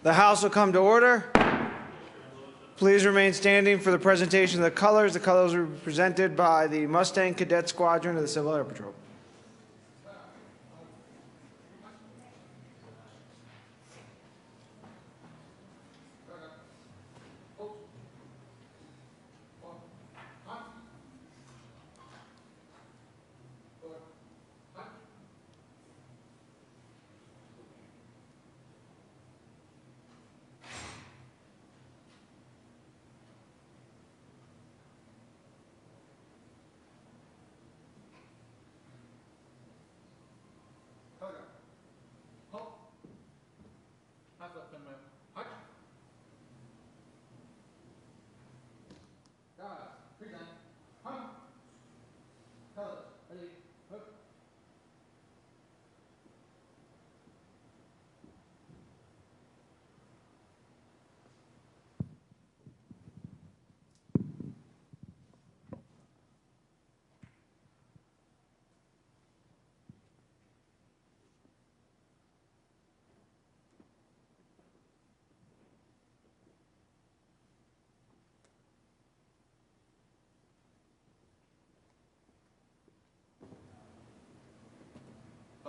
The House will come to order. Please remain standing for the presentation of the colors. The colors will be presented by the Mustang Cadet Squadron of the Civil Air Patrol.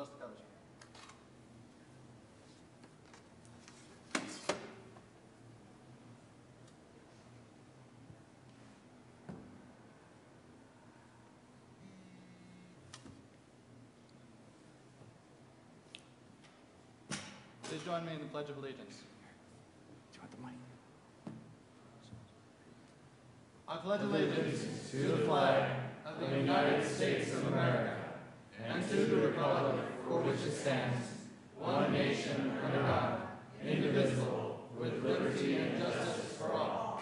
Post the coverage. Please join me in the Pledge of Allegiance. Do you want the mic? I pledge allegiance to the flag of the United States of America and to the republic for which it stands, one nation under God, indivisible, with liberty and justice for all.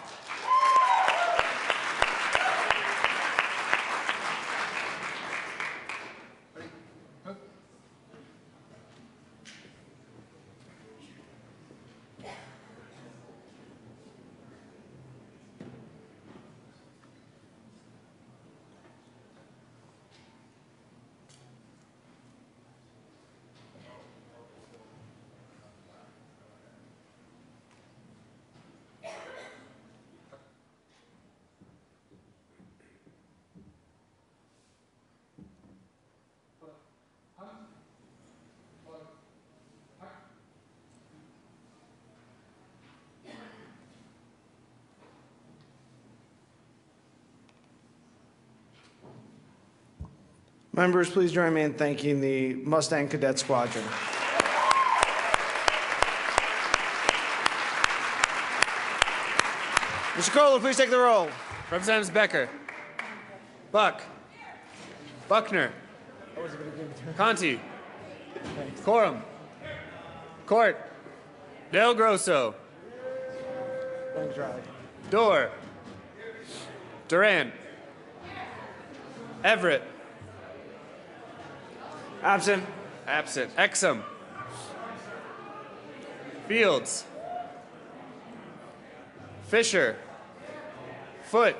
Ready? Go. Members, please join me in thanking the Mustang Cadet Squadron. Mr. Kohler, please take the roll. Representatives Becker, Buck, Buckner, Conti, Corum, Court, Del Grosso, Thanks, Riley. Dorr, Duran, Everett, Absent. absent, Exum, Fields, Fisher, Foote,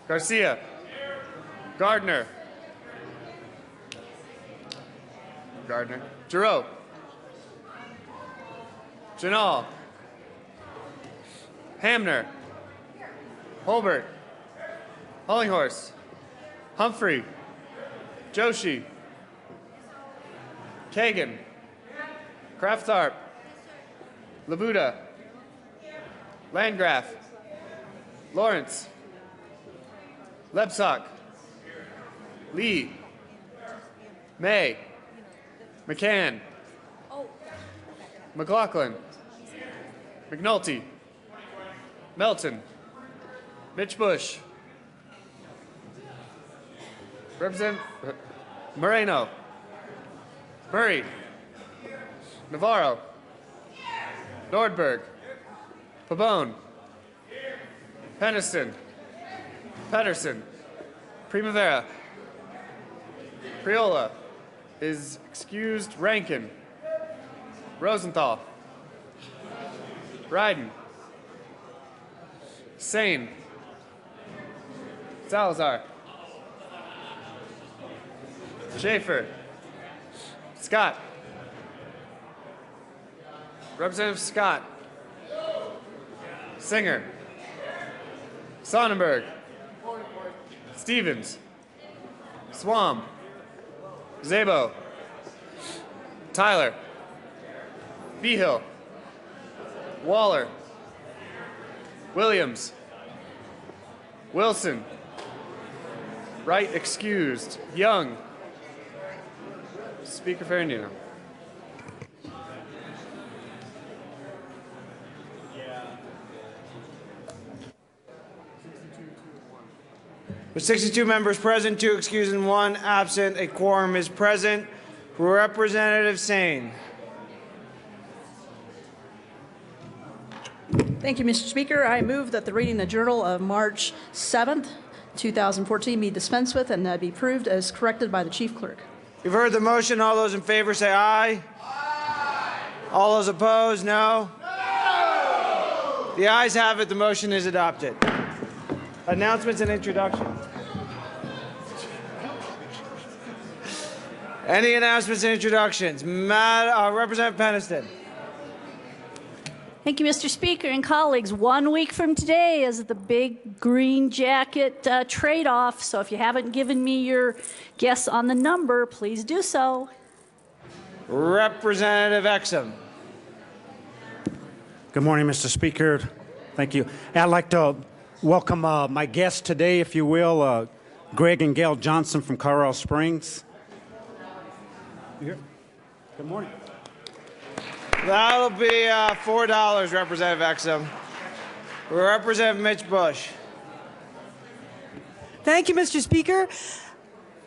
Garcia, Gardner, Giroux, Janal, Hamner, Holbert, Hollinghorse, Humphrey, Joshi, Kagan, Kraftarp, Labuda, Landgraf, Lawrence, Lebsock, Lee, May, McCann, McLaughlin, McNulty, Melton, Mitch Bush, Representative Moreno, Murray, Navarro, Nordberg, Pabon, Peniston, Pedersen, Primavera, Priola is excused. Rankin, Rosenthal, Bryden, Sane. Salazar. Schaefer. Scott. Representative Scott. Singer. Sonnenberg. Stevens. Swam. Zabo. Tyler. Behill. Waller. Williams. Wilson. Wright excused. Young. Speaker Ferrandino. With 62 members present, 2 excused and 1 absent, a quorum is present. Representative Sane. Thank you, Mr. Speaker. I move that the reading of the Journal of March 7th, 2014 be dispensed with and be approved as corrected by the Chief Clerk. You've heard the motion. All those in favor say aye. Aye. All those opposed, no? No! The ayes have it. The motion is adopted. Announcements and introductions. Any announcements and introductions? Representative Peniston. Thank you, Mr. Speaker and colleagues. 1 week from today is the big green jacket trade-off, so if you haven't given me your guess on the number, please do so. Representative Exum. Good morning, Mr. Speaker. Thank you. I'd like to welcome my guests today, if you will, Greg and Gail Johnson from Colorado Springs. You here? Good morning. That'll be $4, Representative Exum. Representative Mitch Bush. Thank you, Mr. Speaker.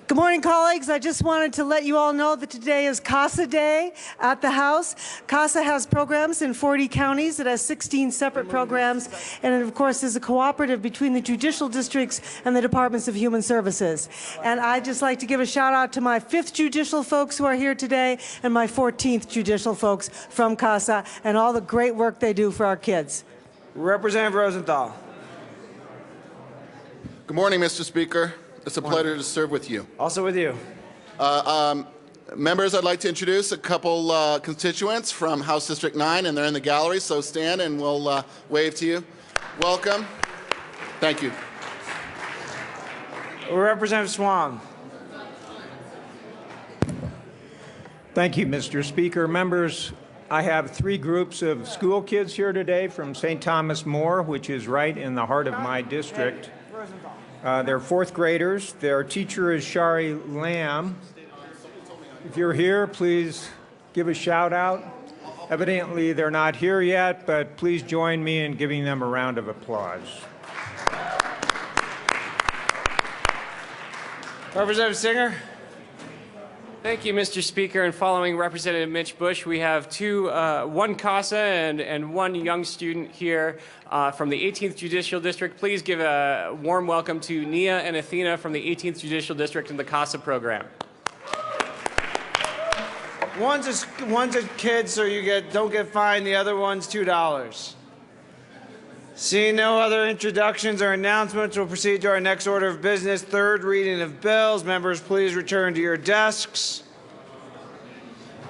Good morning, colleagues. I just wanted to let you all know that today is CASA Day at the House. CASA has programs in 40 counties. It has 16 separate programs, and it, of course, is a cooperative between the judicial districts and the Departments of Human Services. And I'd just like to give a shout out to my 5th judicial folks who are here today and my 14th judicial folks from CASA and all the great work they do for our kids. Representative Rosenthal. Good morning, Mr. Speaker. It's a pleasure to serve with you. Also with you. Members, I'd like to introduce a couple constituents from House District 9, and they're in the gallery, so stand and we'll wave to you. Welcome. Thank you. Representative Swan. Thank you, Mr. Speaker. Members, I have 3 groups of school kids here today from St. Thomas More, which is right in the heart of my district. They're 4th graders. Their teacher is Shari Lamb. If you're here, please give a shout out. Evidently, they're not here yet, but please join me in giving them a round of applause. Representative Singer. Thank you, Mr. Speaker. And following Representative Mitch Bush, we have one CASA and 1 young student here from the 18th Judicial District. Please give a warm welcome to Nia and Athena from the 18th Judicial District in the CASA program. One's a kid, so you don't get fined. The other one's $2. Seeing no other introductions or announcements, we'll proceed to our next order of business, 3rd reading of bills. Members, please return to your desks.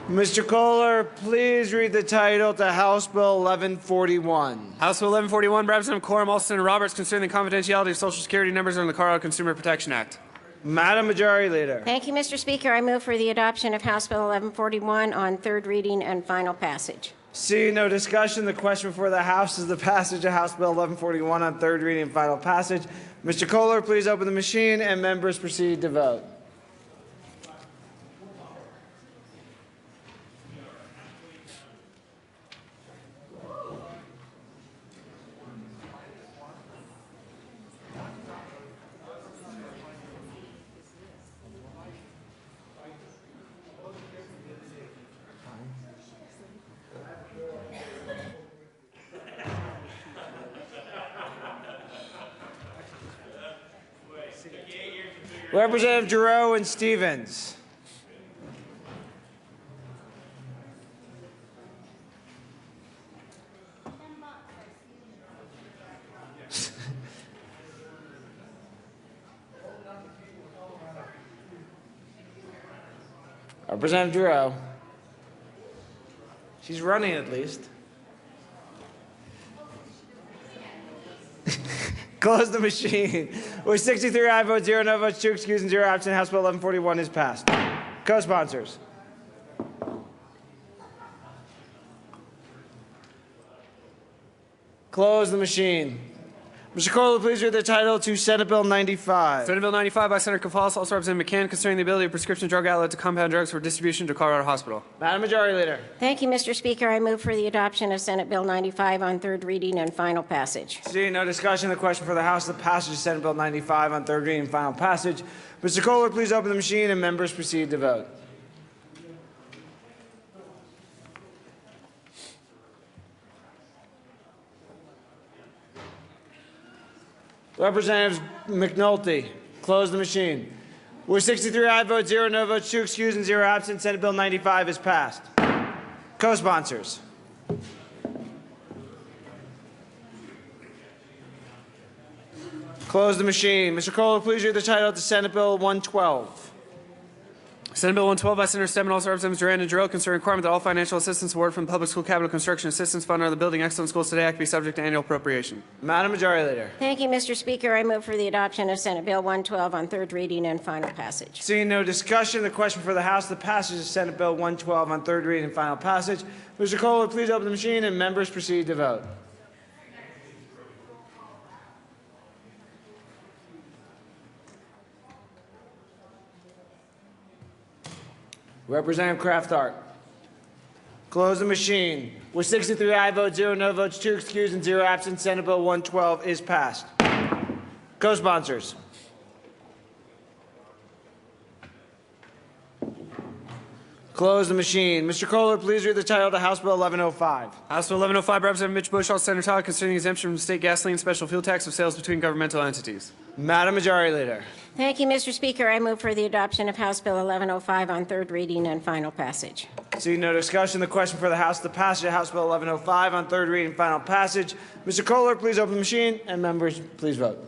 Mr. Kohler, please read the title to House Bill 1141. House Bill 1141, Representative Quorum, Alston, and Roberts, concerning the confidentiality of Social Security numbers under the Colorado Consumer Protection Act. Madam Majority Leader. Thank you, Mr. Speaker. I move for the adoption of House Bill 1141 on 3rd reading and final passage. Seeing no discussion, the question before the House is the passage of House Bill 1141 on 3rd reading and final passage. Mr. Kohler, please open the machine, and members proceed to vote. Representative Giroux and Stevens. Representative Giroux. She's running at least. Close the machine. With 63 aye votes, 0 no votes, 2 excused, and 0 absent, House Bill 1141 is passed. Co-sponsors. Close the machine. Mr. Corley, please read the title to Senate Bill 95. Senate Bill 95 by Senator Cafalas, also Representative McCann, concerning the ability of prescription drug outlets to compound drugs for distribution to Colorado Hospital. Madam Majority Leader. Thank you, Mr. Speaker. I move for the adoption of Senate Bill 95 on third reading and final passage. Seeing no discussion, the question for the House, the passage of Senate Bill 95 on third reading and final passage. Mr. Kohler, please open the machine and members proceed to vote. Representative McNulty, close the machine. With 63 aye votes, 0 no votes, 2 excused, and 0 absent, Senate Bill 95 is passed. Co-sponsors. Close the machine. Mr. Kohler, please read the title to Senate Bill 112. Senate Bill 112 by Senator Stebbins, also Representatives Duran and Giroux, concerning requirement that all financial assistance awarded from the Public School Capital Construction Assistance Fund under the Building Excellence Schools Today Act be subject to annual appropriation. Madam Majority Leader. Thank you, Mr. Speaker. I move for the adoption of Senate Bill 112 on third reading and final passage. Seeing no discussion, the question for the House, the passage of Senate Bill 112 on third reading and final passage. Mr. Kohler, please open the machine and members proceed to vote. Representative Kraft-Hart. Close the machine. With 63 aye votes, 0 no votes, 2 excused, and 0 absent, Senate Bill 112 is passed. Co-sponsors. Close the machine. Mr. Kohler, please read the title to House Bill 1105. House Bill 1105 by Representative Mitch Bush, also Senator Todd, concerning exemption from state gasoline special fuel tax of sales between governmental entities. Madam Majority Leader. Thank you, Mr. Speaker. I move for the adoption of House Bill 1105 on third reading and final passage. Seeing no discussion, the question for the House, the passage of House Bill 1105 on third reading and final passage. Mr. Kohler, please open the machine, and members, please vote.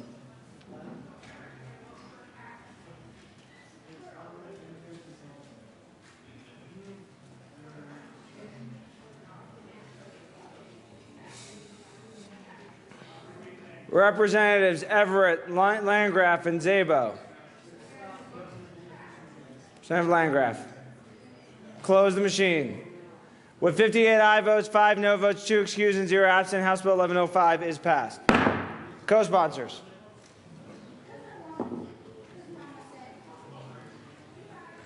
Representatives Everett, Landgraf, and Szabo. Representative Landgraf. Close the machine. With 58 aye votes, 5 no votes, 2 excused, and 0 absent, House Bill 1105 is passed. Co-sponsors.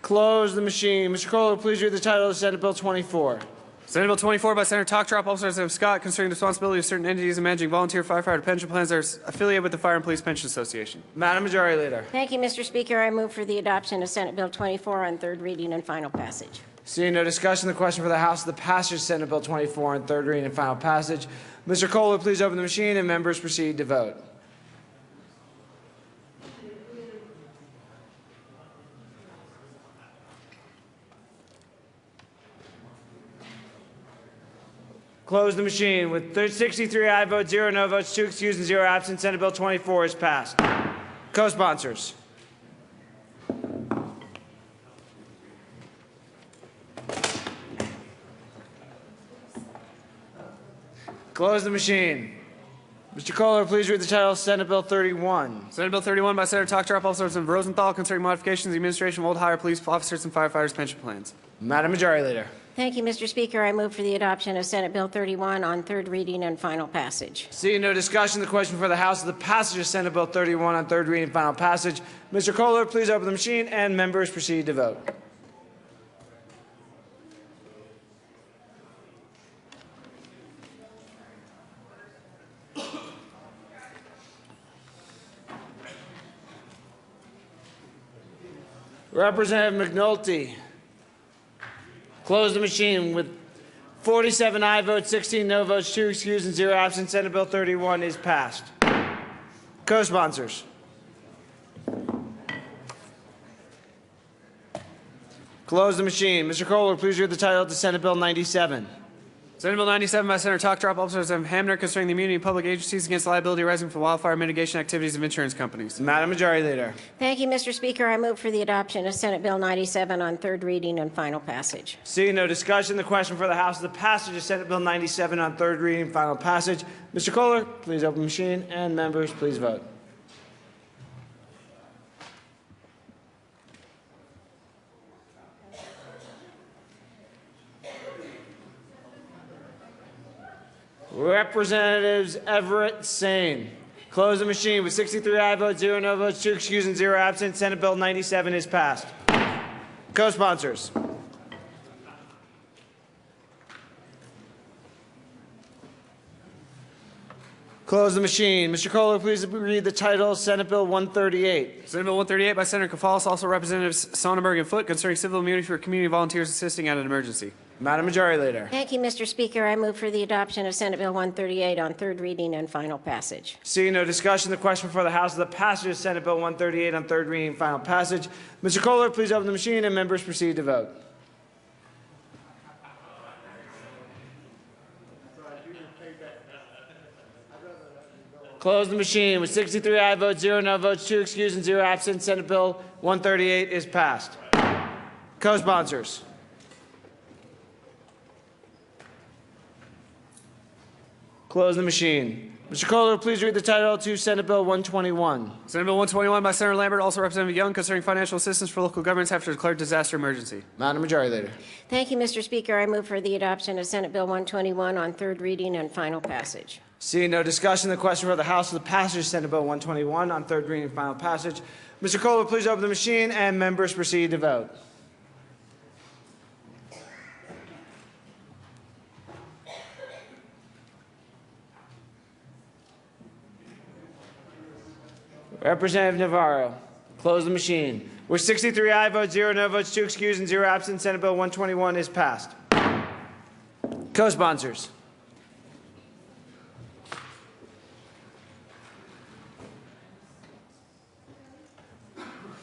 Close the machine. Mr. Kohler, please read the title of Senate Bill 24. Senate Bill 24 by Senator Tocktrop, also Representative Scott, concerning the responsibility of certain entities in managing volunteer firefighter pension plans that are affiliated with the Fire and Police Pension Association. Madam Majority Leader. Thank you, Mr. Speaker. I move for the adoption of Senate Bill 24 on third reading and final passage. Seeing no discussion, the question for the House, the passage of Senate Bill 24 on third reading and final passage. Mr. Kohler, please open the machine, and members proceed to vote. Close the machine. With 63 aye votes, 0 no votes, 2 excused, and 0 absent, Senate Bill 24 is passed. Co-sponsors. Close the machine. Mr. Kohler, please read the title of Senate Bill 31. Senate Bill 31 by Senator Tocktrop, also Representative Rosenthal, concerning modifications in the administration of old hire police officers and firefighters pension plans. Madam Majority Leader. Thank you, Mr. Speaker. I move for the adoption of Senate Bill 31 on third reading and final passage. Seeing no discussion, the question for the House is the passage of Senate Bill 31 on third reading and final passage. Mr. Kohler, please open the machine, and members proceed to vote. Representative McNulty. Close the machine. With 47 aye votes, 16 no votes, 2 excused, and 0 absent, Senate Bill 31 is passed. Co-sponsors. Close the machine. Mr. Kohler, please read the title to Senate Bill 97. Senate Bill 97 by Senator Talk-Drop, also Representative Hamner, concerning the immunity of public agencies against liability arising from wildfire mitigation activities of insurance companies. Madam Majority Leader. Thank you, Mr. Speaker. I move for the adoption of Senate Bill 97 on third reading and final passage. Seeing no discussion, the question for the House is the passage of Senate Bill 97 on third reading and final passage. Mr. Kohler, please open the machine, and members, please vote. Representatives Everett Sane. Close the machine with 63 aye votes, 0 no votes, 2 excused, and 0 absent. Senate Bill 97 is passed. Co-sponsors. Close the machine. Mr. Kohler, please read the title, Senate Bill 138. Senate Bill 138 by Senator Kafalis, also Representatives Sonnenberg and Foote, concerning civil immunity for community volunteers assisting at an emergency. Madam Majority Leader. Thank you, Mr. Speaker. I move for the adoption of Senate Bill 138 on third reading and final passage. Seeing no discussion, the question before the House is the passage of Senate Bill 138 on third reading and final passage. Mr. Kohler, please open the machine, and members proceed to vote. Close the machine with 63 aye votes, 0 no votes, 2 excused, and 0 absent. Senate Bill 138 is passed. Co-sponsors. Close the machine. Mr. Kohler, please read the title to Senate Bill 121. Senate Bill 121 by Senator Lambert, also Representative Young, concerning financial assistance for local governments after declared disaster emergency. Madam Majority Leader. Thank you, Mr. Speaker. I move for the adoption of Senate Bill 121 on third reading and final passage. Seeing no discussion, the question for the House is the passage of Senate Bill 121 on third reading and final passage. Mr. Kohler, please open the machine, and members proceed to vote. Representative Navarro, close the machine. With 63 aye votes, 0 no votes, 2 excused, and 0 absent, Senate Bill 121 is passed. Co-sponsors.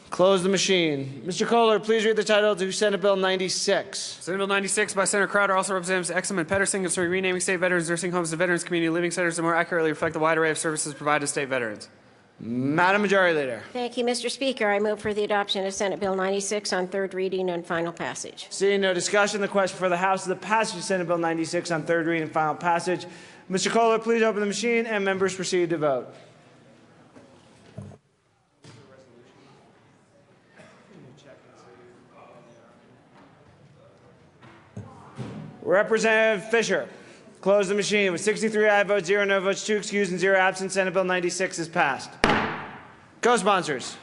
Close the machine. Mr. Kohler, please read the title to Senate Bill 96. Senate Bill 96 by Senator Crowder, also Representatives Exum and Pedersen, concerning renaming state veterans nursing homes to veterans community living centers to more accurately reflect the wide array of services provided to state veterans. Madam Majority Leader. Thank you, Mr. Speaker. I move for the adoption of Senate Bill 96 on third reading and final passage. Seeing no discussion, the question for the House is the passage of Senate Bill 96 on third reading and final passage. Mr. Kohler, please open the machine, and members proceed to vote. Representative Fisher, close the machine. With 63 aye votes, 0 no votes, 2 excused, and 0 absent, Senate Bill 96 is passed. Co-sponsors.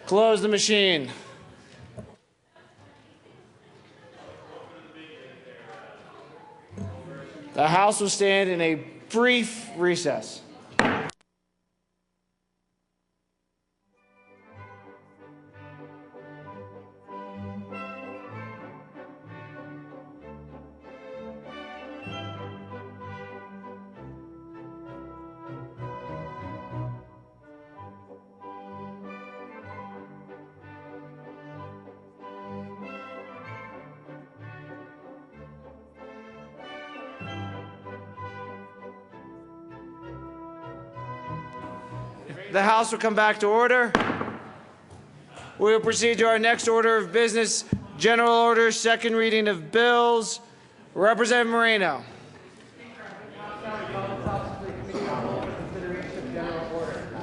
Close the machine. The House will stand in a brief recess. The House will come back to order. We will proceed to our next order of business, general orders, second reading of bills. Representative Moreno.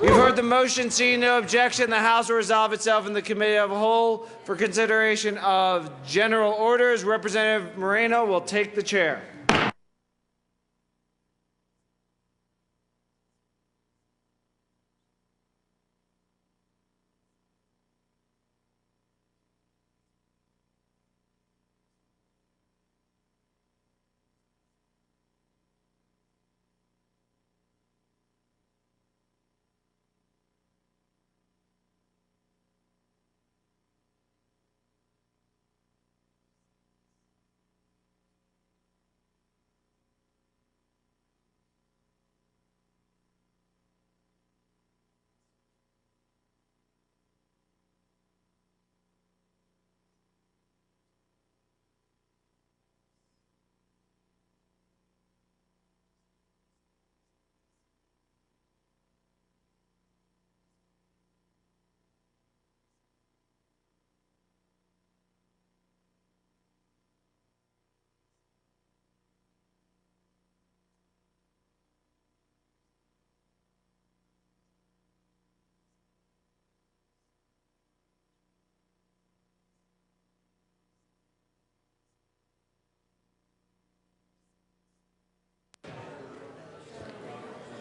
You've heard the motion. Seeing no objection, the House will resolve itself in the committee of the whole for consideration of general orders. Representative Moreno will take the chair.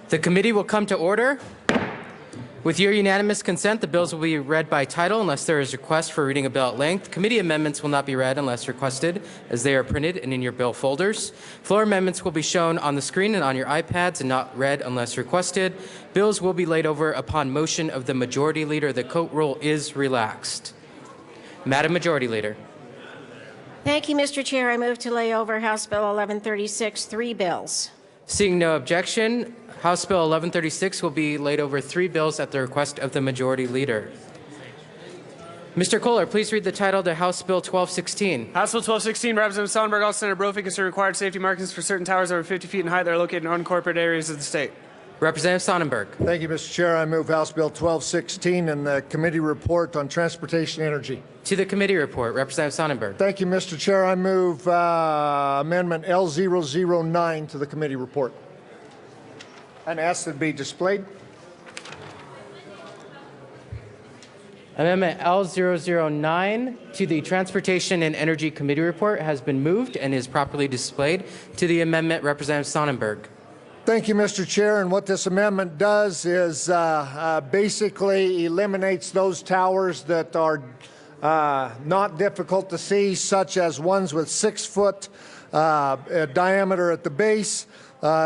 The committee will come to order. With your unanimous consent, the bills will be read by title unless there is a request for reading a bill at length. Committee amendments will not be read unless requested, as they are printed and in your bill folders. Floor amendments will be shown on the screen and on your iPads and not read unless requested. Bills will be laid over upon motion of the Majority Leader. The coat rule is relaxed. Madam Majority Leader. Thank you, Mr. Chair. I move to lay over House Bill 1136, 3 bills. Seeing no objection, House Bill 1136 will be laid over 3 bills at the request of the Majority Leader. Mr. Kohler, please read the title to House Bill 1216. House Bill 1216, Representative Sonnenberg, also Senator Brophy, concerning required safety markings for certain towers over 50 feet in height that are located in unincorporated areas of the state. Representative Sonnenberg. Thank you, Mr. Chair. I move House Bill 1216 and the committee report on transportation energy. To the committee report, Representative Sonnenberg. Thank you, Mr. Chair. I move Amendment L009 to the committee report and ask that it be displayed. Amendment L009 to the Transportation and Energy Committee report has been moved and is properly displayed. To the amendment, Representative Sonnenberg. Thank you, Mr. Chair. And what this amendment does is basically eliminates those towers that are not difficult to see, such as ones with 6-foot diameter at the base,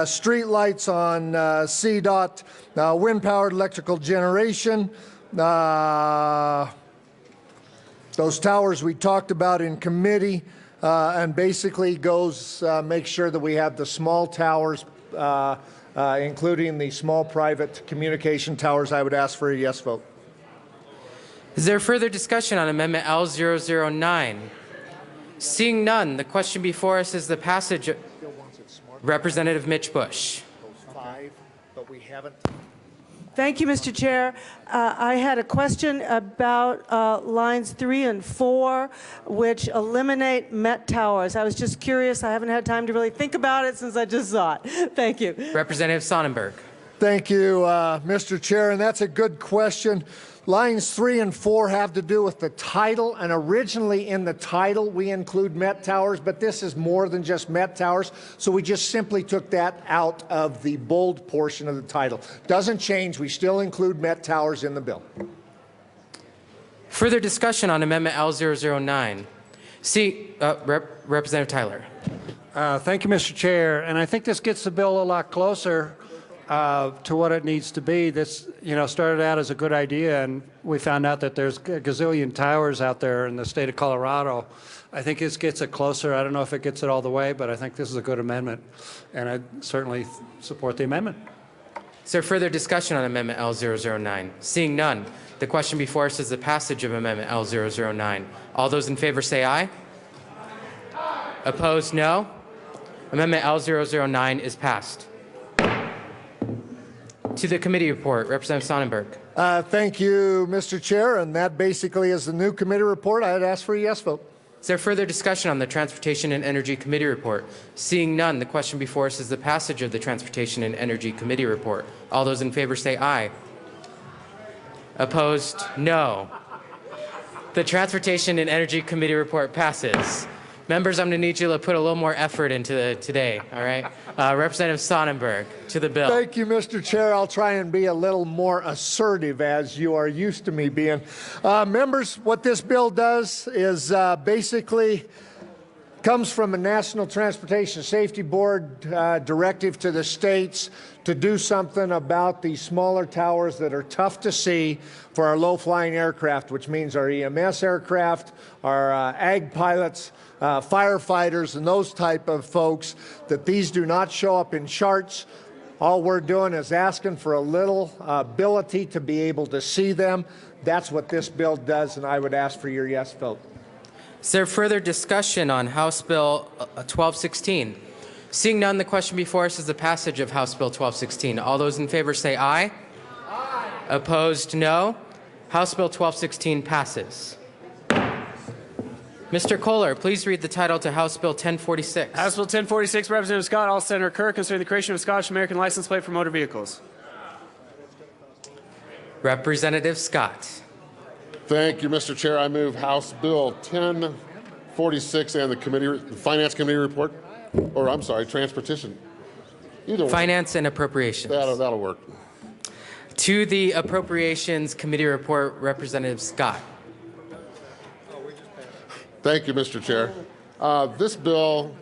street lights on CDOT, wind-powered electrical generation, those towers we talked about in committee, and basically goes make sure that we have the small towers, including the small private communication towers. I would ask for a yes vote. Is there further discussion on Amendment L009? Seeing none, the question before us is the passage of Representative Mitch Bush. Thank you, Mr. Chair. I had a question about lines 3 and 4, which eliminate Met towers. I was just curious. I haven't had time to really think about it since I just saw it. Thank you. Representative Sonnenberg. Thank you, Mr. Chair, and that's a good question. Lines 3 and 4 have to do with the title, and originally in the title we include Met towers, but this is more than just Met towers, so we just simply took that out of the bold portion of the title. Doesn't change. We still include Met towers in the bill. Further discussion on Amendment L009. Representative Tyler. Thank you, Mr. Chair. And I think this gets the bill a lot closer to what it needs to be. This, started out as a good idea, and we found out that there's a gazillion towers out there in the state of Colorado. I think this gets it closer. I don't know if it gets it all the way, but I think this is a good amendment, and I certainly support the amendment. Is there further discussion on Amendment L009? Seeing none, the question before us is the passage of Amendment L009. All those in favor say aye. Aye. Opposed, no. Amendment L009 is passed. To the committee report, Representative Sonnenberg. Thank you, Mr. Chair, and that basically is the new committee report. I would ask for a yes vote. Is there further discussion on the Transportation and Energy Committee report? Seeing none, the question before us is the passage of the Transportation and Energy Committee report. All those in favor say aye. Opposed, no. The Transportation and Energy Committee report passes. Members, I'm going to need you to put a little more effort into today, all right? Representative Sonnenberg, to the bill. Thank you, Mr. Chair. I'll try and be a little more assertive, as you are used to me being. Members, what this bill does is basically comes from a National Transportation Safety Board directive to the states to do something about the smaller towers that are tough to see for our low-flying aircraft, which means our EMS aircraft, our ag pilots, firefighters, and those type of folks, that these do not show up in charts. All we're doing is asking for a little ability to be able to see them. That's what this bill does, and I would ask for your yes vote. Is there further discussion on House Bill 1216? Seeing none, the question before us is the passage of House Bill 1216. All those in favor say aye. Aye. Opposed, no. House Bill 1216 passes. Mr. Kohler, please read the title to House Bill 1046. House Bill 1046, Representative Scott, all Senator Kerr, concerning the creation of a Scottish-American license plate for motor vehicles. Representative Scott. Thank you, Mr. Chair. I move House Bill 1046 and the Finance Committee report, or I'm sorry, Transportation Either one. Finance and Appropriations. That'll work. To the Appropriations Committee report, Representative Scott. Thank you, Mr. Chair. This bill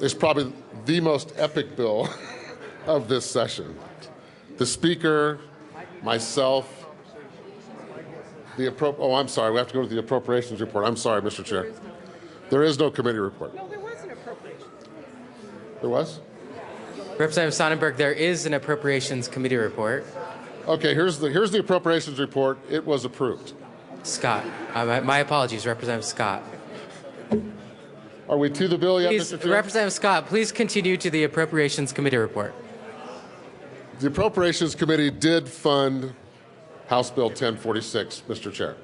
is probably the most epic bill of this session. The Speaker, myself, I'm sorry, we have to go to the Appropriations report. I'm sorry, Mr. Chair. There is no committee report. No, there was an appropriations. There was? Representative Sonnenberg, there is an Appropriations Committee report. Okay, here's the Appropriations report. It was approved. Scott. My apologies, Representative Scott. Are we to the bill yet, Please, Mr. Chair? Representative Scott, please continue to the Appropriations Committee report. The Appropriations Committee did fund House Bill 1046, Mr. Chair.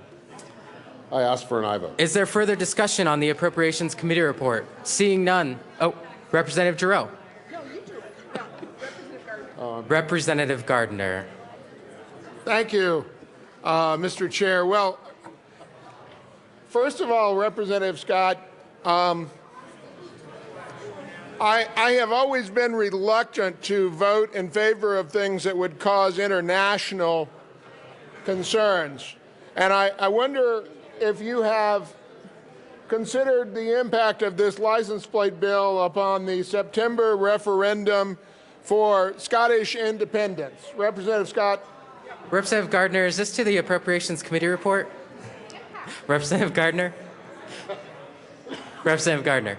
I asked for an aye vote. Is there further discussion on the Appropriations Committee report? Seeing none. Oh, Representative Giroux. Representative Gardner. Thank you, Mr. Chair. Well, first of all, Representative Scott, I have always been reluctant to vote in favor of things that would cause international concerns. And I wonder if you have considered the impact of this license plate bill upon the September referendum for Scottish independence. Representative Scott. Representative Gardner, is this to the Appropriations Committee report? Representative Gardner? Representative Gardner.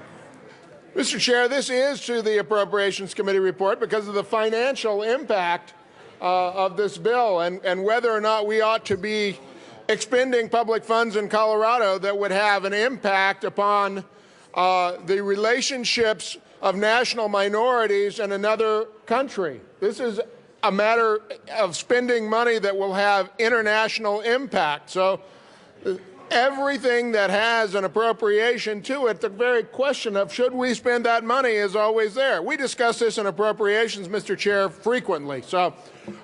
Mr. Chair, this is to the Appropriations Committee report because of the financial impact of this bill and whether or not we ought to be expending public funds in Colorado that would have an impact upon the relationships of national minorities in another country. This is a matter of spending money that will have international impact. So everything that has an appropriation to it, the very question of should we spend that money is always there. We discuss this in appropriations, Mr. Chair, frequently. So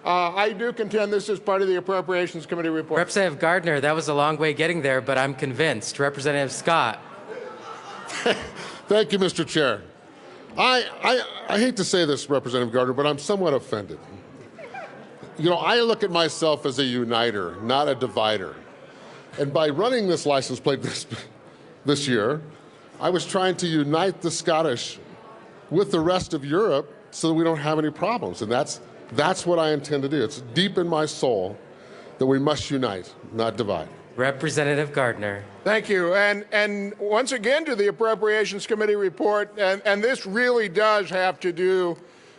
I do contend this is part of the Appropriations Committee report. Representative Gardner, that was a long way getting there, but I'm convinced. Representative Scott. Thank you, Mr. Chair. I hate to say this, Representative Gardner, but I'm somewhat offended. You know, I look at myself as a uniter, not a divider. And by running this license plate this year, I was trying to unite the Scottish with the rest of Europe so that we don't have any problems. And that's what I intend to do. It's deep in my soul that we must unite, not divide. Representative Gardner. Thank you. And once again to the Appropriations Committee report, and this really does have to do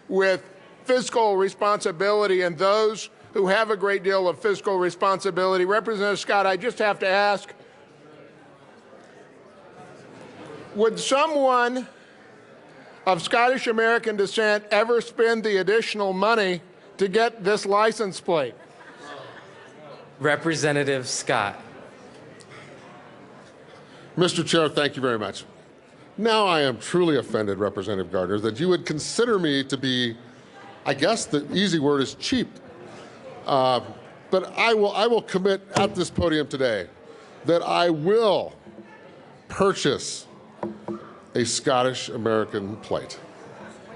with fiscal responsibility and those who have a great deal of fiscal responsibility. Representative Scott, I just have to ask, would someone of Scottish American descent ever spend the additional money to get this license plate? Representative Scott. Mr. Chair, thank you very much. Now I am truly offended, Representative Gardner, that you would consider me to be, I guess the easy word is cheap. But I will commit at this podium today that I will purchase a Scottish American plate.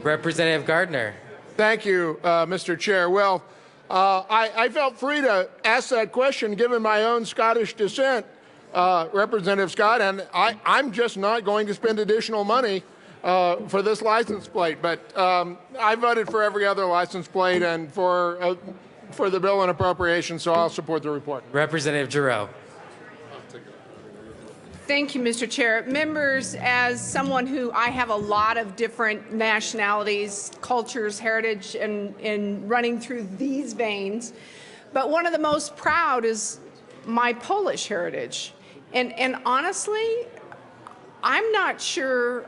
Representative Gardner. Thank you, Mr. Chair. Well, I felt free to ask that question given my own Scottish descent, Representative Scott, and I'm just not going to spend additional money for this license plate. But I voted for every other license plate and for the bill and appropriation, so I'll support the report. Representative Giroux. Thank you, Mr. Chair. Members, as someone who I have a lot of different nationalities, cultures, heritage, and running through these veins, but one of the most proud is my Polish heritage. And honestly, I'm not sure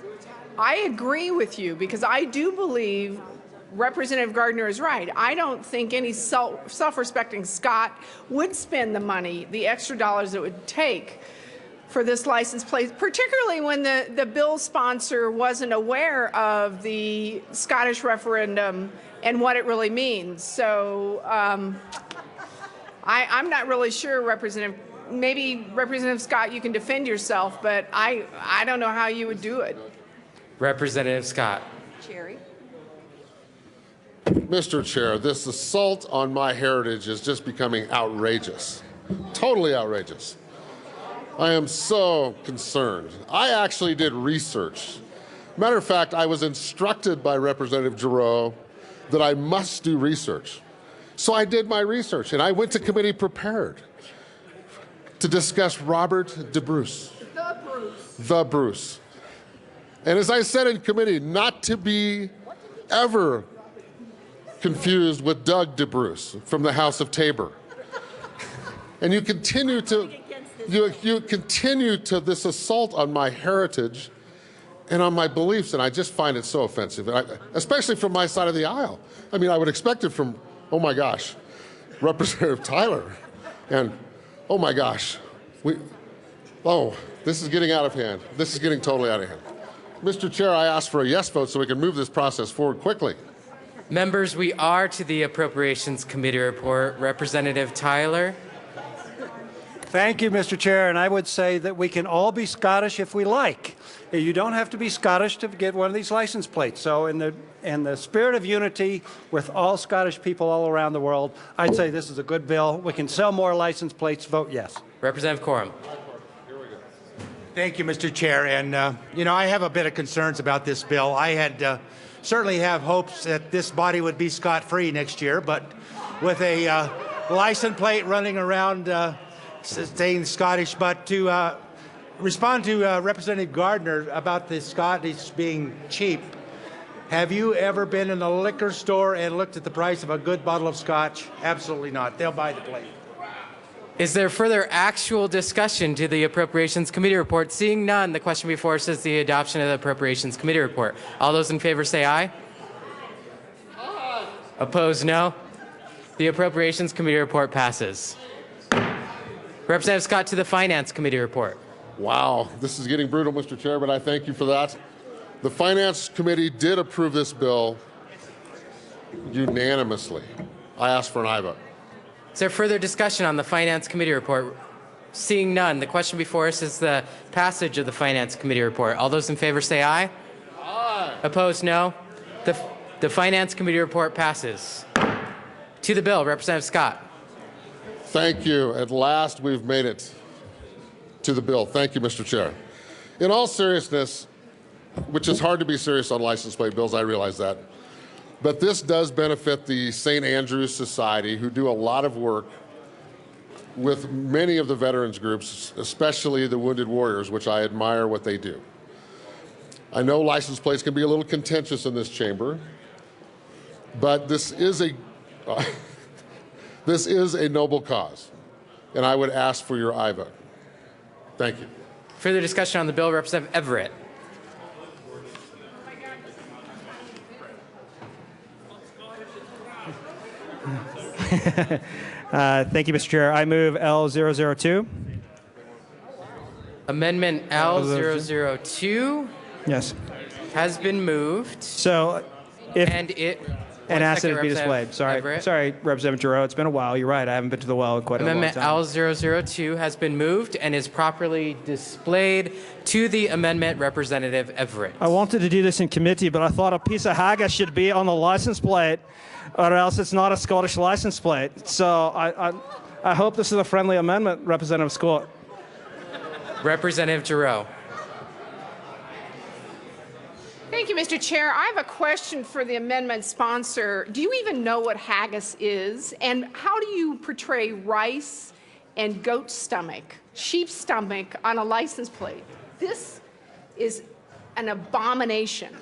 I agree with you because I do believe Representative Gardner is right. I don't think any self-respecting Scot would spend the money, the extra dollars it would take for this license plate, particularly when the bill sponsor wasn't aware of the Scottish referendum and what it really means. So I'm not really sure, maybe Representative Scott, you can defend yourself, but I don't know how you would do it. Representative Scott. Cherry. Mr. Chair, this assault on my heritage is just becoming outrageous. Totally outrageous. I am so concerned. I actually did research. Matter of fact, I was instructed by Representative Giroux that I must do research. So I did my research, and I went to committee prepared to discuss Robert DeBruce. The Bruce. And as I said in committee, not to be ever confused with Doug DeBruce from the House of Tabor. And you continue to this assault on my heritage and on my beliefs, and I just find it so offensive, especially from my side of the aisle. I mean, I would expect it from, oh my gosh, Representative Tyler, and oh my gosh, this is getting out of hand. This is getting totally out of hand. Mr. Chair, I ask for a yes vote so we can move this process forward quickly. Members, we are to the Appropriations Committee report. Representative Tyler. Thank you, Mr. Chair. And I would say that we can all be Scottish if we like. You don't have to be Scottish to get one of these license plates. So in the spirit of unity with all Scottish people all around the world, I'd say this is a good bill. We can sell more license plates. Vote yes. Representative Corum. Thank you, Mr. Chair. And, I have a bit of concerns about this bill. I had certainly have hopes that this body would be scot-free next year, but with a license plate running around saying Scottish. But to respond to Representative Gardner about the Scottish being cheap, have you ever been in a liquor store and looked at the price of a good bottle of Scotch? Absolutely not. They'll buy the plate. Is there further actual discussion to the Appropriations Committee report? Seeing none, the question before us is the adoption of the Appropriations Committee report. All those in favor say aye. Aye. Opposed, no. The Appropriations Committee report passes. Representative Scott to the Finance Committee report. Wow, this is getting brutal, Mr. Chair, but I thank you for that. The Finance Committee did approve this bill unanimously. I ask for an aye vote. Is there further discussion on the Finance Committee report? Seeing none, the question before us is the passage of the Finance Committee report. All those in favor say aye. Aye. Opposed, no. The Finance Committee report passes. To the bill, Representative Scott. Thank you. At last, we've made it to the bill. Thank you, Mr. Chair. In all seriousness, which is hard to be serious on license plate bills, I realize that. But this does benefit the St. Andrews Society, who do a lot of work with many of the veterans groups, especially the Wounded Warriors, which I admire what they do. I know license plates can be a little contentious in this chamber, but this is a noble cause, and I would ask for your aye vote. Thank you. Further discussion on the bill, Representative Everett. Thank you, Mr. Chair. I move L002. Amendment L002. Yes. Has been moved. So, if and asked that it be displayed. Sorry, Representative Giroux. It's been a while. You're right. I haven't been to the well in quite a long time. Amendment L002 has been moved and is properly displayed. To the amendment, Representative Everett. I wanted to do this in committee, but I thought a piece of haggis should be on the license plate, or else it's not a Scottish license plate. So I hope this is a friendly amendment, Representative Scott. Representative Giroux. Thank you, Mr. Chair. I have a question for the amendment sponsor. Do you even know what haggis is? And how do you portray rice and goat stomach, sheep stomach on a license plate? This is an abomination.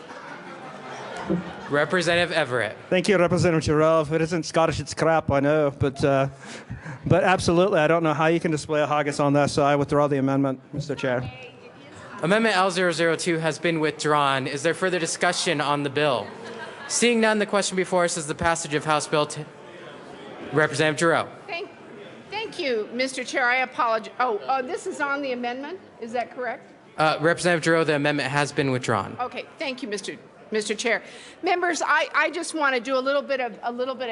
Representative Everett. Thank you, Representative Giroux. If it isn't Scottish, it's crap, I know. But absolutely, I don't know how you can display a haggis on this, so I withdraw the amendment, Mr. Chair. Amendment L002 has been withdrawn. Is there further discussion on the bill? Seeing none, the question before us is the passage of House Bill Representative Giroux. Thank you, Mr. Chair. I apologize. This is on the amendment? Is that correct? Representative Giroux, the amendment has been withdrawn. Okay. Thank you, Mr. Chair. Members, I just want to do a little bit of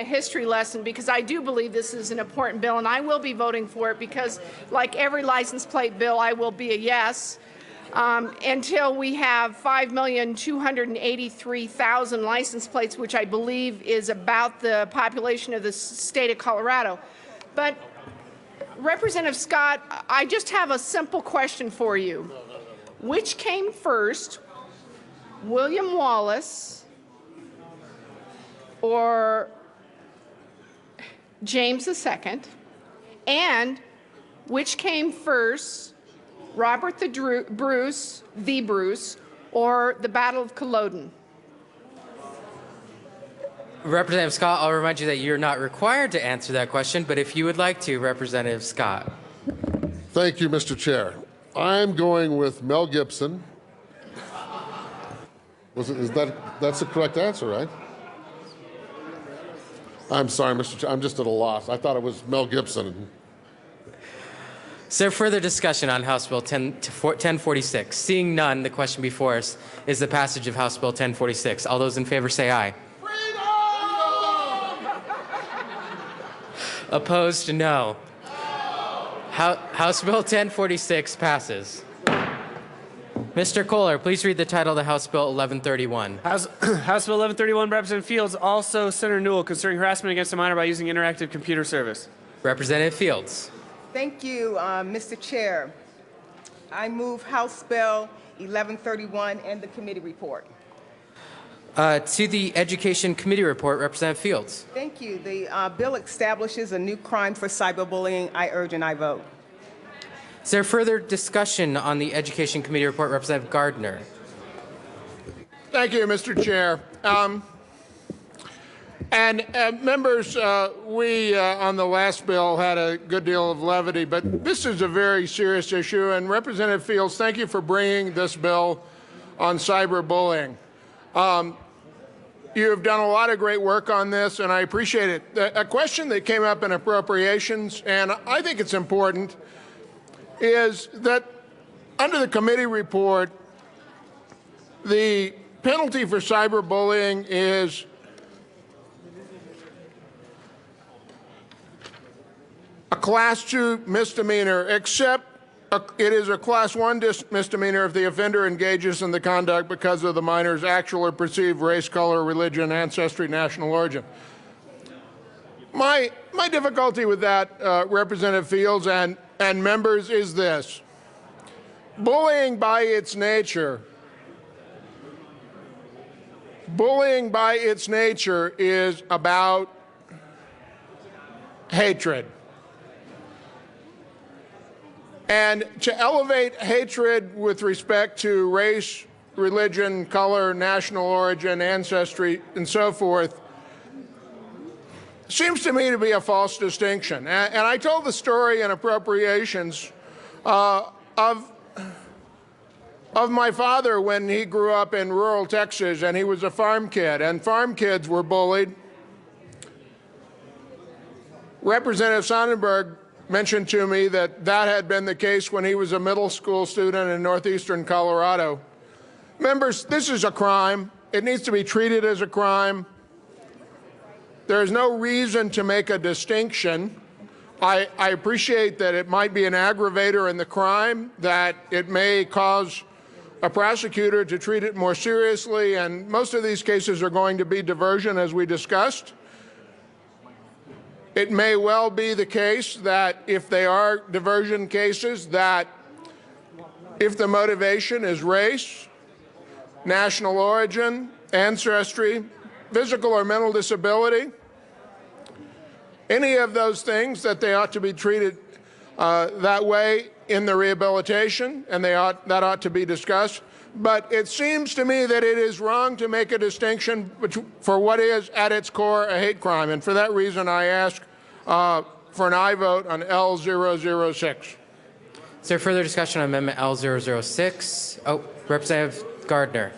history lesson, because I do believe this is an important bill, and I will be voting for it because, like every license plate bill, I will be a yes. until we have 5,283,000 license plates, which I believe is about the population of the state of Colorado. But Representative Scott, I just have a simple question for you. Which came first, William Wallace or James II? And which came first, Robert the Bruce, or the Battle of Culloden? Representative Scott, I'll remind you that you're not required to answer that question, but if you would like to, Representative Scott. Thank you, Mr. Chair. I'm going with Mel Gibson. That's the correct answer, right? I'm sorry, Mr. Chair. I'm just at a loss. I thought it was Mel Gibson. Is there further discussion on House Bill 1046? Seeing none, the question before us is the passage of House Bill 1046. All those in favor say aye. Opposed, no. House Bill 1046 passes. Mr. Kohler, please read the title of the House Bill 1131. House Bill 1131, Representative Fields, also Senator Newell, concerning harassment against a minor by using interactive computer service. Representative Fields. Thank you, Mr. Chair. I move House Bill 1131 and the committee report. To the Education Committee report, Representative Fields. Thank you. The bill establishes a new crime for cyberbullying. I urge and I vote. Is there further discussion on the Education Committee report, Representative Gardner? Thank you, Mr. Chair. Members, we on the last bill had a good deal of levity, but this is a very serious issue. And Representative Fields, thank you for bringing this bill on cyberbullying. You have done a lot of great work on this, and I appreciate it. A question that came up in appropriations, and I think it's important, is that under the committee report, the penalty for cyberbullying is a Class 2 misdemeanor, except it is a Class 1 misdemeanor if the offender engages in the conduct because of the minor's actual or perceived race, color, religion, ancestry, national origin. My difficulty with that, Representative Fields and members, is this. Bullying by its nature is about hatred. And to elevate hatred with respect to race, religion, color, national origin, ancestry, and so forth seems to me to be a false distinction. And I told the story in appropriations of my father when he grew up in rural Texas, and he was a farm kid, and farm kids were bullied. Representative Sonnenberg mentioned to me that that had been the case when he was a middle school student in northeastern Colorado. Members, this is a crime. It needs to be treated as a crime. There is no reason to make a distinction. I appreciate that it might be an aggravator in the crime, that it may cause a prosecutor to treat it more seriously, and most of these cases are going to be diversion, as we discussed. It may well be the case that if they are diversion cases, that if the motivation is race, national origin, ancestry, physical or mental disability, any of those things, that they ought to be treated that way in the rehabilitation, and that ought to be discussed. But it seems to me that it is wrong to make a distinction for what is at its core a hate crime. And for that reason, I ask for an aye vote on L006. Is there further discussion on Amendment L006? Oh, Representative Gardner.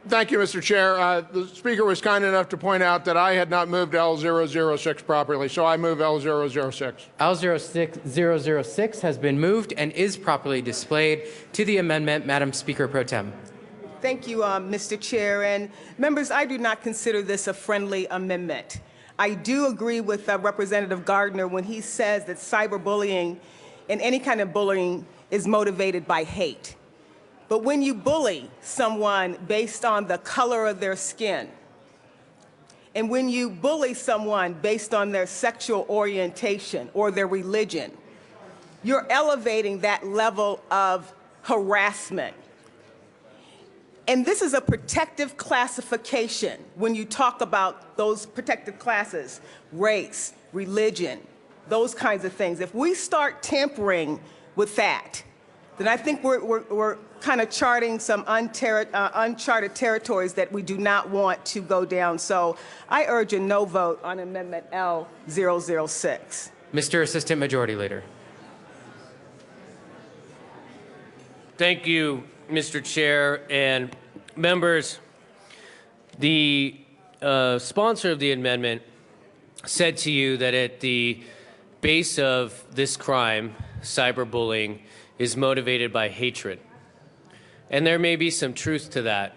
Thank you, Mr. Chair. The Speaker was kind enough to point out that I had not moved L006 properly, so I move L006. L006 has been moved and is properly displayed. To the amendment, Madam Speaker Pro Tem. Thank you, Mr. Chair. And members, I do not consider this a friendly amendment. I do agree with Representative Gardner when he says that cyberbullying and any kind of bullying is motivated by hate. But when you bully someone based on the color of their skin, and when you bully someone based on their sexual orientation or their religion, you're elevating that level of harassment. And this is a protective classification when you talk about those protected classes, race, religion, those kinds of things. If we start tampering with that, then I think we're kind of charting some uncharted territories that we do not want to go down. So I urge a no vote on Amendment L006. Mr. Assistant Majority Leader. Thank you, Mr. Chair and members. The sponsor of the amendment said to you that at the base of this crime, cyberbullying, is motivated by hatred. And there may be some truth to that.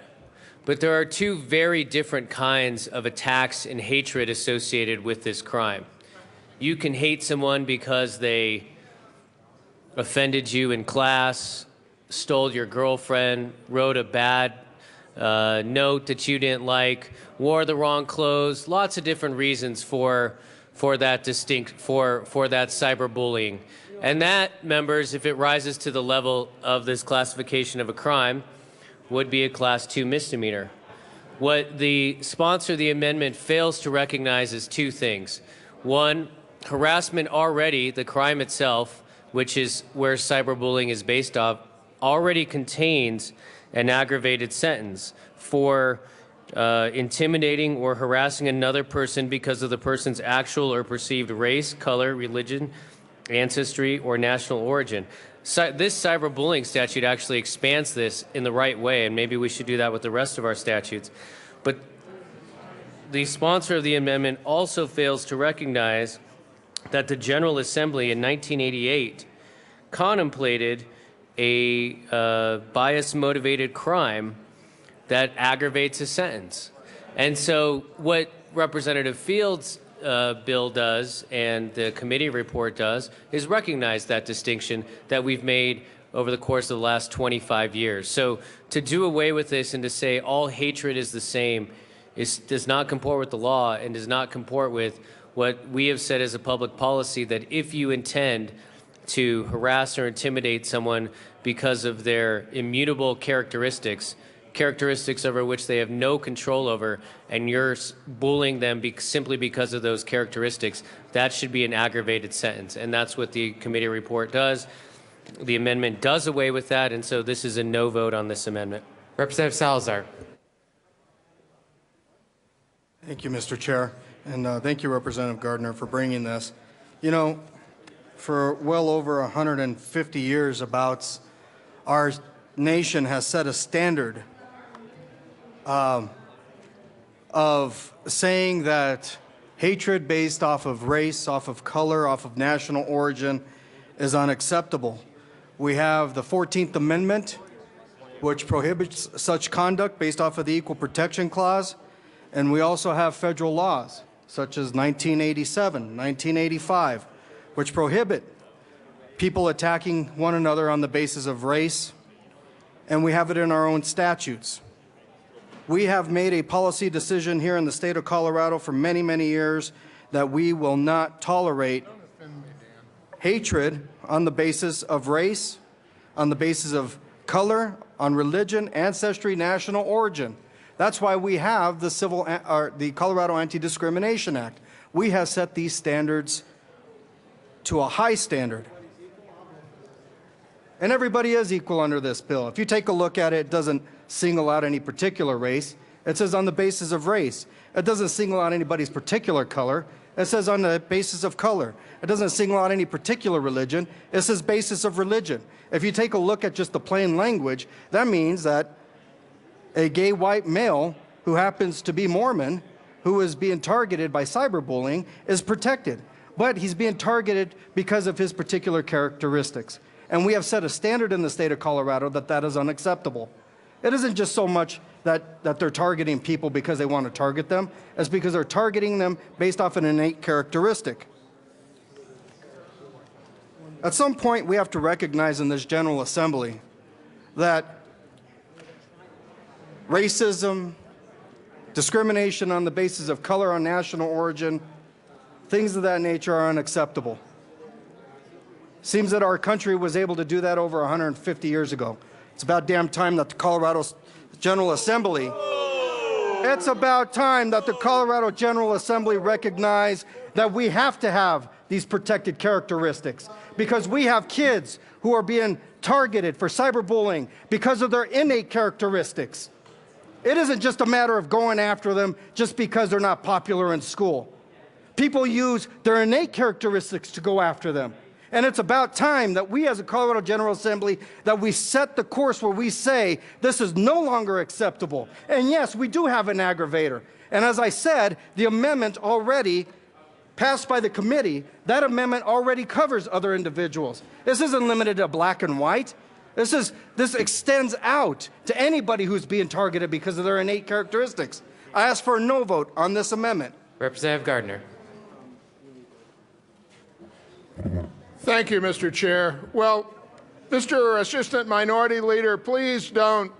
But there are two very different kinds of attacks and hatred associated with this crime. You can hate someone because they offended you in class, stole your girlfriend, wrote a bad note that you didn't like, wore the wrong clothes, lots of different reasons for that cyberbullying. And that, members, if it rises to the level of this classification of a crime, would be a Class 2 misdemeanor. What the sponsor of the amendment fails to recognize is two things. One, harassment already, the crime itself, which is where cyberbullying is based off, already contains an aggravated sentence for intimidating or harassing another person because of the person's actual or perceived race, color, religion, ancestry, or national origin. This cyberbullying statute actually expands this in the right way, and maybe we should do that with the rest of our statutes. But the sponsor of the amendment also fails to recognize that the General Assembly in 1988 contemplated a bias-motivated crime that aggravates a sentence. And so what Representative Fields' bill does and the committee report does is recognize that distinction that we've made over the course of the last 25 years. So to do away with this and to say all hatred is the same does not comport with the law and does not comport with what we have said as a public policy, that if you intend to harass or intimidate someone because of their immutable characteristics over which they have no control over, and you're bullying them simply because of those characteristics, that should be an aggravated sentence. And that's what the committee report does. The amendment does away with that, and so this is a no vote on this amendment. Representative Salazar. Thank you, Mr. Chair, and thank you, Representative Gardner, for bringing this. You know, for well over 150 years, our nation has set a standard of saying that hatred based off of race, off of color, off of national origin is unacceptable. We have the 14th Amendment, which prohibits such conduct based off of the Equal Protection Clause, and we also have federal laws, such as 1987, 1985, which prohibit people attacking one another on the basis of race, and we have it in our own statutes. We have made a policy decision here in the state of Colorado for many, many years that we will not tolerate hatred on the basis of race, on the basis of color, on religion, ancestry, national origin. That's why we have the Colorado Anti-Discrimination Act. We have set these standards to a high standard. And everybody is equal under this bill. If you take a look at it, it doesn't single out any particular race. It says on the basis of race. It doesn't single out anybody's particular color. It says on the basis of color. It doesn't single out any particular religion. It says basis of religion. If you take a look at just the plain language, that means that a gay white male who happens to be Mormon, who is being targeted by cyberbullying, is protected. But he's being targeted because of his particular characteristics. And we have set a standard in the state of Colorado that is unacceptable. It isn't just so much that they're targeting people because they want to target them. It's because they're targeting them based off an innate characteristic. At some point, we have to recognize in this General Assembly that racism, discrimination on the basis of color or national origin, things of that nature are unacceptable. Seems that our country was able to do that over 150 years ago. It's about damn time that the Colorado General Assembly, it's about time that the Colorado General Assembly recognize that we have to have these protected characteristics because we have kids who are being targeted for cyberbullying because of their innate characteristics. It isn't just a matter of going after them just because they're not popular in school. People use their innate characteristics to go after them. And it's about time that we as a Colorado General Assembly, that we set the course where we say this is no longer acceptable. And yes, we do have an aggravator. And as I said, the amendment already passed by the committee, that amendment already covers other individuals. This isn't limited to black and white. This extends out to anybody who's being targeted because of their innate characteristics. I ask for a no vote on this amendment. Representative Gardner. Thank you, Mr. Chair. Well, Mr. Assistant Minority Leader, please don't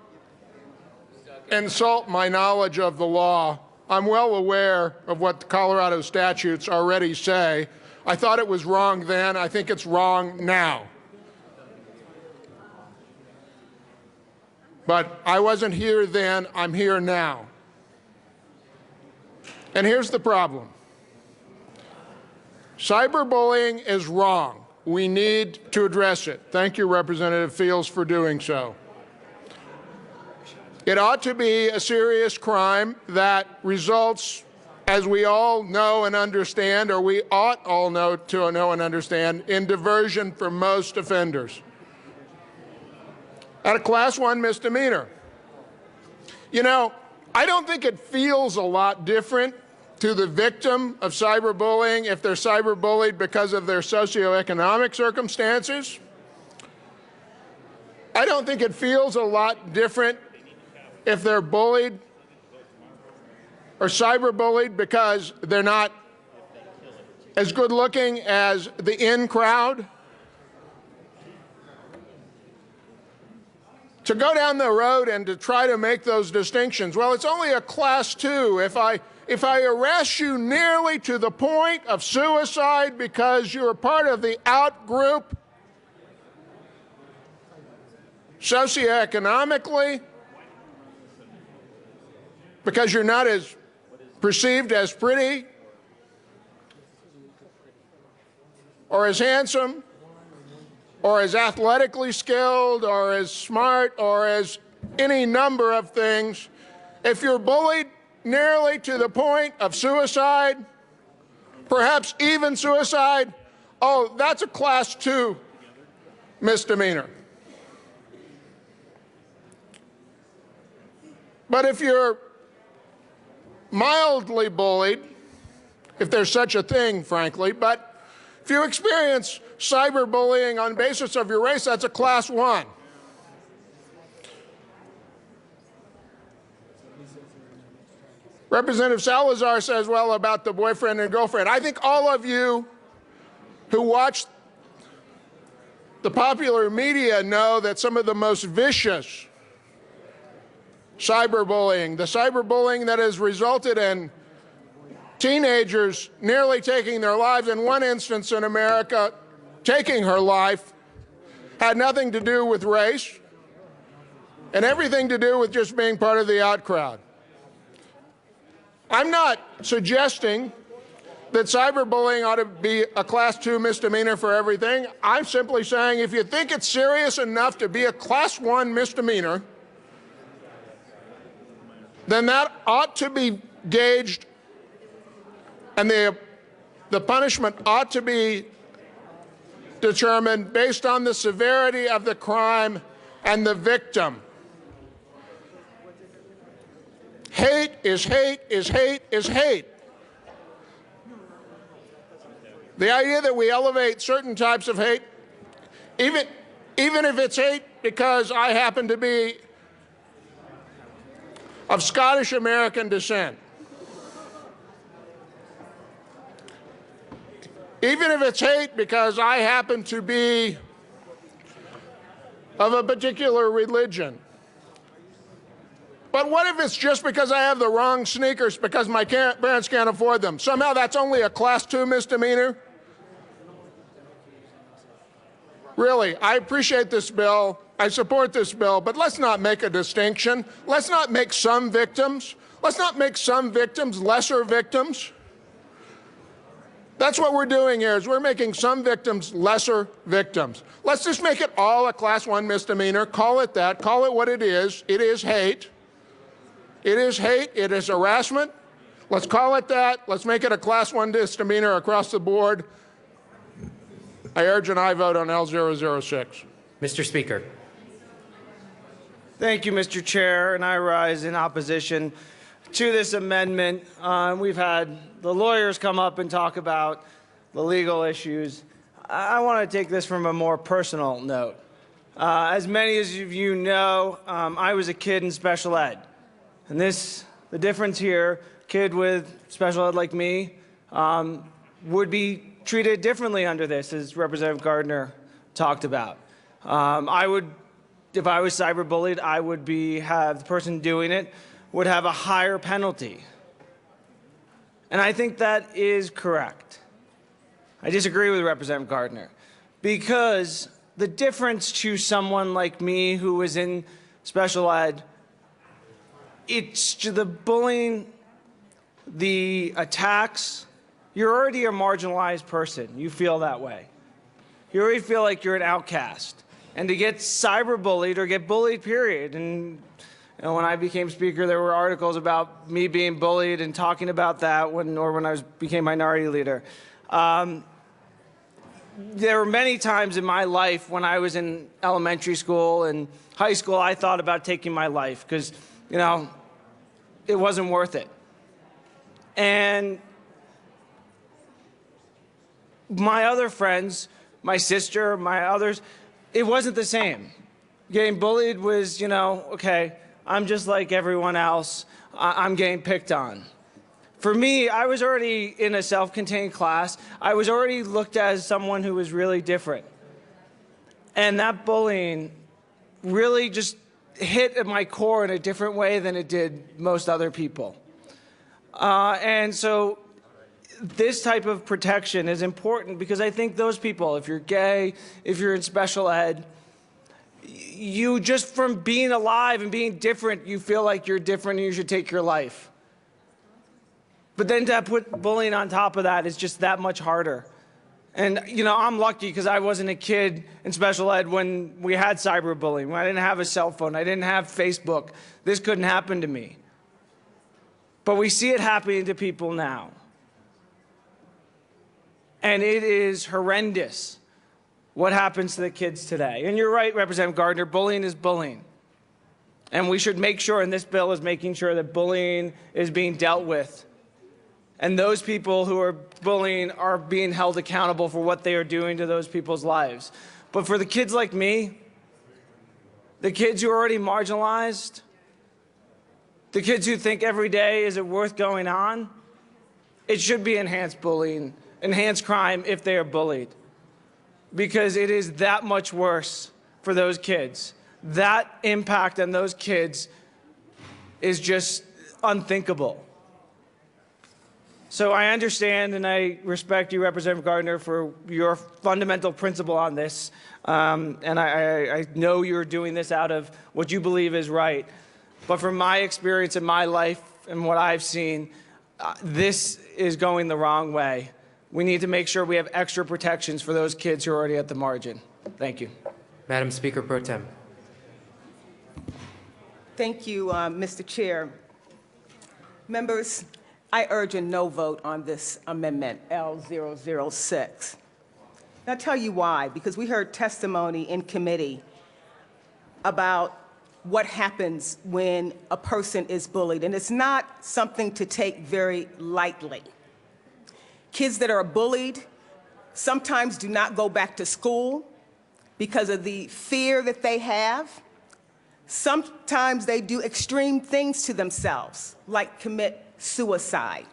insult my knowledge of the law. I'm well aware of what the Colorado statutes already say. I thought it was wrong then. I think it's wrong now. But I wasn't here then. I'm here now. And here's the problem. Cyberbullying is wrong. We need to address it. Thank you, Representative Fields, for doing so. It ought to be a serious crime that results, as we all know and understand, or we ought all know and understand, in diversion for most offenders. At a Class 1 misdemeanor. You know, I don't think it feels a lot different to the victim of cyberbullying if they're cyberbullied because of their socioeconomic circumstances. I don't think it feels a lot different if they're bullied or cyberbullied because they're not as good looking as the in crowd. To go down the road and to try to make those distinctions, well, it's only a Class 2. If I arrest you nearly to the point of suicide because you're part of the out group, socioeconomically, because you're not as perceived as pretty or as handsome or as athletically skilled or as smart or as any number of things, if you're bullied nearly to the point of suicide, perhaps even suicide, oh, that's a Class 2 misdemeanor. But if you're mildly bullied, if there's such a thing, frankly, but if you experience cyberbullying on basis of your race, that's a Class 1. Representative Salazar says, well, about the boyfriend and girlfriend. I think all of you who watch the popular media know that some of the most vicious cyberbullying, the cyberbullying that has resulted in teenagers nearly taking their lives, in one instance in America, taking her life, had nothing to do with race and everything to do with just being part of the out crowd. I'm not suggesting that cyberbullying ought to be a Class 2 misdemeanor for everything. I'm simply saying if you think it's serious enough to be a Class 1 misdemeanor, then that ought to be gauged and the punishment ought to be determined based on the severity of the crime and the victim. Hate is hate is hate is hate. The idea that we elevate certain types of hate, even if it's hate because I happen to be of Scottish American descent, even if it's hate because I happen to be of a particular religion, But what if it's just because I have the wrong sneakers because my parents can't afford them? Somehow that's only a Class 2 misdemeanor? Really, I appreciate this bill. I support this bill, but let's not make a distinction. Let's not make some victims. Let's not make some victims lesser victims. That's what we're doing here, is we're making some victims lesser victims. Let's just make it all a Class 1 misdemeanor. Call it that. Call it what it is. It is hate. It is hate. It is harassment. Let's call it that. Let's make it a Class 1 misdemeanor across the board. I urge an aye vote on L006. Mr. Speaker. Thank you, Mr. Chair, and I rise in opposition to this amendment. We've had the lawyers come up and talk about the legal issues. I want to take this from a more personal note. As many of you know, I was a kid in special ed. And the difference here, kid with special ed like me, would be treated differently under this, as Representative Gardner talked about. If I was cyberbullied, I would have the person doing it would have a higher penalty. And I think that is correct. I disagree with Representative Gardner, because the difference to someone like me who was in special ed, it's the bullying, the attacks. You're already a marginalized person. You feel that way. You already feel like you're an outcast. And to get cyberbullied or get bullied, period. And when I became Speaker, there were articles about me being bullied and talking about that when I became Minority Leader. There were many times in my life when I was in elementary school and high school, I thought about taking my life because, it wasn't worth it. And my other friends, my sister, my others, it wasn't the same. Getting bullied was, okay, I'm just like everyone else. I'm getting picked on. For me, I was already in a self-contained class. I was already looked at as someone who was really different. And that bullying really just hit at my core in a different way than it did most other people. And so this type of protection is important because I think those people, if you're gay, if you're in special ed, you just from being alive and being different, you feel like you're different and you should take your life. But then to put bullying on top of that is just that much harder. And, I'm lucky because I wasn't a kid in special ed when we had cyberbullying, when I didn't have a cell phone, I didn't have Facebook. This couldn't happen to me. But we see it happening to people now. And it is horrendous what happens to the kids today. And you're right, Representative Gardner, bullying is bullying. And we should make sure, and this bill is making sure that bullying is being dealt with. And those people who are bullying are being held accountable for what they are doing to those people's lives. But for the kids like me, the kids who are already marginalized, the kids who think every day, is it worth going on? It should be enhanced bullying, enhanced crime if they are bullied. Because it is that much worse for those kids. That impact on those kids is just unthinkable. So I understand and I respect you, Representative Gardner, for your fundamental principle on this. And I know you're doing this out of what you believe is right. But from my experience in my life and what I've seen, this is going the wrong way. We need to make sure we have extra protections for those kids who are already at the margin. Thank you. Madam Speaker Pro Tem. Thank you, Mr. Chair. Members, I urge a no vote on this amendment, L006. And I'll tell you why, because we heard testimony in committee about what happens when a person is bullied, and it's not something to take very lightly. Kids that are bullied sometimes do not go back to school because of the fear that they have. Sometimes they do extreme things to themselves, like commit suicide.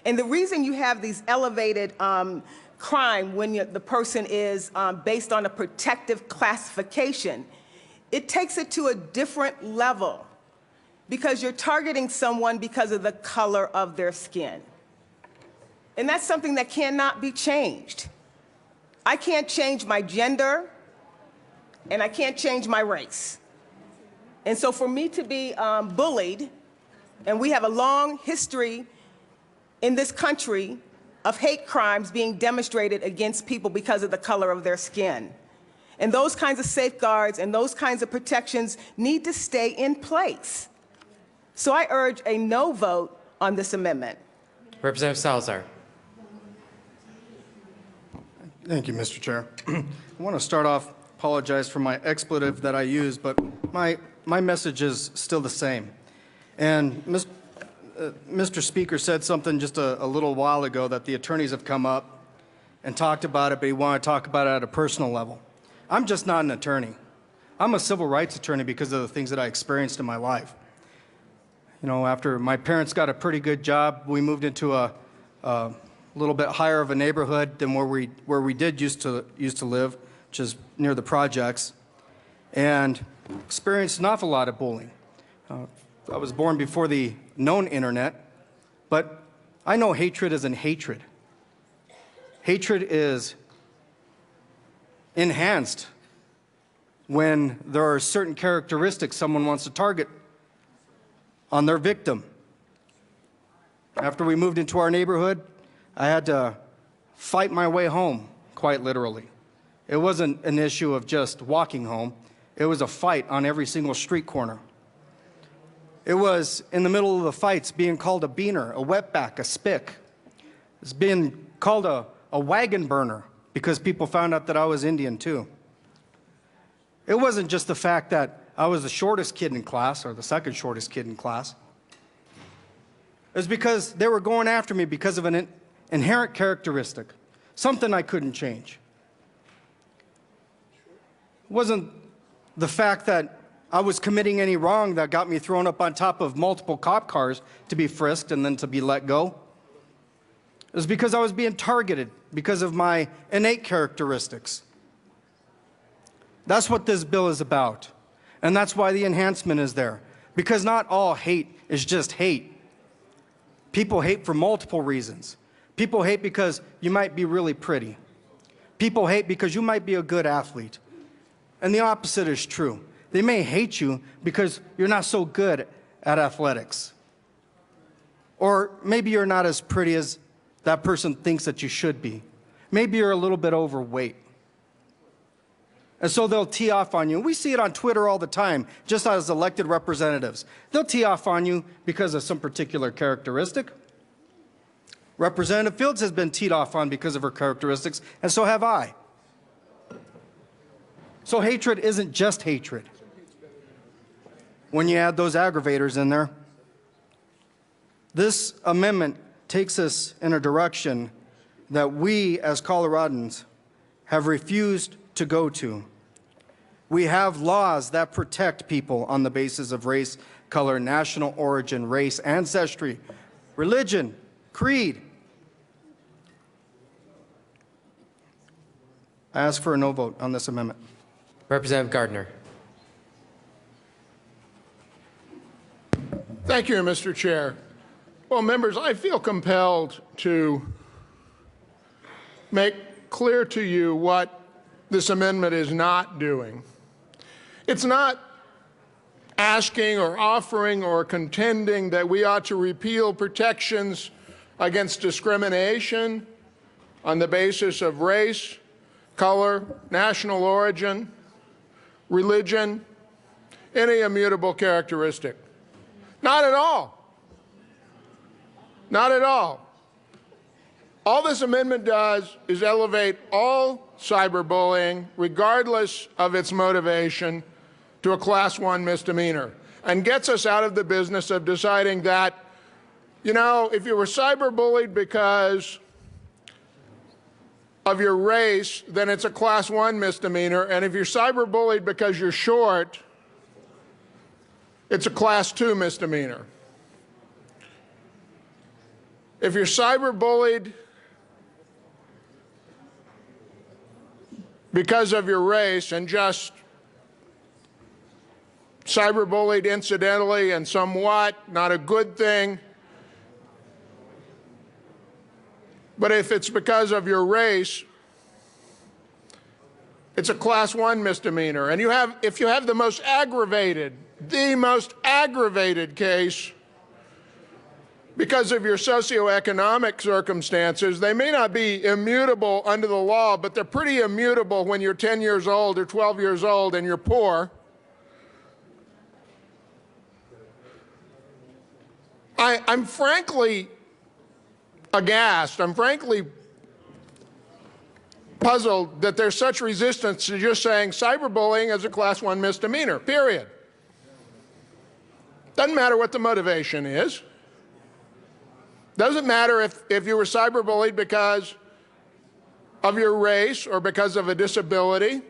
And the reason you have these elevated crime when the person is based on a protective classification, it takes it to a different level because you're targeting someone because of the color of their skin. And that's something that cannot be changed. I can't change my gender, and I can't change my race. And so for me to be bullied, and we have a long history in this country of hate crimes being demonstrated against people because of the color of their skin. And those kinds of safeguards and those kinds of protections need to stay in place. So I urge a no vote on this amendment. Representative Salazar. Thank you, Mr. Chair. I want to start off, apologize for my expletive that I used, but my message is still the same. And Mr. Speaker said something just a little while ago that the attorneys have come up and talked about it, but he wanted to talk about it at a personal level. I'm just not an attorney. I'm a civil rights attorney because of the things that I experienced in my life. You know, after my parents got a pretty good job, we moved into a little bit higher of a neighborhood than where we did used to live, which is near the projects, and experienced an awful lot of bullying. I was born before the known internet, but I know hatred isn't hatred. Hatred is enhanced when there are certain characteristics someone wants to target on their victim. After we moved into our neighborhood, I had to fight my way home, quite literally. It wasn't an issue of just walking home. It was a fight on every single street corner. It was in the middle of the fights being called a beaner, a wetback, a spick. It's being called a wagon burner because people found out that I was Indian too. It wasn't just the fact that I was the shortest kid in class or the second shortest kid in class. It was because they were going after me because of an inherent characteristic, something I couldn't change. It wasn't the fact that I was committing any wrong that got me thrown up on top of multiple cop cars to be frisked and then to be let go. It was because I was being targeted because of my innate characteristics. That's what this bill is about. And that's why the enhancement is there. Because not all hate is just hate. People hate for multiple reasons. People hate because you might be really pretty. People hate because you might be a good athlete. And the opposite is true. They may hate you because you're not so good at athletics. Or maybe you're not as pretty as that person thinks that you should be. Maybe you're a little bit overweight. And so they'll tee off on you. We see it on Twitter all the time, just as elected representatives. They'll tee off on you because of some particular characteristic. Representative Fields has been teed off on because of her characteristics, and so have I. So hatred isn't just hatred. When you add those aggravators in there, this amendment takes us in a direction that we as Coloradans have refused to go to. We have laws that protect people on the basis of race, color, national origin, race, ancestry, religion, creed. I ask for a no vote on this amendment. Representative Gardner. Thank you, Mr. Chair. Well, members, I feel compelled to make clear to you what this amendment is not doing. It's not asking or offering or contending that we ought to repeal protections against discrimination on the basis of race, color, national origin, religion, any immutable characteristic. Not at all. Not at all. All this amendment does is elevate all cyberbullying, regardless of its motivation, to a Class 1 misdemeanor, and gets us out of the business of deciding that, you know, if you were cyberbullied because of your race, then it's a Class 1 misdemeanor, and if you're cyberbullied because you're short, it's a Class 2 misdemeanor. If you're cyberbullied because of your race and just cyberbullied incidentally and somewhat, not a good thing. But if it's because of your race, it's a class 1 misdemeanor. And if you have the most aggravated case because of your socioeconomic circumstances, they may not be immutable under the law, but they're pretty immutable when you're 10 years old or 12 years old and you're poor. I'm frankly aghast. I'm frankly puzzled that there's such resistance to just saying cyberbullying is a class 1 misdemeanor, period. Doesn't matter what the motivation is. Doesn't matter if you were cyberbullied because of your race or because of a disability.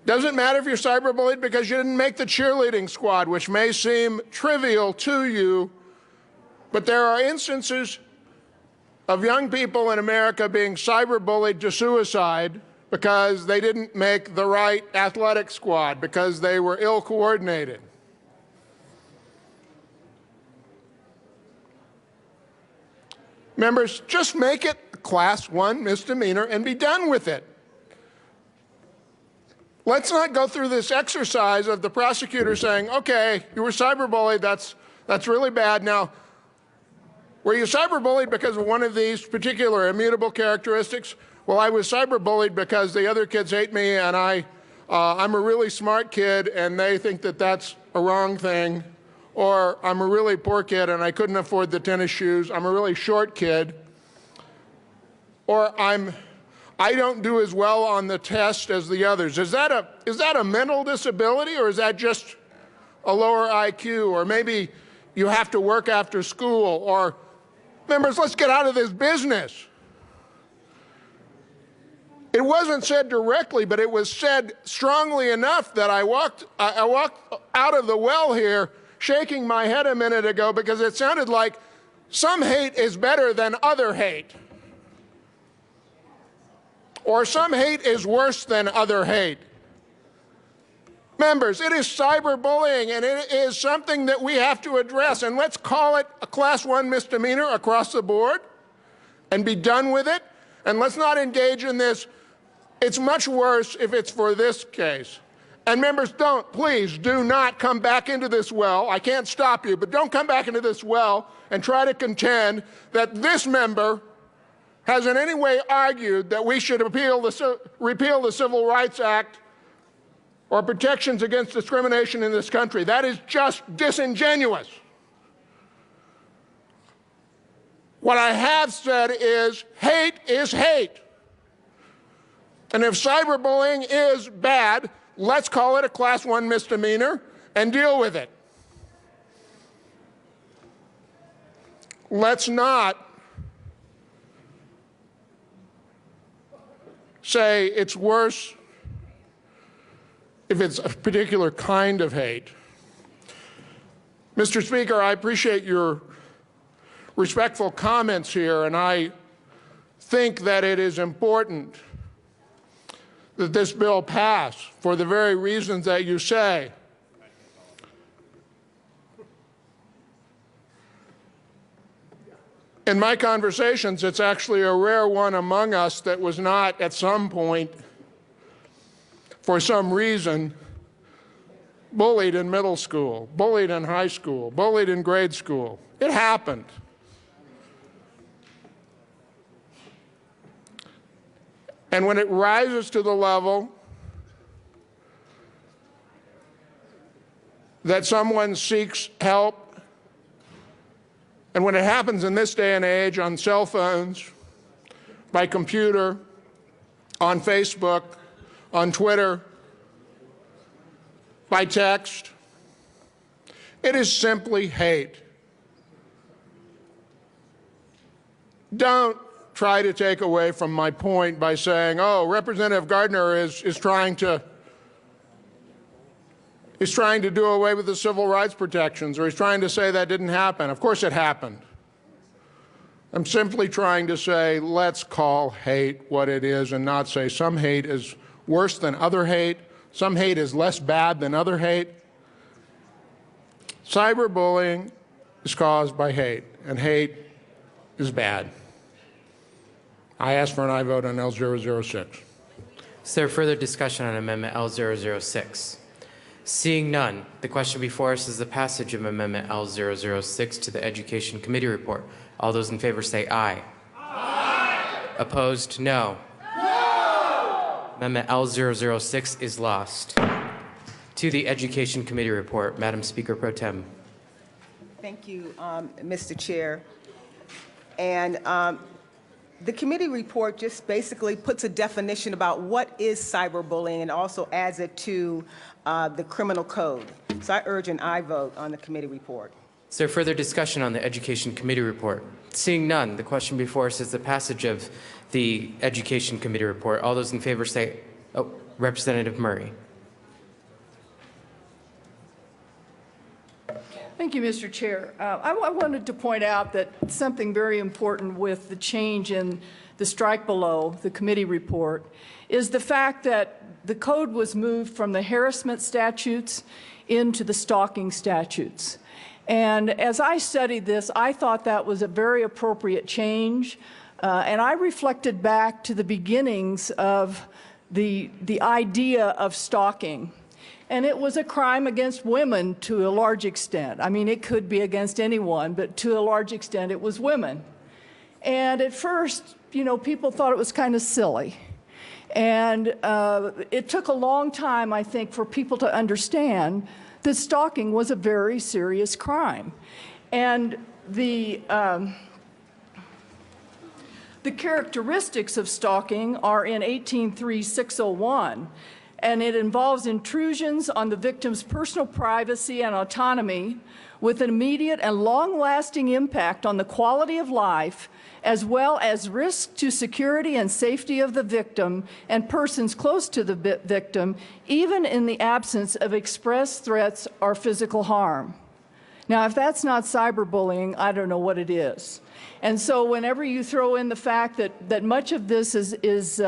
Doesn't matter if you're cyberbullied because you didn't make the cheerleading squad, which may seem trivial to you, but there are instances of young people in America being cyberbullied to suicide because they didn't make the right athletic squad, because they were ill-coordinated. Members, just make it a class 1 misdemeanor and be done with it. Let's not go through this exercise of the prosecutor saying, okay, you were cyberbullied, that's really bad. Now, were you cyberbullied because of one of these particular immutable characteristics? Well, I was cyberbullied because the other kids hate me and I'm a really smart kid and they think that that's a wrong thing. Or I'm a really poor kid and I couldn't afford the tennis shoes. I'm a really short kid. Or I don't do as well on the test as the others. Is that a mental disability, or is that just a lower IQ? Or maybe you have to work after school? Or, members, let's get out of this business. It wasn't said directly, but it was said strongly enough that I walked out of the well here shaking my head a minute ago because it sounded like some hate is better than other hate. Or some hate is worse than other hate. Members, it is cyberbullying, and it is something that we have to address. And let's call it a class 1 misdemeanor across the board and be done with it. And let's not engage in this. It's much worse if it's for this case. And members, please do not come back into this well. I can't stop you, but don't come back into this well and try to contend that this member has in any way argued that we should repeal the Civil Rights Act or protections against discrimination in this country. That is just disingenuous. What I have said is hate is hate. And if cyberbullying is bad, let's call it a class 1 misdemeanor and deal with it. Let's not say it's worse if it's a particular kind of hate. Mr. Speaker, I appreciate your respectful comments here, and I think that it is important that this bill pass for the very reasons that you say. In my conversations, it's actually a rare one among us that was not at some point, for some reason, bullied in middle school, bullied in high school, bullied in grade school. It happened. And when it rises to the level that someone seeks help, and when it happens in this day and age on cell phones, by computer, on Facebook, on Twitter, by text, it is simply hate. Don't try to take away from my point by saying, oh, Representative Gardner is trying to do away with the civil rights protections, or he's trying to say that didn't happen. Of course it happened. I'm simply trying to say, let's call hate what it is and not say some hate is worse than other hate, some hate is less bad than other hate. Cyberbullying is caused by hate, and hate is bad. I ask for an aye vote on L006. Is there further discussion on Amendment L006? Seeing none, the question before us is the passage of Amendment L006 to the Education Committee report. All those in favor say aye. Aye. Opposed, no. No. Amendment L006 is lost. To the Education Committee report, Madam Speaker Pro Tem. Thank you, Mr. Chair. And the committee report just basically puts a definition about what is cyberbullying and also adds it to the criminal code. So I urge an aye vote on the committee report. Is there further discussion on the Education Committee report? Seeing none, the question before us is the passage of the Education Committee report. All those in favor say, oh, Representative Murray. Thank you, Mr. Chair. I wanted to point out that something very important with the change in the strike below the committee report is the fact that the code was moved from the harassment statutes into the stalking statutes. And as I studied this, I thought that was a very appropriate change. And I reflected back to the beginnings of the idea of stalking. And it was a crime against women to a large extent. I mean, it could be against anyone, but to a large extent it was women. And at first, you know, people thought it was kind of silly. And it took a long time, I think, for people to understand that stalking was a very serious crime. And the characteristics of stalking are in 18.3.601. And it involves intrusions on the victim's personal privacy and autonomy with an immediate and long-lasting impact on the quality of life, as well as risk to security and safety of the victim and persons close to the victim, even in the absence of express threats or physical harm. Now, if that's not cyberbullying, I don't know what it is. And so whenever you throw in the fact that much of this is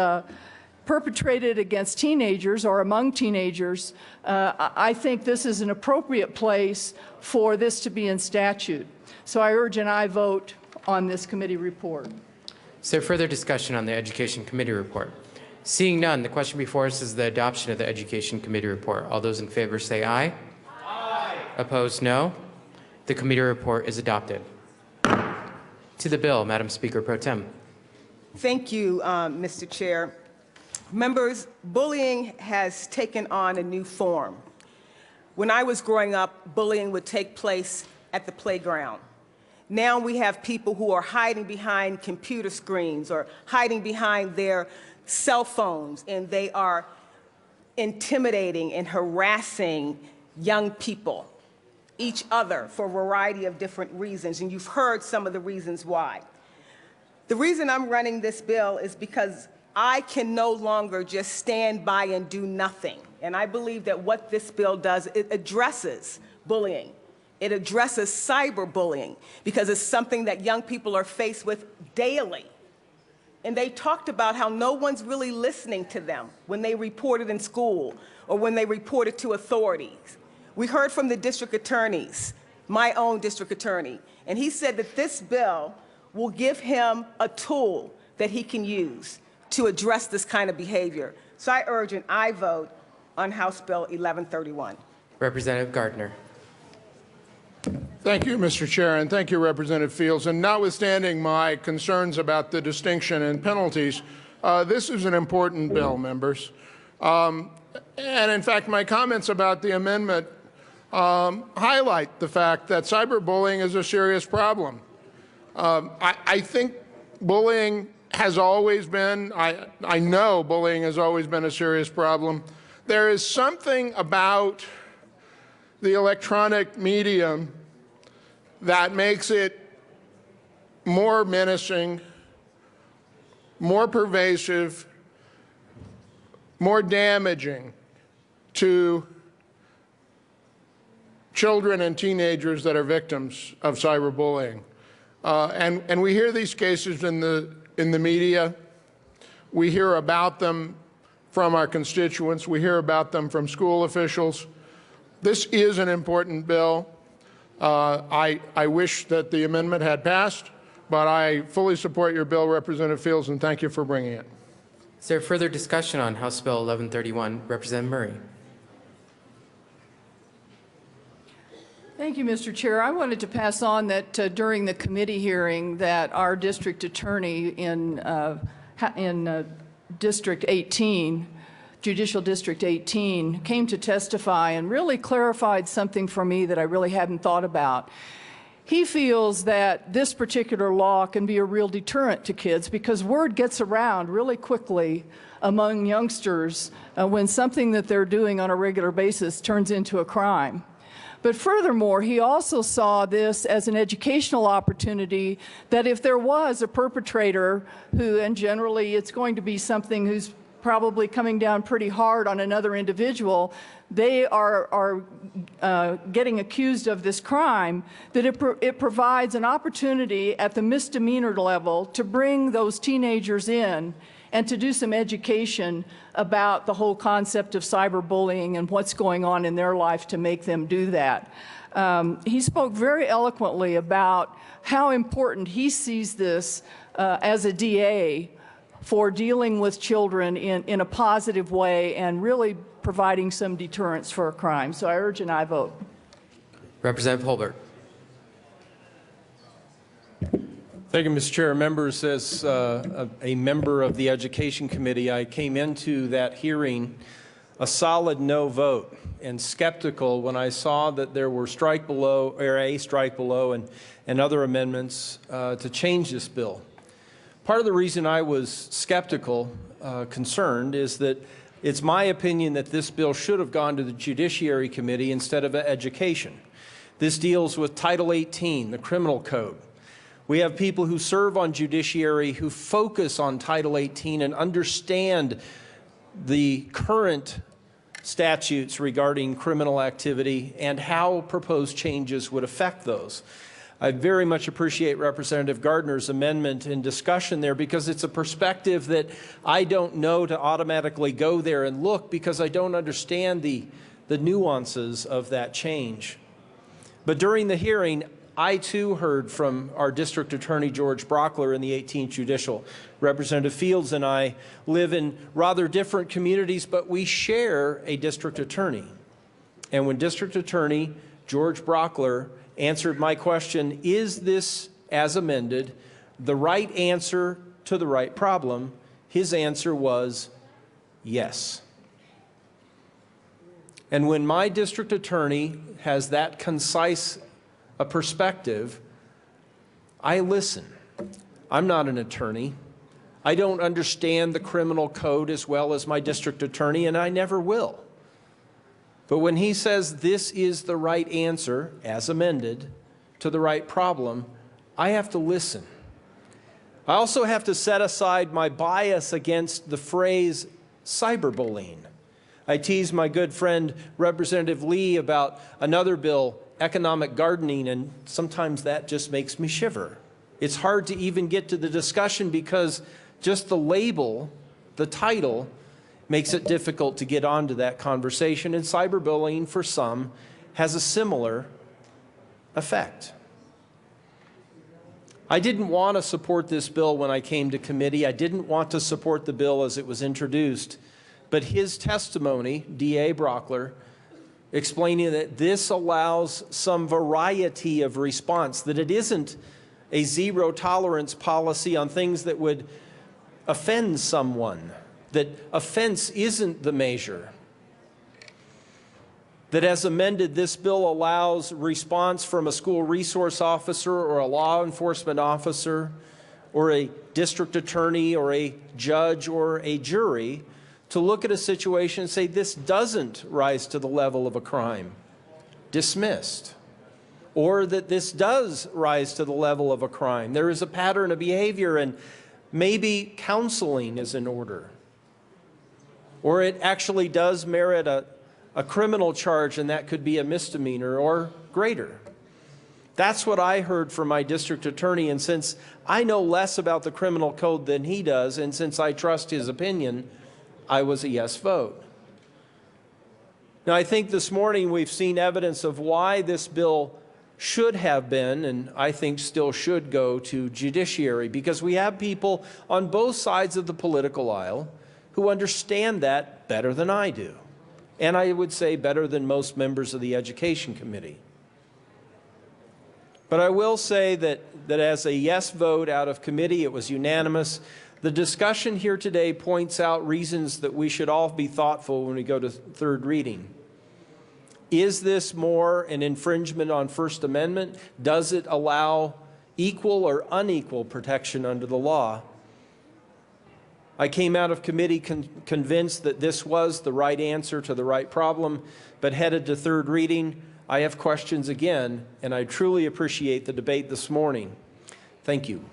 perpetrated against teenagers or among teenagers, I think this is an appropriate place for this to be in statute. So I urge an aye vote on this committee report. Is there further discussion on the Education Committee report? Seeing none, the question before us is the adoption of the Education Committee report. All those in favor say aye. Aye. Opposed, no. The committee report is adopted. To the bill, Madam Speaker Pro Tem. Thank you, Mr. Chair. Members, bullying has taken on a new form. When I was growing up, bullying would take place at the playground. Now we have people who are hiding behind computer screens or hiding behind their cell phones, and they are intimidating and harassing young people, each other, for a variety of different reasons, and you've heard some of the reasons why. The reason I'm running this bill is because I can no longer just stand by and do nothing. And I believe that what this bill does, it addresses bullying. It addresses cyberbullying because it's something that young people are faced with daily. And they talked about how no one's really listening to them when they report it in school or when they report it to authorities. We heard from the district attorneys, my own district attorney, and he said that this bill will give him a tool that he can use to address this kind of behavior. So I urge an aye vote on House Bill 1131. Representative Gardner. Thank you, Mr. Chair, and thank you, Representative Fields. And notwithstanding my concerns about the distinction in penalties, this is an important bill, members. And in fact, my comments about the amendment highlight the fact that cyberbullying is a serious problem. I think bullying has always been, I know bullying has always been a serious problem. There is something about the electronic medium that makes it more menacing, more pervasive, more damaging to children and teenagers that are victims of cyberbullying. And we hear these cases in the media. We hear about them from our constituents. We hear about them from school officials. This is an important bill. I wish that the amendment had passed, but I fully support your bill, Representative Fields, and thank you for bringing it. Is there further discussion on House Bill 1131? Representative Murray. Thank you, Mr. Chair. I wanted to pass on that during the committee hearing that our district attorney in District 18, Judicial District 18, came to testify and really clarified something for me that I really hadn't thought about. He feels that this particular law can be a real deterrent to kids because word gets around really quickly among youngsters when something that they're doing on a regular basis turns into a crime. But furthermore, he also saw this as an educational opportunity that if there was a perpetrator who, and generally it's going to be something who's probably coming down pretty hard on another individual, they are getting accused of this crime, that it provides an opportunity at the misdemeanor level to bring those teenagers in and to do some education about the whole concept of cyberbullying and what's going on in their life to make them do that. He spoke very eloquently about how important he sees this as a DA for dealing with children in a positive way and really providing some deterrence for a crime. So I urge an aye vote. Representative Holbert. Thank you, Mr. Chair. Members, as a member of the Education Committee, I came into that hearing a solid no vote and skeptical when I saw that there were strike below, or a strike below, and other amendments to change this bill. Part of the reason I was skeptical, concerned, is that it's my opinion that this bill should have gone to the Judiciary Committee instead of Education. This deals with Title 18, the Criminal Code. We have people who serve on judiciary who focus on Title 18 and understand the current statutes regarding criminal activity and how proposed changes would affect those. I very much appreciate Representative Gardner's amendment and discussion there because it's a perspective that I don't know to automatically go there and look because I don't understand the nuances of that change. But during the hearing, I too heard from our District Attorney George Brockler in the 18th Judicial. Representative Fields and I live in rather different communities, but we share a district attorney. And when District Attorney George Brockler answered my question, is this, as amended, the right answer to the right problem, his answer was yes. And when my district attorney has that concise a perspective, I listen. I'm not an attorney. I don't understand the criminal code as well as my district attorney, and I never will. But when he says this is the right answer, as amended, to the right problem, I have to listen. I also have to set aside my bias against the phrase cyberbullying. I teased my good friend Representative Lee about another bill, economic gardening, and sometimes that just makes me shiver. It's hard to even get to the discussion because just the label, the title, makes it difficult to get onto that conversation, and cyberbullying for some has a similar effect. I didn't want to support this bill when I came to committee. I didn't want to support the bill as it was introduced, but his testimony, D.A. Brockler, explaining that this allows some variety of response, that it isn't a zero tolerance policy on things that would offend someone, that offense isn't the measure, that as amended, this bill allows response from a school resource officer or a law enforcement officer or a district attorney or a judge or a jury to look at a situation and say this doesn't rise to the level of a crime, dismissed, or that this does rise to the level of a crime. There is a pattern of behavior and maybe counseling is in order, or it actually does merit a criminal charge and that could be a misdemeanor or greater. That's what I heard from my district attorney, and since I know less about the criminal code than he does, and since I trust his opinion, I was a yes vote. Now, I think this morning we've seen evidence of why this bill should have been, and I think still should go to judiciary, because we have people on both sides of the political aisle who understand that better than I do, and I would say better than most members of the Education Committee. But I will say that as a yes vote out of committee, it was unanimous. The discussion here today points out reasons that we should all be thoughtful when we go to third reading. Is this more an infringement on First Amendment? Does it allow equal or unequal protection under the law? I came out of committee convinced that this was the right answer to the right problem, but headed to third reading, I have questions again, and I truly appreciate the debate this morning. Thank you.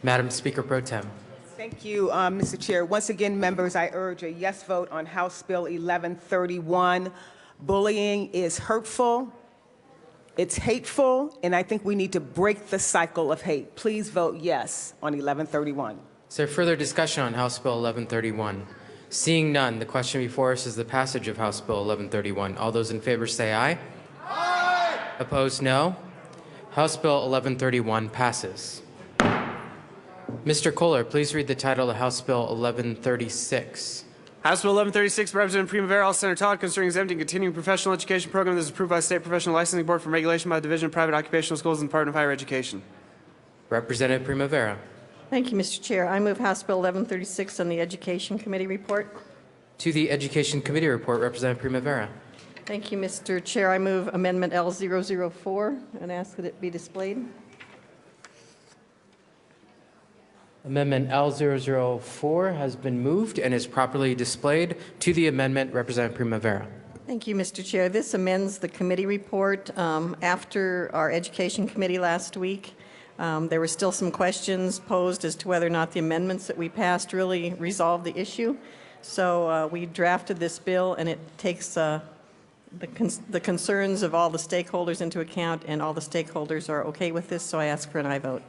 Madam Speaker Pro Tem. Thank you, Mr. Chair. Once again, members, I urge a yes vote on House Bill 1131. Bullying is hurtful, it's hateful, and I think we need to break the cycle of hate. Please vote yes on 1131. Is there further discussion on House Bill 1131? Seeing none, the question before us is the passage of House Bill 1131. All those in favor say aye. Aye. Opposed, no. House Bill 1131 passes. Mr. Kohler, please read the title of House Bill 1136. House Bill 1136, Representative Primavera, Senator Todd, concerning exempting continuing professional education program that is approved by the State Professional Licensing Board from regulation by the Division of Private Occupational Schools and the Department of Higher Education. Representative Primavera. Thank you, Mr. Chair. I move House Bill 1136 on the Education Committee report. To the Education Committee report, Representative Primavera. Thank you, Mr. Chair. I move Amendment L004 and ask that it be displayed. Amendment L004 has been moved and is properly displayed. To the amendment, Representative Primavera. Thank you, Mr. Chair. This amends the committee report. After our Education Committee last week, there were still some questions posed as to whether or not the amendments that we passed really resolved the issue. So we drafted this bill, and it takes the concerns of all the stakeholders into account, and all the stakeholders are okay with this, so I ask for an aye vote.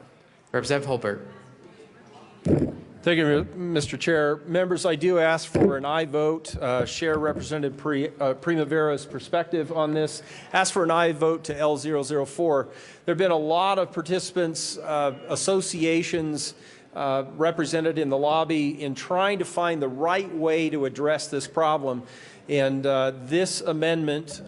Representative Holbert. Thank you, Mr. Chair. Members, I do ask for an aye vote, share Representative Primavera's perspective on this, ask for an aye vote to L004. There have been a lot of participants, associations represented in the lobby in trying to find the right way to address this problem. And this amendment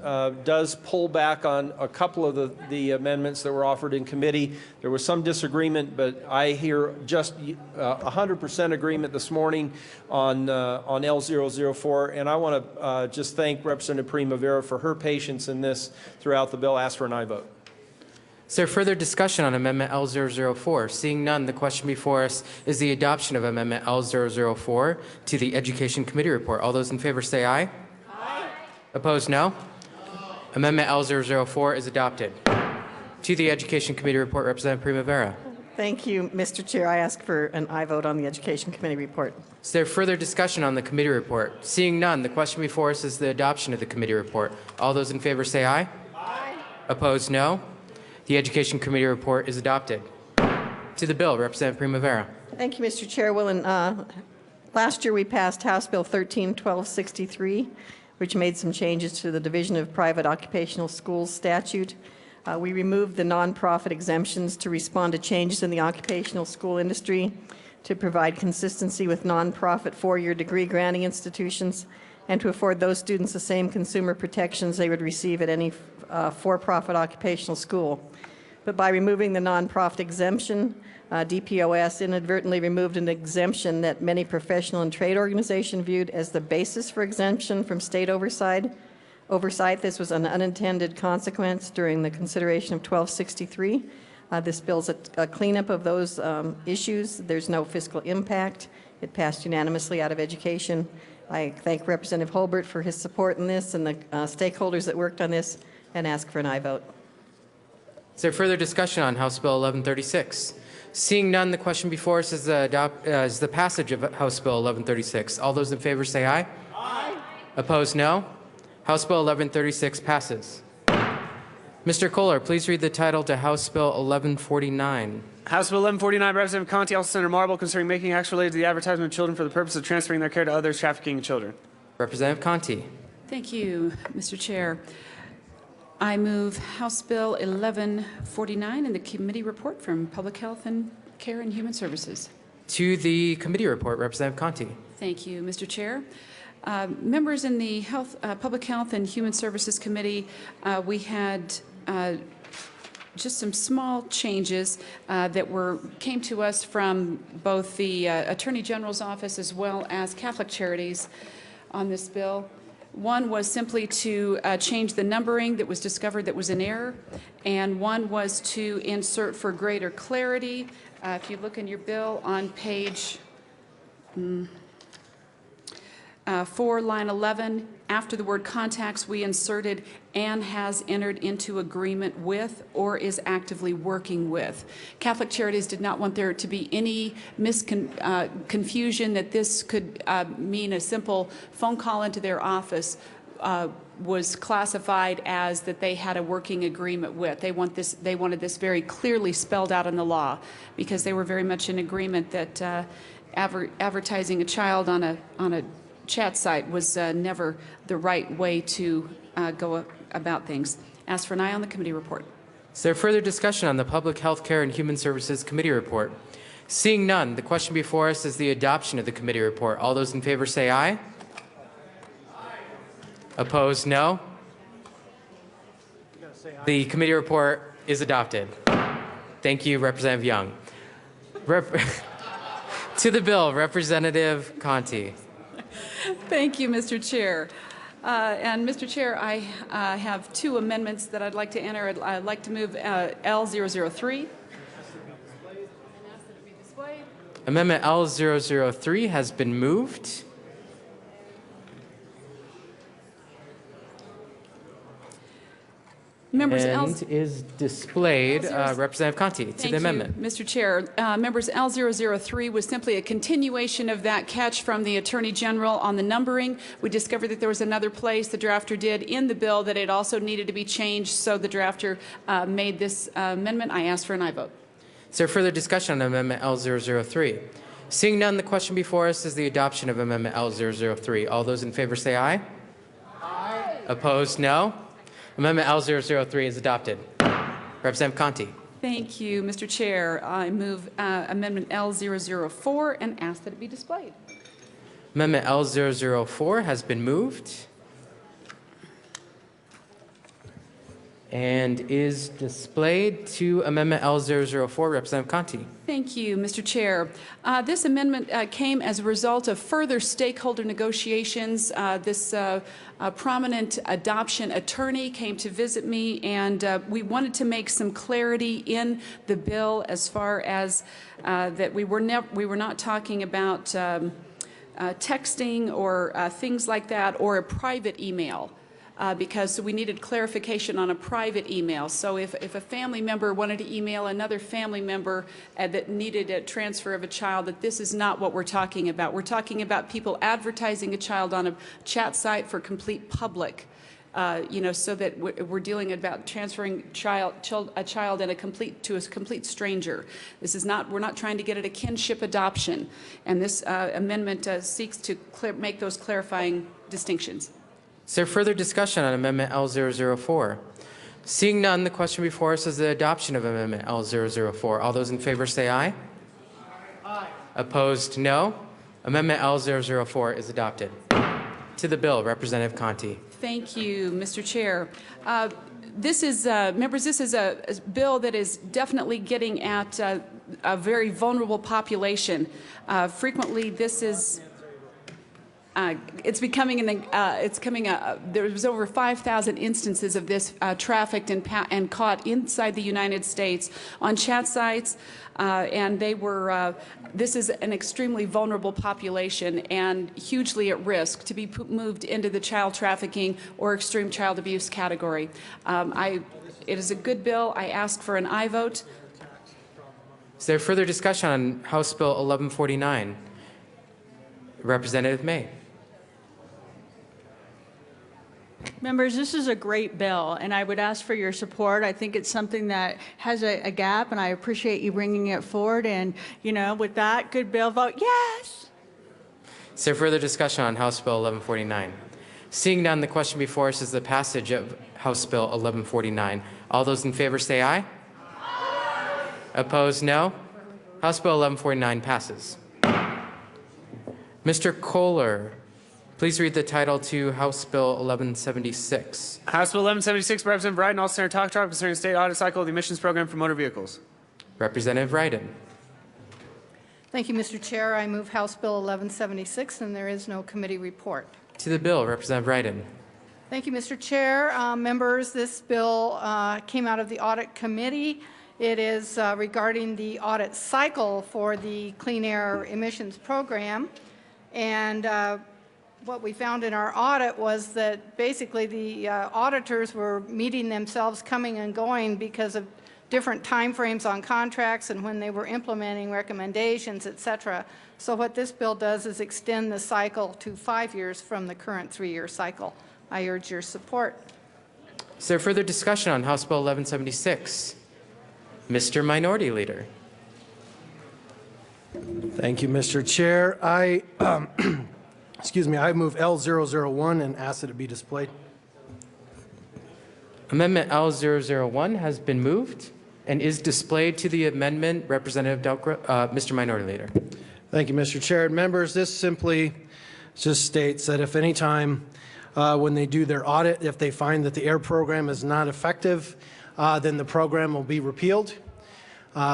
does pull back on a couple of the amendments that were offered in committee. There was some disagreement, but I hear just 100% agreement this morning on L004. And I want to just thank Representative Primavera for her patience in this throughout the bill. Ask for an aye vote. Is there further discussion on Amendment L004? Seeing none, the question before us is the adoption of Amendment L004 to the Education Committee report. All those in favor say aye. Aye. Opposed, no. Amendment L004 is adopted. To the Education Committee report, Representative Primavera. Thank you, Mr. Chair. I ask for an aye vote on the Education Committee report. Is there further discussion on the committee report? Seeing none, the question before us is the adoption of the committee report. All those in favor say aye. Aye. Opposed, no. The Education Committee report is adopted. To the bill, Representative Primavera. Thank you, Mr. Chair. Well, last year we passed House Bill 13-1263, which made some changes to the Division of Private Occupational Schools statute. We removed the nonprofit exemptions to respond to changes in the occupational school industry, to provide consistency with nonprofit four-year degree granting institutions, and to afford those students the same consumer protections they would receive at any for-profit occupational school. But by removing the nonprofit exemption, DPOS inadvertently removed an exemption that many professional and trade organizations viewed as the basis for exemption from state oversight. This was an unintended consequence during the consideration of 1263. This bill's a cleanup of those issues. There's no fiscal impact. It passed unanimously out of education. I thank Representative Holbert for his support in this and the stakeholders that worked on this, and ask for an aye vote. Is there further discussion on House Bill 1136? Seeing none, the question before us is the passage of House Bill 1136. All those in favor say aye. Aye. Opposed, no. House Bill 1136 passes. Mr. Kohler, please read the title to House Bill 1149. House Bill 1149, Representative Conti, also Senator Marble, concerning making acts related to the advertisement of children for the purpose of transferring their care to others trafficking in children. Representative Conti. Thank you, Mr. Chair. I move House Bill 1149 in the committee report from Public Health and Care and Human Services. To the committee report, Representative Conti. Thank you, Mr. Chair. Members in the Public Health and Human Services Committee, we had just some small changes that came to us from both the Attorney General's office as well as Catholic Charities on this bill. One was simply to change the numbering that was discovered that was in error, and one was to insert for greater clarity. If you look in your bill on page 4, line 11, after the word contacts, we inserted "and has entered into agreement with" or "is actively working with." Catholic Charities did not want there to be any confusion that this could mean a simple phone call into their office was classified as that they had a working agreement with. They wanted this very clearly spelled out in the law, because they were very much in agreement that advertising a child on a chat site was never the right way to go about things. Ask for an aye on the committee report. Is there further discussion on the Public Health Care and Human Services Committee report? Seeing none, the question before us is the adoption of the committee report. All those in favor say aye. Opposed, no. The committee report is adopted. Thank you, Representative Young. To the bill, Representative Conti. Thank you, Mr. Chair. And Mr. Chair, I have two amendments that I'd like to enter. I'd like to move L003. Amendment L003 has been moved. Members, and is displayed. Representative Conti, to the amendment. Thank you, Mr. Chair. Members, L003 was simply a continuation of that catch from the Attorney General on the numbering. We discovered that there was another place the drafter did in the bill that it also needed to be changed, so the drafter made this amendment. I ask for an aye vote. Is there further discussion on Amendment L003? Seeing none, the question before us is the adoption of Amendment L003. All those in favor say aye. Aye. Opposed, no. Amendment L003 is adopted. Representative Conti. Thank you, Mr. Chair. I move Amendment L004 and ask that it be displayed. Amendment L004 has been moved and is displayed. To Amendment L004, Representative Conti. Thank you, Mr. Chair. This amendment came as a result of further stakeholder negotiations. This prominent adoption attorney came to visit me, and we wanted to make some clarity in the bill as far as that we were not talking about texting or things like that, or a private email. Because we needed clarification on a private email. So if a family member wanted to email another family member that needed a transfer of a child, that this is not what we're talking about. We're talking about people advertising a child on a chat site for complete public, so that we're dealing about transferring a child and to a complete stranger. This is not. We're not trying to get at a kinship adoption, and this amendment seeks to make those clarifying distinctions. Is there further discussion on Amendment L004? Seeing none, the question before us is the adoption of Amendment L004. All those in favor say aye. Aye. Opposed, no. Amendment L004 is adopted. To the bill, Representative Conti. Thank you, Mr. Chair. This is, members, this is a bill that is definitely getting at a very vulnerable population. Frequently, this is there was over 5,000 instances of this trafficked and caught inside the United States on chat sites, and they were. This is an extremely vulnerable population and hugely at risk to be moved into the child trafficking or extreme child abuse category. It is a good bill. I ask for an aye vote. Is there further discussion on House Bill 1149? Representative May. Members, this is a great bill, and I would ask for your support. I think it's something that has a gap, and I appreciate you bringing it forward. And, you know, with that, good bill, vote yes. Is there further discussion on House Bill 1149? Seeing none, the question before us is the passage of House Bill 1149. All those in favor say aye. Aye. Opposed, no. House Bill 1149 passes. Mr. Kohler, please read the title to House Bill 1176. House Bill 1176, Representative Wright, all Senator Talk concerning state audit cycle of the emissions program for motor vehicles. Representative Wright. Thank you, Mr. Chair. I move House Bill 1176, and there is no committee report. To the bill, Representative Wright. Thank you, Mr. Chair. Members, this bill came out of the Audit Committee. It is regarding the audit cycle for the Clean Air Emissions Program. And what we found in our audit was that basically the auditors were meeting themselves coming and going because of different timeframes on contracts and when they were implementing recommendations, et cetera. So what this bill does is extend the cycle to 5 years from the current 3-year cycle. I urge your support. Is there further discussion on House Bill 1176? Mr. Minority Leader. Thank you, Mr. Chair. I I move L001 and ask that it be displayed. Amendment L001 has been moved and is displayed to the amendment. Representative Delcro, Mr. Minority Leader. Thank you, Mr. Chair. Members, this simply just states that if any time when they do their audit, if they find that the air program is not effective, then the program will be repealed.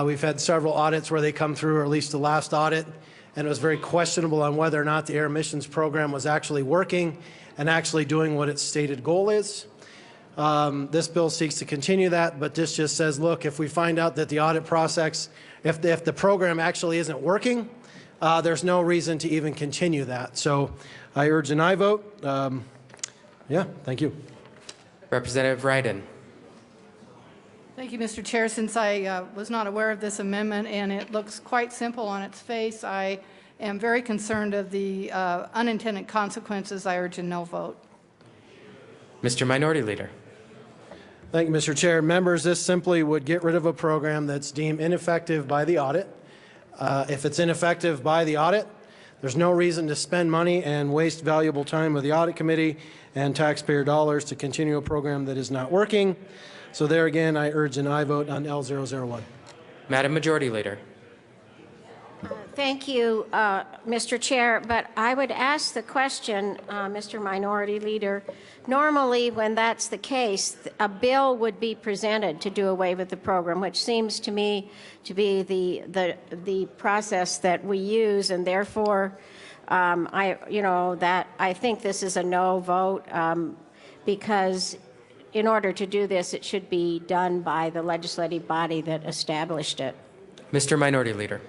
We've had several audits where they come through, or at least the last audit, and it was very questionable on whether or not the air emissions program was actually working and actually doing what its stated goal is. This bill seeks to continue that, but this just says, look, if we find out that the audit process, if the program actually isn't working, there's no reason to even continue that. So I urge an aye vote. Thank you. Representative Wright. Thank you, Mr. Chair. Since I was not aware of this amendment and it looks quite simple on its face, I am very concerned of the unintended consequences. I urge a no vote. Mr. Minority Leader. Thank you, Mr. Chair. Members, this simply would get rid of a program that's deemed ineffective by the audit. If it's ineffective by the audit, there's no reason to spend money and waste valuable time with the audit committee and taxpayer dollars to continue a program that is not working. So there again, I urge an aye vote on L001. Madam Majority Leader. Thank you, Mr. Chair, but I would ask the question, Mr. Minority Leader. Normally, when that's the case, a bill would be presented to do away with the program, which seems to me to be the process that we use, and therefore, I think this is a no vote because in order to do this, it should be done by the legislative body that established it. Mr. Minority Leader.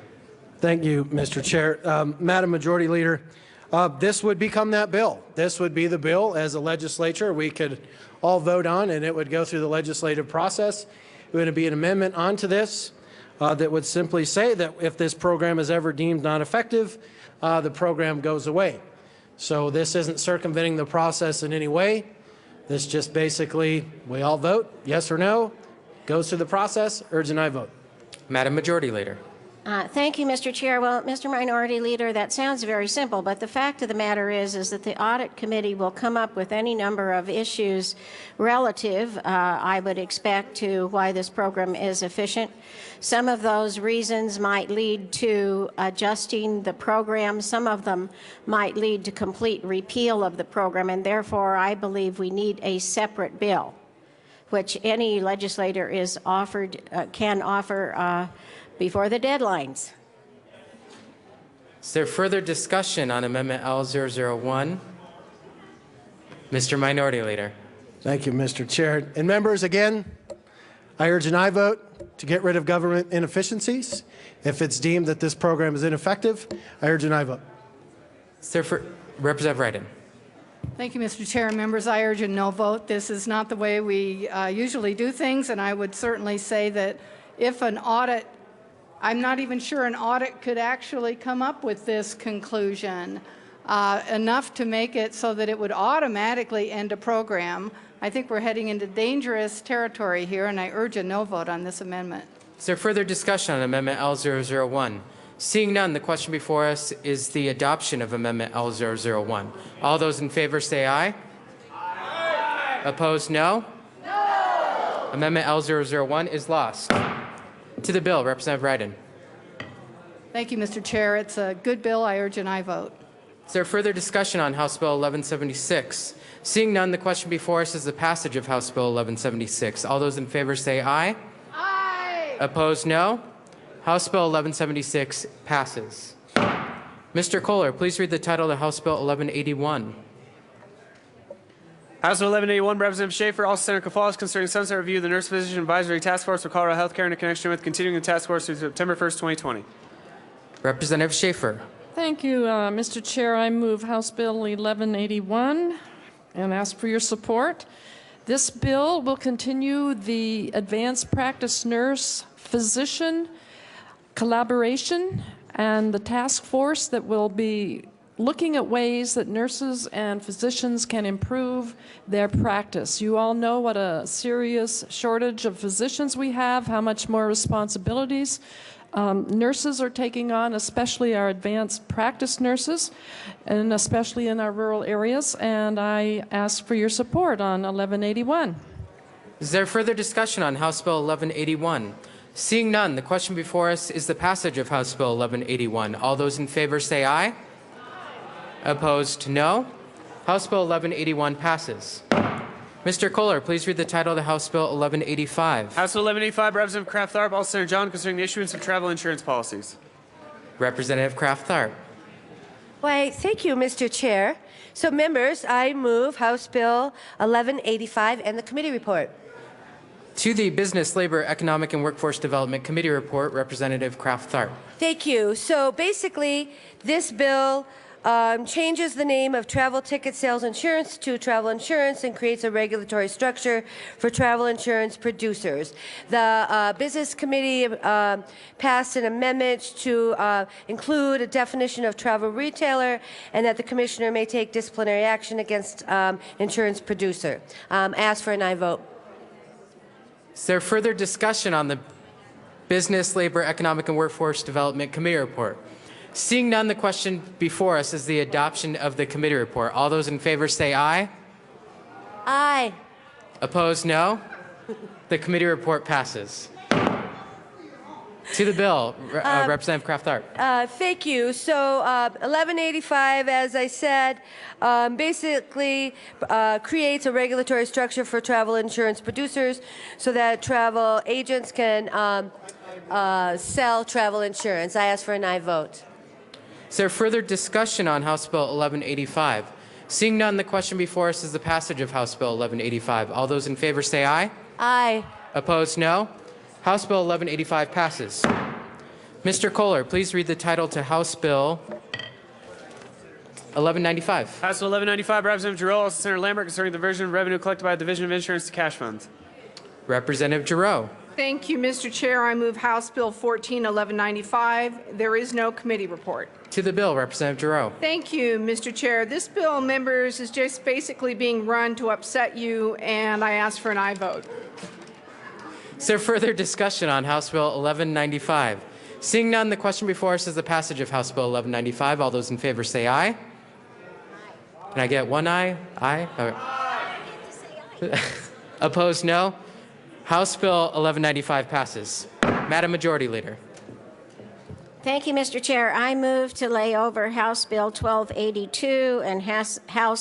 Thank you, Mr. Chair. Madam Majority Leader, this would become that bill. This would be the bill as a legislature we could all vote on, and it would go through the legislative process. It would be an amendment onto this that would simply say that if this program is ever deemed not effective, the program goes away. So this isn't circumventing the process in any way. This just basically, we all vote, yes or no, goes through the process, urge an aye vote. Madam Majority Leader. Thank you, Mr. Chair. Well, Mr. Minority Leader, that sounds very simple, but the fact of the matter is that the Audit Committee will come up with any number of issues relative, I would expect, to why this program is efficient. Some of those reasons might lead to adjusting the program. Some of them might lead to complete repeal of the program, and therefore I believe we need a separate bill, which any legislator is offered, can offer before the deadlines. Is there further discussion on Amendment L001? Mr. Minority Leader. Thank you, Mr. Chair. And members, again, I urge an aye vote to get rid of government inefficiencies. If it's deemed that this program is ineffective, I urge an aye vote. Representative Wright. Thank you, Mr. Chair. Members, I urge a no vote. This is not the way we usually do things, and I would certainly say that if an audit, I'm not even sure an audit could actually come up with this conclusion. enough to make it so that it would automatically end a program. I think we're heading into dangerous territory here, and I urge a no vote on this amendment. Is there further discussion on Amendment L001? Seeing none, the question before us is the adoption of Amendment L001. All those in favor say aye. Aye. Opposed, no? No. Amendment L001 is lost. To the bill, Representative Ryden. Thank you, Mr. Chair. It's a good bill. I urge an aye vote. Is there further discussion on House Bill 1176? Seeing none, the question before us is the passage of House Bill 1176. All those in favor say aye. Aye. Opposed, no? House Bill 1176 passes. Mr. Kohler, please read the title of House Bill 1181. House Bill 1181, Representative Schaefer, also Senator Kafal, concerning sunset review of the Nurse Physician Advisory Task Force for Colorado Health Care in connection with continuing the task force through September 1st, 2020. Representative Schaefer. Thank you, Mr. Chair. I move House Bill 1181 and ask for your support. This bill will continue the advanced practice nurse physician collaboration and the task force that will be looking at ways that nurses and physicians can improve their practice. You all know what a serious shortage of physicians we have, how much more responsibilities nurses are taking on, especially our advanced practice nurses, and especially in our rural areas. And I ask for your support on 1181. Is there further discussion on House Bill 1181? Seeing none, the question before us is the passage of House Bill 1181. All those in favor say aye. Aye. Opposed, no. House Bill 1181 passes. Mr. Kohler, please read the title of the House Bill 1185. House Bill 1185, Representative Kraft-Tharp, also Senator John, concerning the issuance of travel insurance policies. Representative Kraft-Tharp. Why, thank you, Mr. Chair. So, members, I move House Bill 1185 and the committee report. To the Business, Labor, Economic, and Workforce Development Committee report, Representative Kraft-Tharp. Thank you. So, basically, this bill changes the name of travel ticket sales insurance to travel insurance and creates a regulatory structure for travel insurance producers. The Business Committee passed an amendment to include a definition of travel retailer and that the Commissioner may take disciplinary action against insurance producer. Ask for an aye vote. Is there further discussion on the Business, Labor, Economic, and Workforce Development Committee report? Seeing none, the question before us is the adoption of the committee report. All those in favor say aye. Aye. Opposed, no. The committee report passes. To the bill, Representative Kraft-Tharp. Thank you. So 1185, as I said, basically creates a regulatory structure for travel insurance producers so that travel agents can sell travel insurance. I ask for an aye vote. Is there further discussion on House Bill 1185? Seeing none, the question before us is the passage of House Bill 1185. All those in favor say aye. Aye. Opposed, no. House Bill 1185 passes. Mr. Kohler, please read the title to House Bill 1195. House Bill 1195, Representative Giroux, also Senator Lambert, concerning the diversion of revenue collected by the Division of Insurance to cash funds. Representative Giroux. Thank you, Mr. Chair. I move House Bill 1195. There is no committee report. To the bill, Representative Giroux. Thank you, Mr. Chair. This bill, members, is just basically being run to upset you, and I ask for an aye vote. Is there further discussion on House Bill 1195? Seeing none, the question before us is the passage of House Bill 1195. All those in favor say aye. Can I get one aye? Aye? Okay. Opposed, no. House Bill 1195 passes. Madam Majority Leader. Thank you, Mr. Chair. I move to lay over House Bill 1282 and House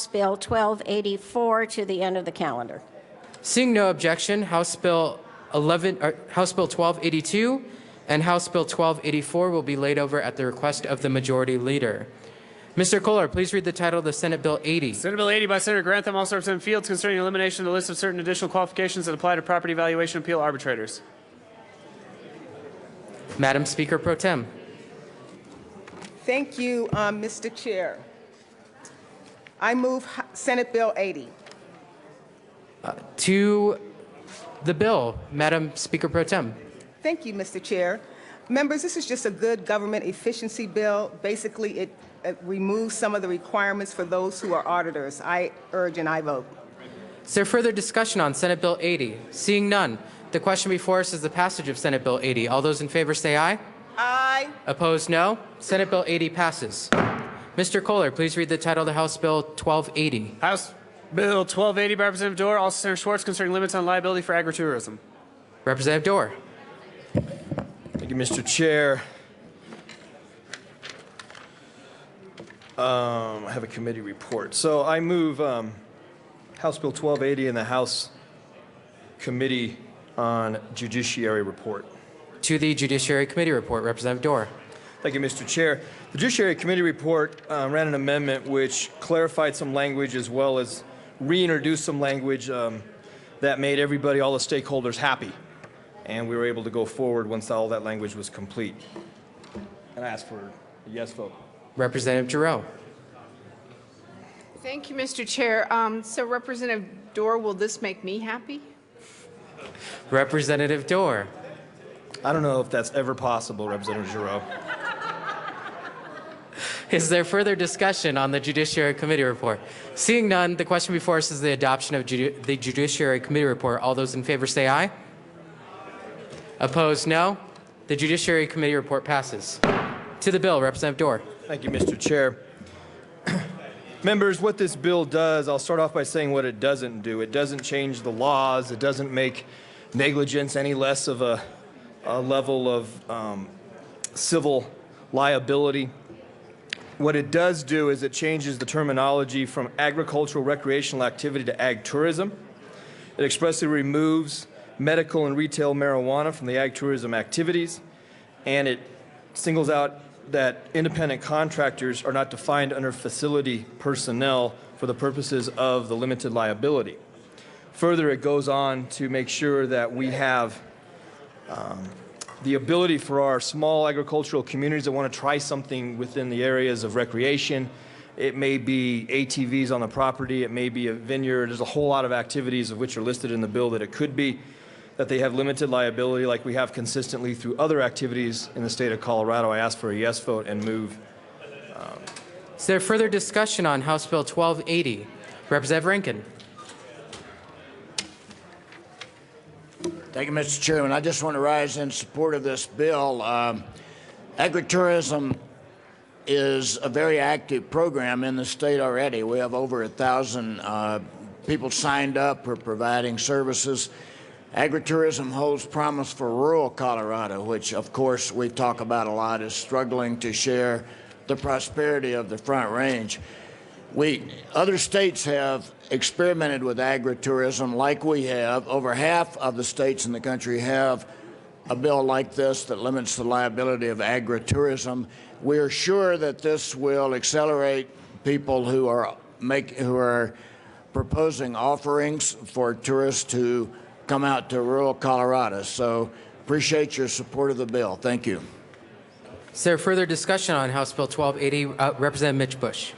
Bill 1284 to the end of the calendar. Seeing no objection, House Bill 1282 and House Bill 1284 will be laid over at the request of the Majority Leader. Mr. Kohler, please read the title of the Senate Bill 80. Senate Bill 80 by Senator Grantham, also Representative Fields, concerning elimination of the list of certain additional qualifications that apply to property valuation appeal arbitrators. Madam Speaker Pro Tem. Thank you, Mr. Chair. I move Senate Bill 80. To the bill, Madam Speaker Pro Tem. Thank you, Mr. Chair. Members, this is just a good government efficiency bill. Basically, it removes some of the requirements for those who are auditors. I urge and I vote. Is there further discussion on Senate Bill 80? Seeing none, the question before us is the passage of Senate Bill 80. All those in favor say aye. Aye. Opposed, no. Senate Bill 80 passes. Mr. Kohler, please read the title of the House Bill 1280. House Bill 1280 by Representative Dorr, also Senator Schwartz, concerning limits on liability for agritourism. Representative Dorr. Thank you, Mr. Chair. I have a committee report. So I move House Bill 1280 in the House Committee on Judiciary report. To the Judiciary Committee report, Representative Dorr. Thank you, Mr. Chair. The Judiciary Committee report ran an amendment which clarified some language as well as reintroduced some language that made everybody, all the stakeholders, happy. And we were able to go forward once all that language was complete. And I ask for a yes vote. Representative Giroux. Thank you, Mr. Chair. So Representative Dorr, will this make me happy? Representative Dorr. I don't know if that's ever possible, Representative Giroux. Is there further discussion on the Judiciary Committee report? Seeing none, the question before us is the adoption of the Judiciary Committee report. All those in favor say aye. Opposed, no. The Judiciary Committee report passes. To the bill, Representative Dorr. Thank you, Mr. Chair. Members, what this bill does, I'll start off by saying what it doesn't do. It doesn't change the laws. It doesn't make negligence any less of a level of civil liability. What it does do is it changes the terminology from agricultural recreational activity to ag tourism. It expressly removes medical and retail marijuana from the ag tourism activities, and it singles out that independent contractors are not defined under facility personnel for the purposes of the limited liability. Further, it goes on to make sure that we have the ability for our small agricultural communities that want to try something within the areas of recreation. It may be ATVs on the property, it may be a vineyard. There's a whole lot of activities of which are listed in the bill that it could be, that they have limited liability like we have consistently through other activities in the state of Colorado. I ask for a yes vote and move. Is there further discussion on House Bill 1280? Representative Rankin. Thank you, Mr. Chairman. I just want to rise in support of this bill. Agritourism is a very active program in the state already. We have over 1,000 people signed up for providing services. Agritourism holds promise for rural Colorado, which, of course, we talk about a lot, is struggling to share the prosperity of the Front Range. Other states have experimented with agritourism like we have. Over half of the states in the country have a bill like this that limits the liability of agritourism. We are sure that this will accelerate people who are proposing offerings for tourists to come out to rural Colorado. So appreciate your support of the bill. Thank you. Is there further discussion on House Bill 1280? Representative Mitch Bush.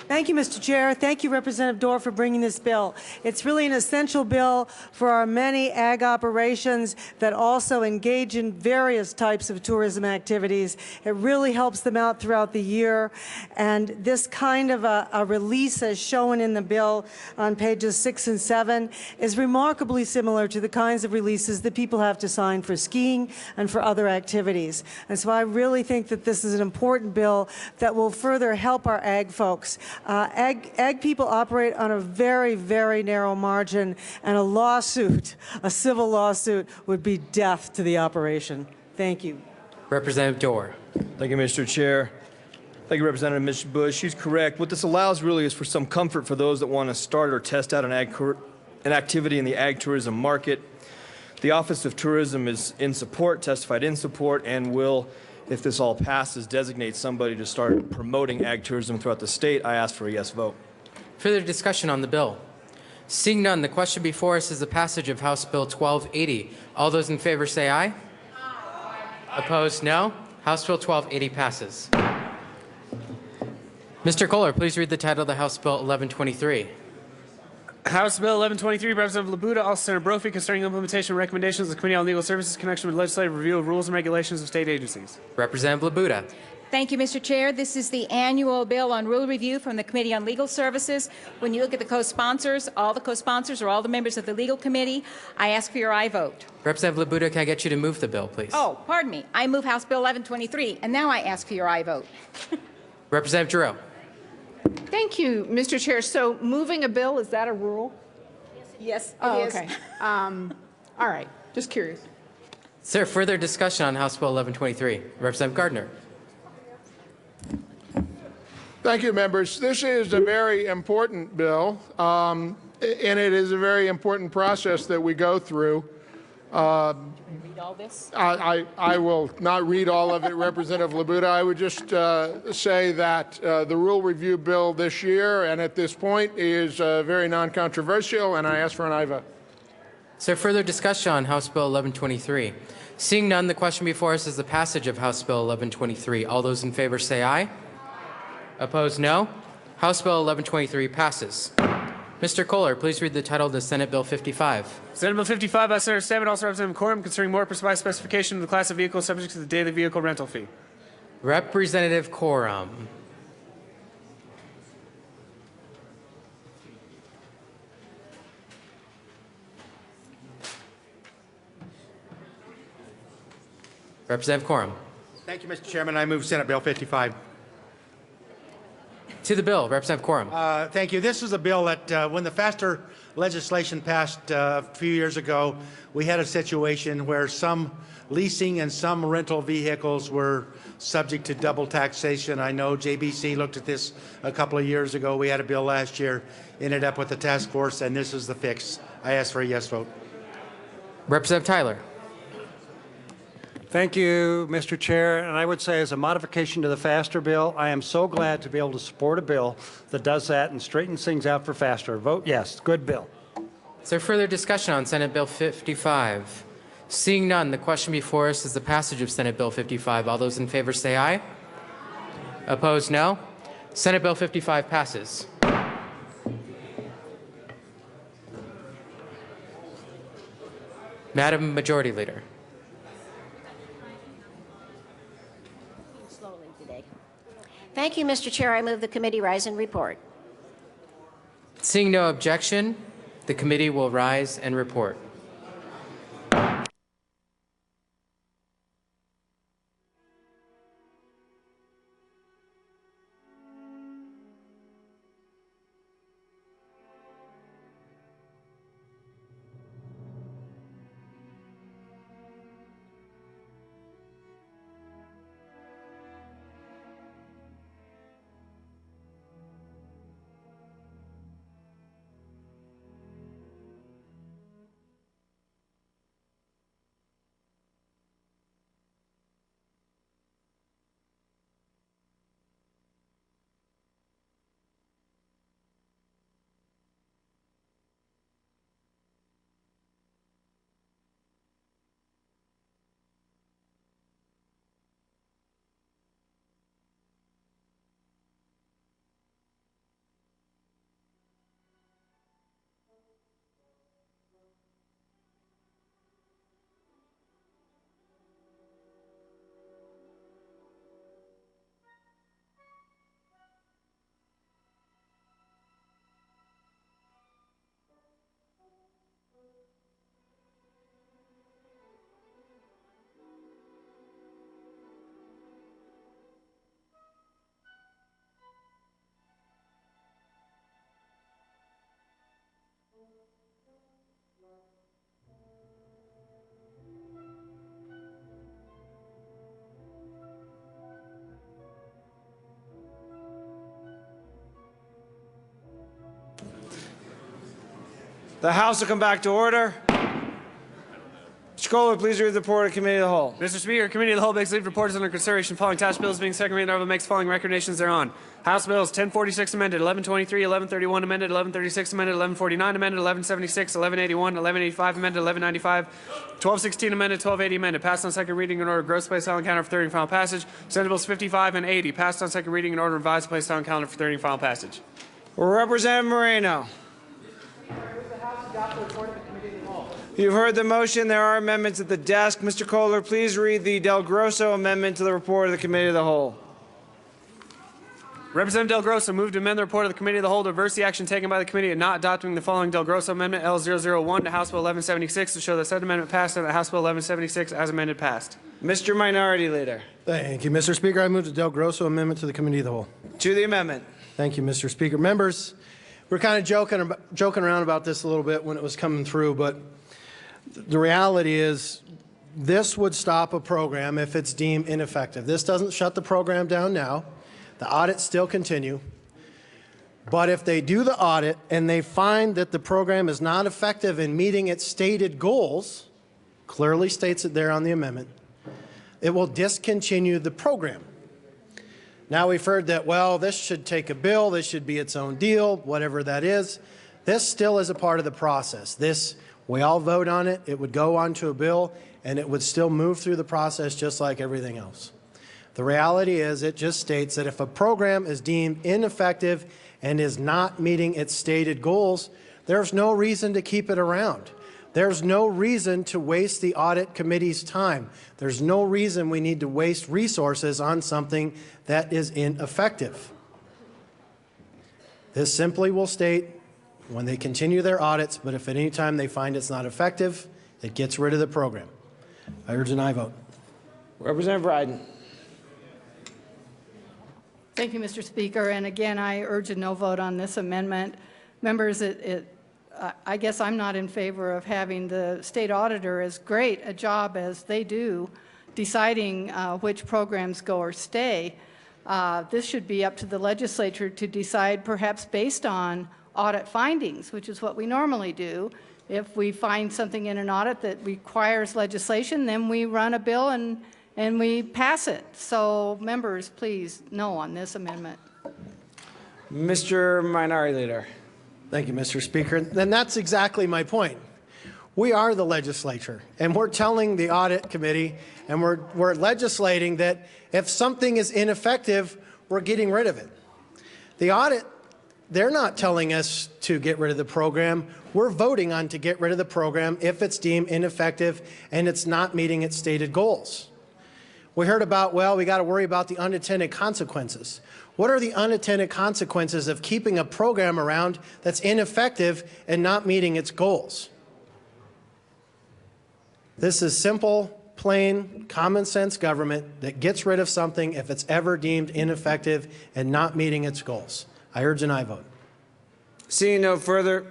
Thank you, Mr. Chair. Thank you, Representative Dorr, for bringing this bill. It's really an essential bill for our many ag operations that also engage in various types of tourism activities. It really helps them out throughout the year. And this kind of a release, as shown in the bill on pages 6 and 7, is remarkably similar to the kinds of releases that people have to sign for skiing and for other activities. And so I really think that this is an important bill that will further help our ag folks. Ag people operate on a very, very narrow margin, and a lawsuit, a civil lawsuit, would be death to the operation. Thank you. Representative Dorr. Thank you, Mr. Chair. Thank you, Representative Mitch Bush. She's correct. What this allows really is for some comfort for those that want to start or test out an activity in the ag tourism market. The Office of Tourism is in support, testified in support, and will, if this all passes, designate somebody to start promoting ag tourism throughout the state. I ask for a yes vote. Further discussion on the bill? Seeing none, the question before us is the passage of House Bill 1280. All those in favor say aye. Opposed, no. House Bill 1280 passes. Mr. Kohler, please read the title of the House Bill 1123. House Bill 1123, Representative Labuda, also Senator Brophy, concerning implementation recommendations of the Committee on Legal Services in connection with legislative review of rules and regulations of state agencies. Representative Labuda. Thank you, Mr. Chair. This is the annual bill on rule review from the Committee on Legal Services. When you look at the co-sponsors, all the co-sponsors are all the members of the Legal Committee. I ask for your aye vote. Representative Labuda, can I get you to move the bill, please? Oh, pardon me. I move House Bill 1123, and now I ask for your aye vote. Representative Giroux. Thank you, Mr. Chair. So moving a bill, is that a rule? Yes, Oh, it is. okay. All right. Just curious. Is there further discussion on House Bill 1123? Representative Gardner. Thank you, members. This is a very important bill, and it is a very important process that we go through. Read all this? I will not read all of it, Representative Labuda. I would just say that the rule review bill this year and at this point is very non-controversial, and I ask for an aye vote. Is there further discussion on House Bill 1123? Seeing none, the question before us is the passage of House Bill 1123. All those in favor say aye. Opposed, no. House Bill 1123 passes. Mr. Kohler, please read the title of the Senate Bill 55. Senate Bill 55 by Senator Stammet, also Representative Quorum, concerning more precise specification of the class of vehicle subject to the daily vehicle rental fee. Representative Quorum. Representative Quorum. Thank you, Mr. Chairman. I move Senate Bill 55. To the bill, Representative Quorum. Thank you. This is a bill that when the FASTER legislation passed a few years ago, we had a situation where some leasing and some rental vehicles were subject to double taxation. I know JBC looked at this a couple of years ago. We had a bill last year, ended up with a task force, and this is the fix. I ask for a yes vote. Representative Tyler. Thank you, Mr. Chair. And I would say as a modification to the FASTER bill, I am so glad to be able to support a bill that does that and straightens things out for FASTER. Vote yes. Good bill. Is there further discussion on Senate Bill 55? Seeing none, the question before us is the passage of Senate Bill 55. All those in favor say aye. Opposed, no. Senate Bill 55 passes. Madam Majority Leader. Thank you, Mr. Chair. I move the committee rise and report. Seeing no objection, the committee will rise and report. The House will come back to order. Mr. Kohler, please read the report of Committee of the Whole. Mr. Speaker, Committee of the Whole begs leave reports under consideration following attached bills being second reading, makes following recommendations thereon. House Bills 1046 amended, 1123, 1131 amended, 1136 amended, 1149 amended, 1176, 1181, 1185 amended, 1195, 1216 amended, 1280 amended. Passed on second reading in order of gross placed on calendar for third and final passage. Senate Bills 55 and 80 passed on second reading in order of revised placed on calendar for third and final passage. Representative Moreno. You've heard the motion. There are amendments at the desk. Mr. Kohler, please read the Del Grosso amendment to the report of the Committee of the Whole. Representative Del Grosso moved to amend the report of the Committee of the Whole to reverse the action taken by the committee in not adopting the following Del Grosso Amendment L001 to House Bill 1176 to show that said amendment passed and that House Bill 1176 as amended passed. Mr. Minority Leader. Thank you, Mr. Speaker. I move the Del Grosso Amendment to the Committee of the Whole. To the amendment. Thank you, Mr. Speaker. Members, we're kind of joking around about this a little bit when it was coming through, but the reality is this would stop a program if it's deemed ineffective. This doesn't shut the program down now. The audits still continue. But if they do the audit and they find that the program is not effective in meeting its stated goals, clearly states it there on the amendment, it will discontinue the program. Now we've heard that, well, this should take a bill, this should be its own deal, whatever that is. This still is a part of the process. This, we all vote on it, it would go onto a bill, and it would still move through the process just like everything else. The reality is it just states that if a program is deemed ineffective and is not meeting its stated goals, there's no reason to keep it around. There's no reason to waste the audit committee's time. There's no reason we need to waste resources on something that is ineffective. This simply will state when they continue their audits, but if at any time they find it's not effective, it gets rid of the program. I urge an aye vote. Representative Bryden. Thank you, Mr. Speaker. And again, I urge a no vote on this amendment. Members, I guess I'm not in favor of having the state auditor, as great a job as they do, deciding which programs go or stay. This should be up to the legislature to decide, perhaps based on audit findings, which is what we normally do. If we find something in an audit that requires legislation, then we run a bill and we pass it. So members, please, no on this amendment. Mr. Minority Leader. Thank you, Mr. Speaker. And that's exactly my point. We are the legislature, and we're telling the audit committee, and we're legislating that if something is ineffective, we're getting rid of it. The audit, they're not telling us to get rid of the program. We're voting on to get rid of the program if it's deemed ineffective and it's not meeting its stated goals. We heard about, well, we got to worry about the unintended consequences. What are the unintended consequences of keeping a program around that's ineffective and not meeting its goals? This is simple, plain, common sense government that gets rid of something if it's ever deemed ineffective and not meeting its goals. I urge an aye vote. Seeing no further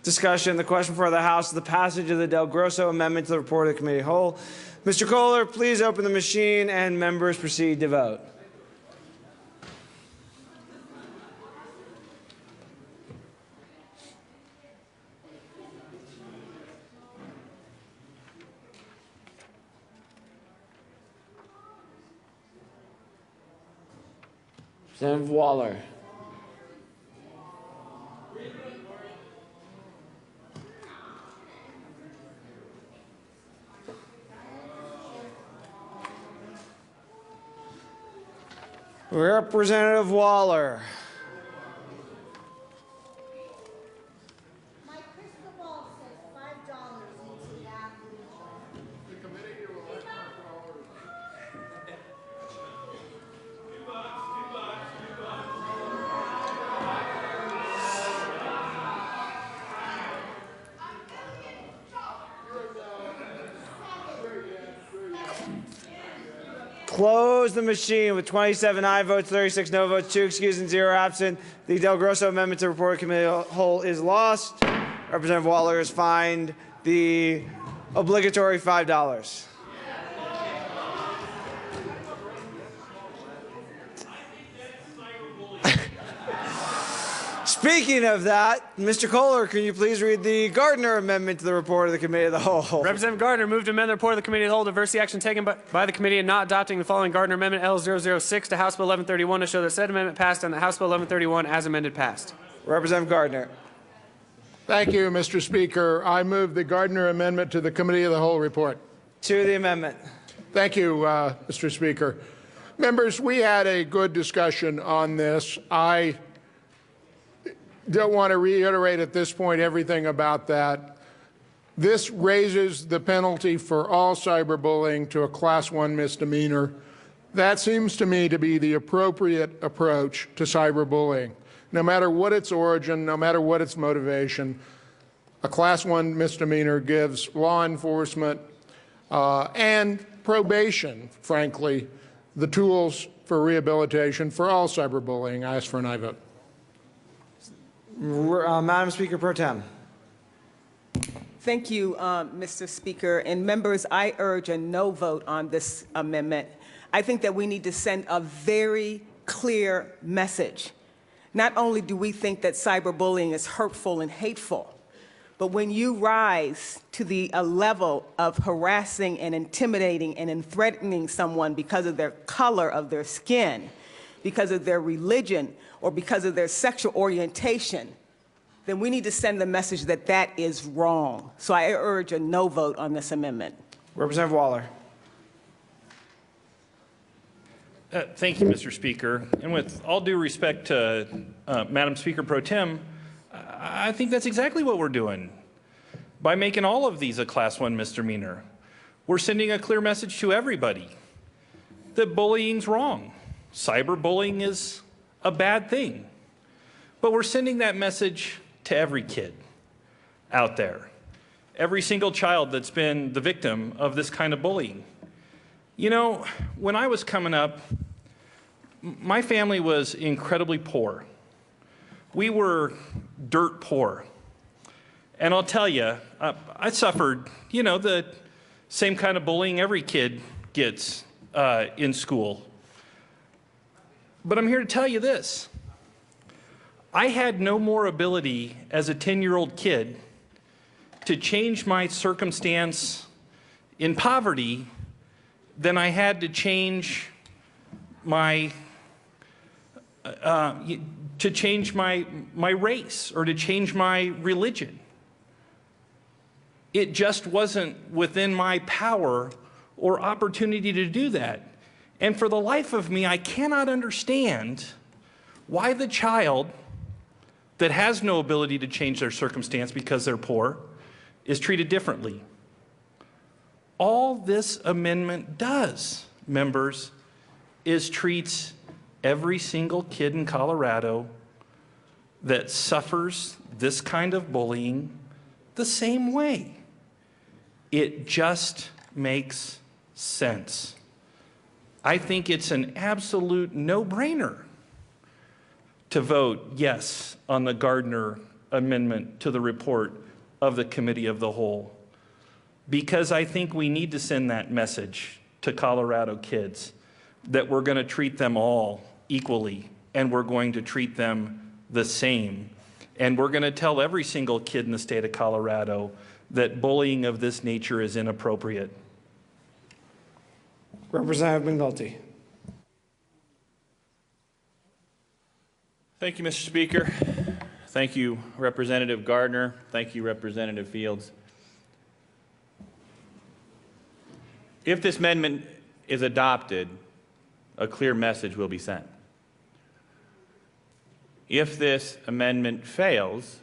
discussion, the question for the House is the passage of the Del Grosso Amendment to the report of the Committee of the Whole. Mr. Kohler, please open the machine and members proceed to vote. Representative Waller. Representative Waller. Close the machine with 27 aye votes, 36 no votes, 2 excused and 0 absent. The Del Grosso Amendment to the report of the Committee of the Whole is lost. Representative Waller is fined the obligatory $5. Speaking of that, Mr. Kohler, can you please read the Gardner Amendment to the report of the Committee of the Whole? Representative Gardner moved to amend the report of the Committee of the Whole to reverse the action taken by the committee in not adopting the following Gardner Amendment L006 to House Bill 1131 to show that said amendment passed and that House Bill 1131 as amended passed. Representative Gardner. Thank you, Mr. Speaker. I move the Gardner Amendment to the Committee of the Whole report. To the amendment. Thank you, Mr. Speaker. Members, we had a good discussion on this. don't want to reiterate at this point everything about that. This raises the penalty for all cyberbullying to a Class 1 misdemeanor. That seems to me to be the appropriate approach to cyberbullying. No matter what its origin, no matter what its motivation, a Class 1 misdemeanor gives law enforcement and probation, frankly, the tools for rehabilitation for all cyberbullying. I ask for an aye vote. Madam Speaker Pro Tem. Thank you, Mr. Speaker. And members, I urge a no vote on this amendment. I think that we need to send a very clear message. Not only do we think that cyberbullying is hurtful and hateful, but when you rise to the level of harassing and intimidating and threatening someone because of their color of their skin, because of their religion, or because of their sexual orientation, then we need to send the message that that is wrong. So I urge a no vote on this amendment. Representative Waller. Thank you, Mr. Speaker. And with all due respect to Madam Speaker Pro Tem, I think that's exactly what we're doing. By making all of these a Class 1 misdemeanor, we're sending a clear message to everybody that bullying's wrong. Cyberbullying is a bad thing. But we're sending that message to every kid out there, every single child that's been the victim of this kind of bullying. You know, when I was coming up, my family was incredibly poor. We were dirt poor. And I'll tell you, I suffered, you know, the same kind of bullying every kid gets in school. But I'm here to tell you this. I had no more ability as a 10-year-old kid to change my circumstance in poverty than I had to change my race or to change my religion. It just wasn't within my power or opportunity to do that. And for the life of me, I cannot understand why the child that has no ability to change their circumstance because they're poor is treated differently. All this amendment does, members, is treats every single kid in Colorado that suffers this kind of bullying the same way. It just makes sense. I think it's an absolute no-brainer to vote yes on the Gardner amendment to the report of the Committee of the Whole, because I think we need to send that message to Colorado kids that we're going to treat them all equally and we're going to treat them the same. And we're going to tell every single kid in the state of Colorado that bullying of this nature is inappropriate. Representative McNulty. Thank you, Mr. Speaker. Thank you, Representative Gardner. Thank you, Representative Fields. If this amendment is adopted, a clear message will be sent. If this amendment fails,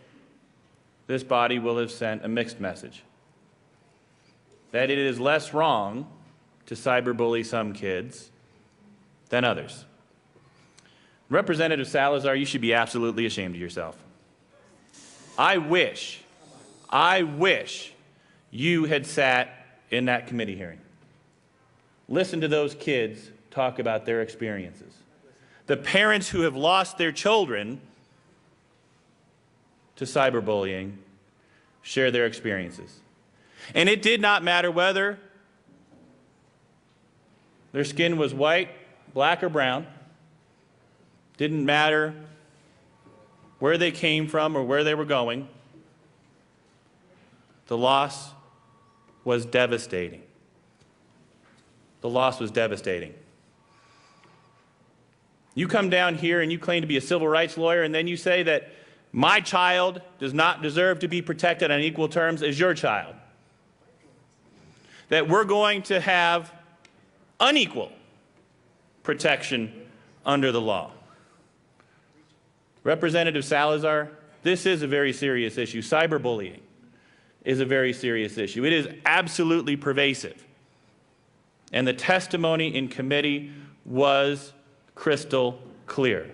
this body will have sent a mixed message. That it is less wrong to cyberbully some kids than others. Representative Salazar, you should be absolutely ashamed of yourself. I wish you had sat in that committee hearing. Listen to those kids talk about their experiences. The parents who have lost their children to cyberbullying share their experiences. And it did not matter whether their skin was white, black, or brown. Didn't matter where they came from or where they were going. The loss was devastating. The loss was devastating. You come down here and you claim to be a civil rights lawyer, and then you say that my child does not deserve to be protected on equal terms as your child. That we're going to have unequal protection under the law. Representative Salazar, this is a very serious issue. Cyberbullying is a very serious issue. It is absolutely pervasive. And the testimony in committee was crystal clear.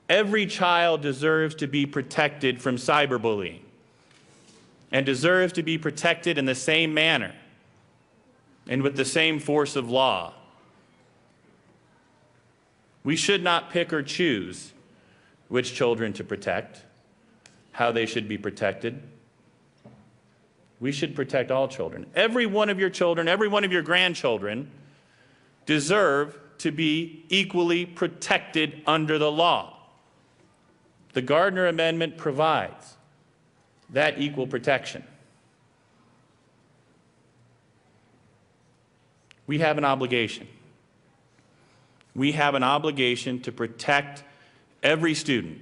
Every child deserves to be protected from cyberbullying and deserves to be protected in the same manner and with the same force of law. We should not pick or choose which children to protect, how they should be protected. We should protect all children. Every one of your children, every one of your grandchildren deserve to be equally protected under the law. The Gardner Amendment provides that equal protection. We have an obligation. We have an obligation to protect every student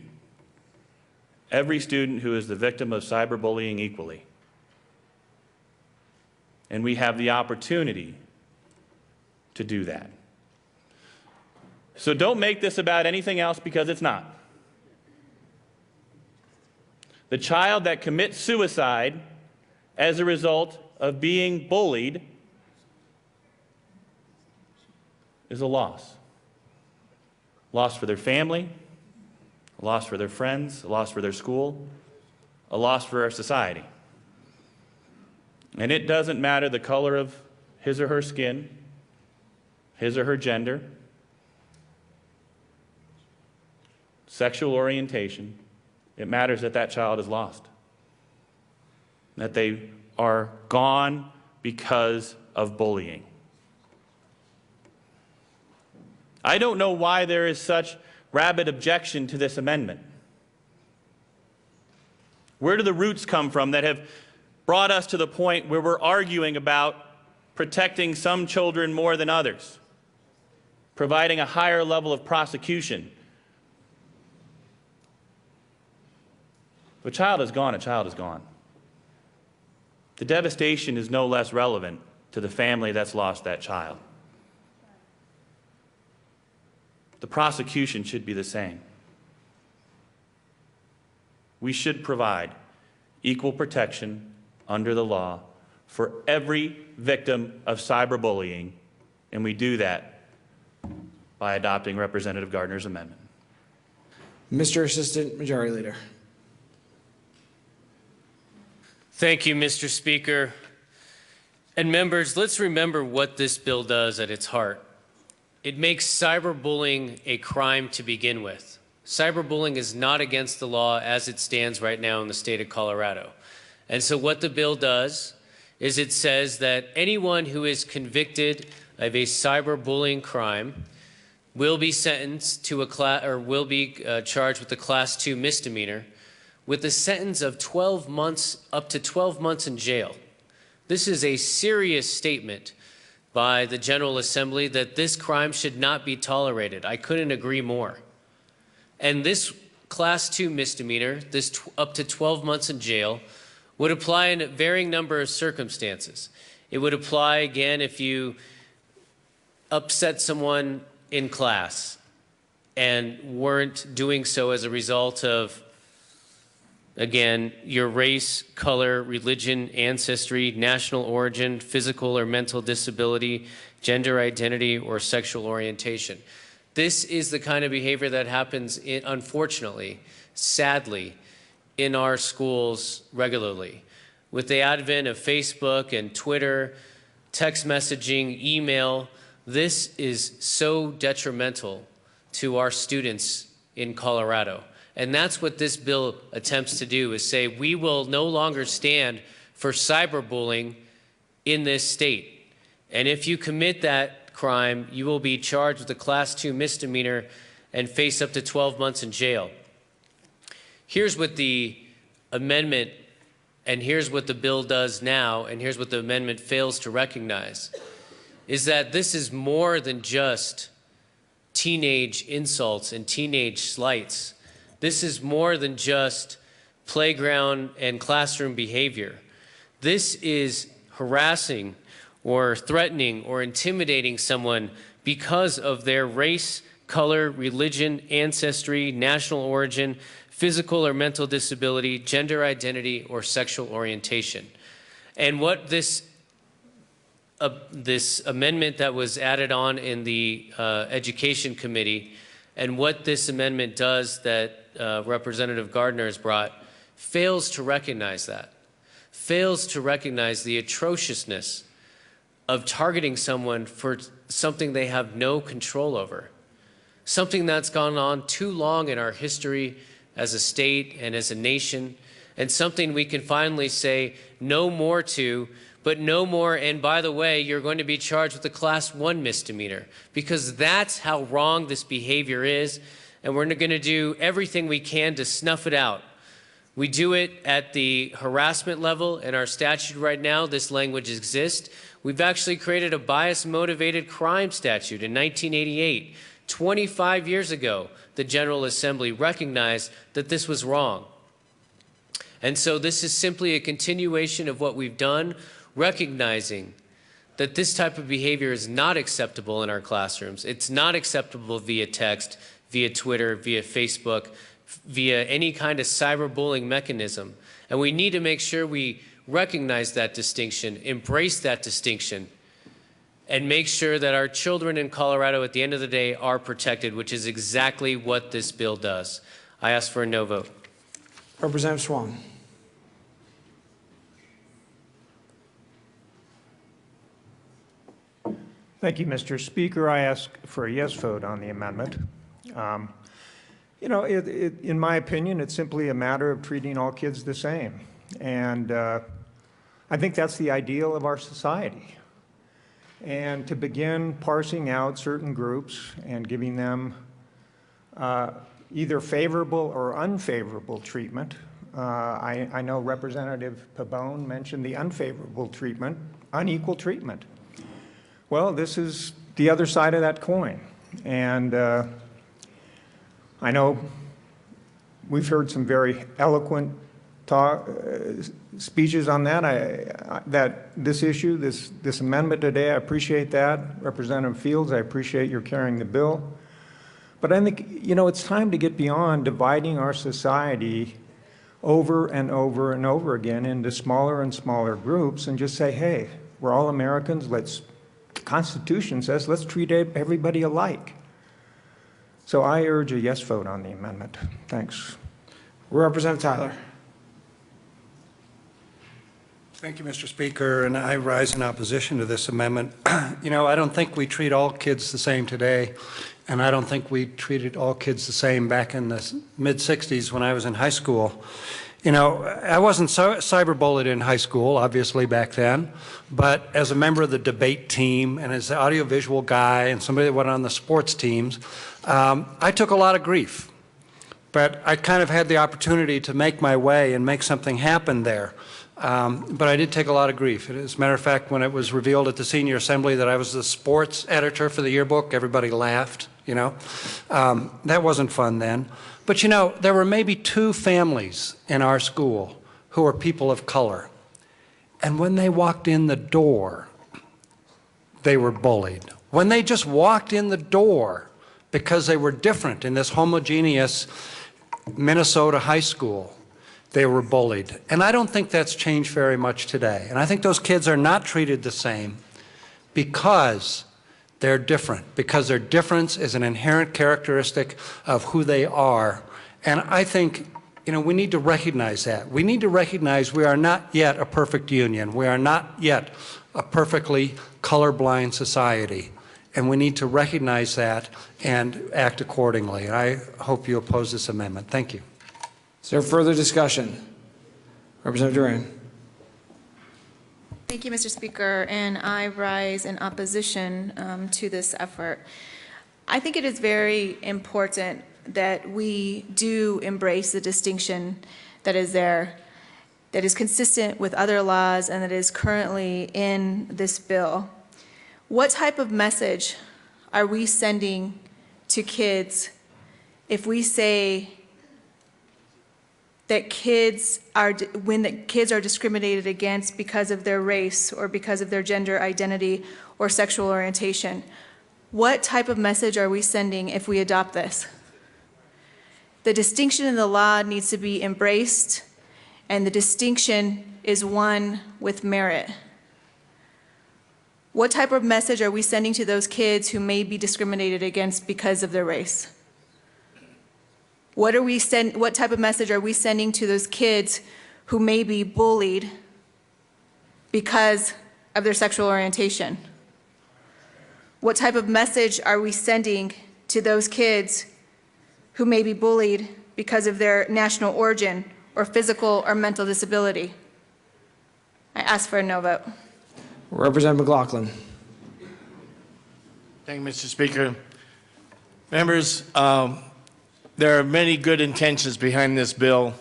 who is the victim of cyberbullying equally. And we have the opportunity to do that. So don't make this about anything else, because it's not. The child that commits suicide as a result of being bullied is a loss. Loss for their family, a loss for their friends, a loss for their school, a loss for our society. And it doesn't matter the color of his or her skin, his or her gender, sexual orientation. It matters that that child is lost, that they are gone because of bullying. I don't know why there is such rabid objection to this amendment. Where do the roots come from that have brought us to the point where we're arguing about protecting some children more than others, providing a higher level of prosecution? If a child is gone, a child is gone. The devastation is no less relevant to the family that's lost that child. The prosecution should be the same. We should provide equal protection under the law for every victim of cyberbullying, and we do that by adopting Representative Gardner's amendment. Mr. Assistant Majority Leader. Thank you, Mr. Speaker. And members, let's remember what this bill does at its heart. It makes cyberbullying a crime to begin with. Cyberbullying is not against the law as it stands right now in the state of Colorado. And so what the bill does is it says that anyone who is convicted of a cyberbullying crime will be sentenced to will be charged with a Class 2 misdemeanor with a sentence of 12 months, up to 12 months in jail. This is a serious statement by the General Assembly that this crime should not be tolerated. I couldn't agree more. And this Class 2 misdemeanor, this up to 12 months in jail, would apply in a varying number of circumstances. It would apply, again, if you upset someone in class and weren't doing so as a result of, again, your race, color, religion, ancestry, national origin, physical or mental disability, gender identity, or sexual orientation. This is the kind of behavior that happens, unfortunately, sadly, in our schools regularly. With the advent of Facebook and Twitter, text messaging, email, this is so detrimental to our students in Colorado. And that's what this bill attempts to do, is say we will no longer stand for cyberbullying in this state. And if you commit that crime, you will be charged with a Class 2 misdemeanor and face up to 12 months in jail. Here's what the amendment, and here's what the bill does now, and here's what the amendment fails to recognize, is that this is more than just teenage insults and teenage slights. This is more than just playground and classroom behavior. This is harassing or threatening or intimidating someone because of their race, color, religion, ancestry, national origin, physical or mental disability, gender identity, or sexual orientation. And what this amendment that was added on in the Education Committee, and what this amendment does that Representative Gardner has brought, fails to recognize that, fails to recognize the atrociousness of targeting someone for something they have no control over, something that's gone on too long in our history as a state and as a nation, and something we can finally say no more to, but no more, and by the way, you're going to be charged with a Class 1 misdemeanor, because that's how wrong this behavior is, and we're going to do everything we can to snuff it out. We do it at the harassment level. In our statute right now, this language exists. We've actually created a bias-motivated crime statute in 1988. 25 years ago, the General Assembly recognized that this was wrong. And so this is simply a continuation of what we've done, recognizing that this type of behavior is not acceptable in our classrooms. It's not acceptable via text, via Twitter, via Facebook, via any kind of cyberbullying mechanism. And we need to make sure we recognize that distinction, embrace that distinction, and make sure that our children in Colorado at the end of the day are protected, which is exactly what this bill does. I ask for a no vote. Representative Swan. Thank you, Mr. Speaker. I ask for a yes vote on the amendment. You know, in my opinion, it's simply a matter of treating all kids the same. And I think that's the ideal of our society. And to begin parsing out certain groups and giving them either favorable or unfavorable treatment. I know Representative Pabon mentioned the unfavorable treatment, unequal treatment. Well, this is the other side of that coin. And I know we've heard some very eloquent speeches on that. That this issue, this amendment today, I appreciate that. Representative Fields, I appreciate your carrying the bill. But I think, you know, it's time to get beyond dividing our society over and over and over again into smaller and smaller groups and just say, hey, we're all Americans. The Constitution says let's treat everybody alike. So I urge a yes vote on the amendment. Thanks. Representative Tyler. Thank you, Mr. Speaker, and I rise in opposition to this amendment. You know, I don't think we treat all kids the same today, and I don't think we treated all kids the same back in the mid-'60s when I was in high school. You know, I wasn't cyberbullied in high school, obviously, back then, but as a member of the debate team and as an audiovisual guy and somebody that went on the sports teams, I took a lot of grief. But I kind of had the opportunity to make my way and make something happen there. But I did take a lot of grief. As a matter of fact, when it was revealed at the senior assembly that I was the sports editor for the yearbook, everybody laughed, you know. That wasn't fun then. But, you know, there were maybe 2 families in our school who were people of color. And when they walked in the door, they were bullied. When they just walked in the door because they were different in this homogeneous Minnesota high school, they were bullied. And I don't think that's changed very much today. And I think those kids are not treated the same because they're different, because their difference is an inherent characteristic of who they are. And I think, you know, we need to recognize that. We need to recognize we are not yet a perfect union. We are not yet a perfectly colorblind society. And we need to recognize that and act accordingly. And I hope you oppose this amendment. Thank you. Is there further discussion? Representative Duran. Thank you, Mr. Speaker, and I rise in opposition to this effort. I think it is very important that we do embrace the distinction that is there, that is consistent with other laws and that is currently in this bill. What type of message are we sending to kids if we say that when the kids are discriminated against because of their race or because of their gender identity or sexual orientation? What type of message are we sending if we adopt this? The distinction in the law needs to be embraced, and the distinction is one with merit. What type of message are we sending to those kids who may be discriminated against because of their race? What type of message are we sending to those kids who may be bullied because of their sexual orientation? What type of message are we sending to those kids who may be bullied because of their national origin or physical or mental disability? I ask for a no vote. Representative McLaughlin. Thank you, Mr. Speaker. Members, there are many good intentions behind this bill,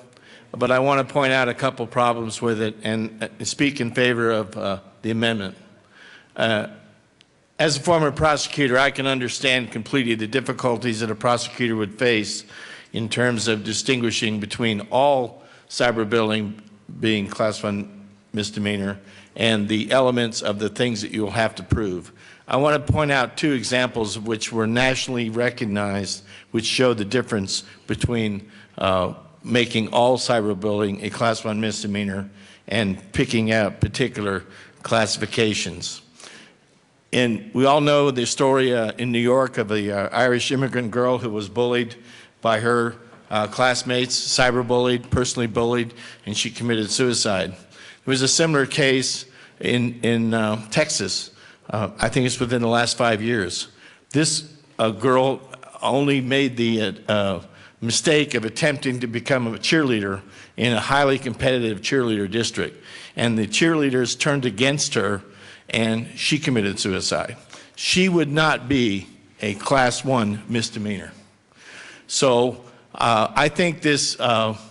but I want to point out a couple problems with it and speak in favor of the amendment. As a former prosecutor, I can understand completely the difficulties that a prosecutor would face in terms of distinguishing between all cyberbullying being Class 1 misdemeanor and the elements of the things that you'll have to prove. I want to point out two examples which were nationally recognized, which show the difference between making all cyberbullying a Class 1 misdemeanor and picking out particular classifications. And we all know the story in New York of the Irish immigrant girl who was bullied by her classmates, cyberbullied, personally bullied, and she committed suicide. There was a similar case in Texas. I think it's within the last 5 years. This girl only made the mistake of attempting to become a cheerleader in a highly competitive cheerleader district. And the cheerleaders turned against her, and she committed suicide. She would not be a Class 1 misdemeanor. So I think this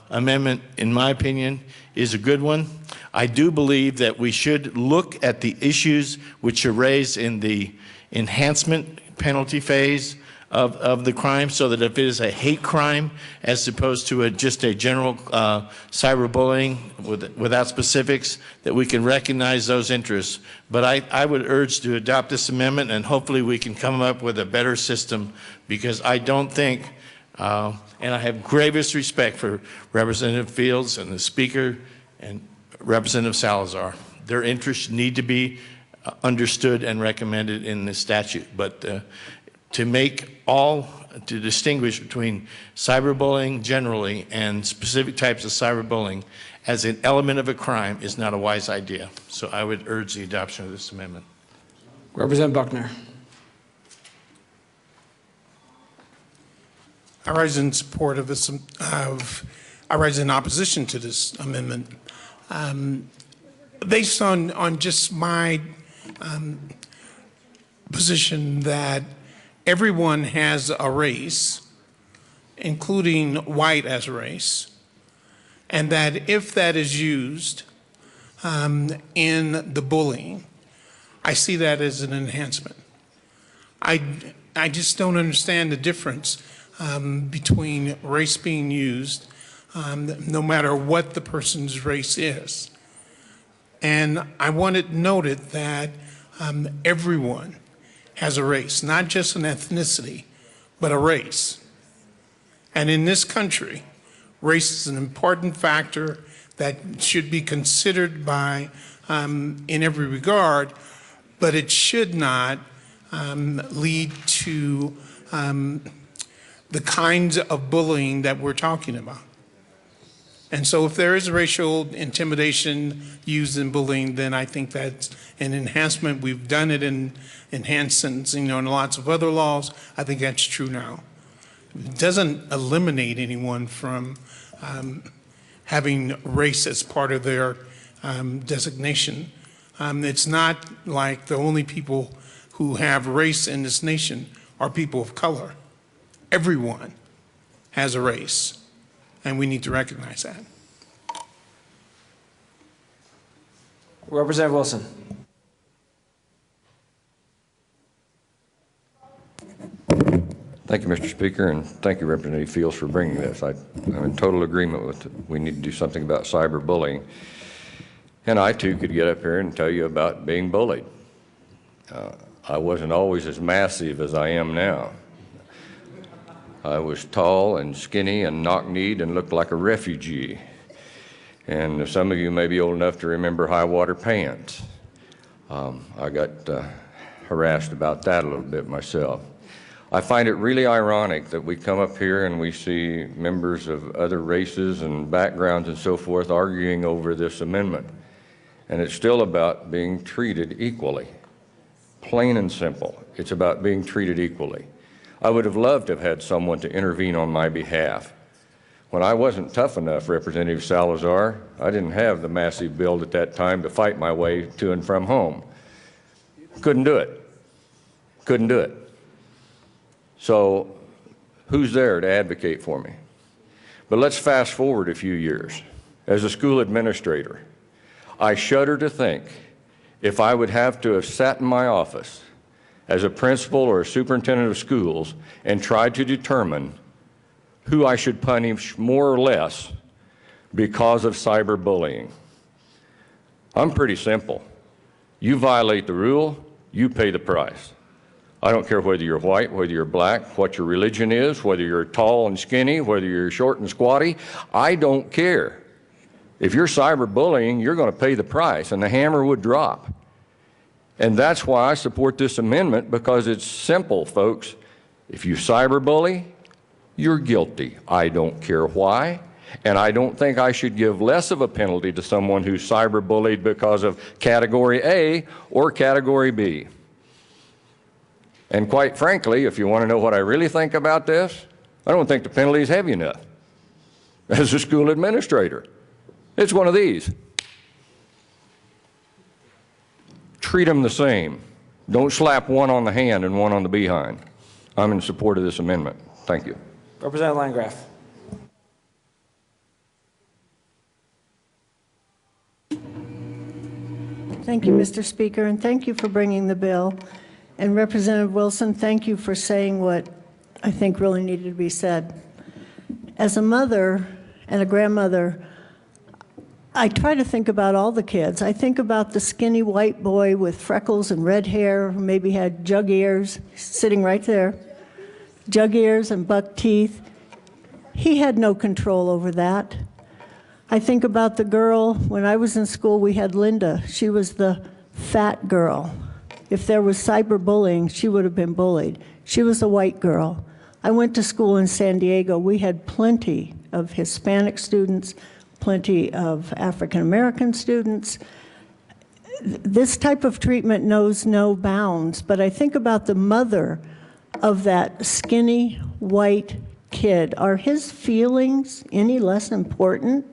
amendment, in my opinion, is a good one. I do believe that we should look at the issues which are raised in the enhancement penalty phase of the crime, so that if it is a hate crime as opposed to just a general cyberbullying without specifics, that we can recognize those interests. But I would urge to adopt this amendment, and hopefully we can come up with a better system, because I don't think, and I have gravest respect for Representative Fields and the Speaker and Representative Salazar. Their interests need to be understood and recommended in the statute. But to distinguish between cyberbullying generally and specific types of cyberbullying as an element of a crime is not a wise idea. So I would urge the adoption of this amendment. Representative Buckner. I rise in support of this. I rise in opposition to this amendment, based on just my position that everyone has a race, including white as a race, and that if that is used in the bullying, I see that as an enhancement. I just don't understand the difference between race being used, no matter what the person's race is. And I want it noted that everyone has a race, not just an ethnicity, but a race. And in this country, race is an important factor that should be considered by, in every regard, but it should not lead to the kinds of bullying that we're talking about. And so if there is racial intimidation used in bullying, then I think that's an enhancement. We've done it in enhanced sentencing, in lots of other laws. I think that's true now. It doesn't eliminate anyone from having race as part of their designation. It's not like the only people who have race in this nation are people of color. Everyone has a race, and we need to recognize that. Representative Wilson. Thank you, Mr. Speaker, and thank you, Representative Fields, for bringing this. I'm in total agreement with it. We need to do something about cyberbullying. And I, too, could get up here and tell you about being bullied. I wasn't always as massive as I am now. I was tall and skinny and knock-kneed and looked like a refugee. And some of you may be old enough to remember high-water pants. I got harassed about that a little bit myself. I find it really ironic that we come up here and we see members of other races and backgrounds and so forth arguing over this amendment. And it's still about being treated equally. Plain and simple. It's about being treated equally. I would have loved to have had someone to intervene on my behalf. When I wasn't tough enough, Representative Salazar, I didn't have the massive build at that time to fight my way to and from home. Couldn't do it. Couldn't do it. So who's there to advocate for me? But let's fast forward a few years. As a school administrator, I shudder to think if I would have to have sat in my office as a principal or a superintendent of schools and tried to determine who I should punish more or less because of cyberbullying. I'm pretty simple. You violate the rule, you pay the price. I don't care whether you're white, whether you're black, what your religion is, whether you're tall and skinny, whether you're short and squatty. I don't care. If you're cyberbullying, you're going to pay the price, and the hammer would drop. And that's why I support this amendment, because it's simple, folks. If you cyberbully, you're guilty. I don't care why. And I don't think I should give less of a penalty to someone who's cyberbullied because of Category A or Category B. And quite frankly, if you want to know what I really think about this, I don't think the penalty is heavy enough. As a school administrator, it's one of these. Treat them the same. Don't slap one on the hand and one on the behind. I'm in support of this amendment. Thank you. Representative Landgraf. Thank you, Mr. Speaker, and thank you for bringing the bill. And Representative Wilson, thank you for saying what I think really needed to be said. As a mother and a grandmother, I try to think about all the kids. I think about the skinny white boy with freckles and red hair who maybe had jug ears, sitting right there, jug ears and buck teeth. He had no control over that. I think about the girl, when I was in school, we had Linda. She was the fat girl. If there was cyberbullying, she would have been bullied. She was a white girl. I went to school in San Diego. We had plenty of Hispanic students, plenty of African American students. This type of treatment knows no bounds, but I think about the mother of that skinny white kid. Are his feelings any less important?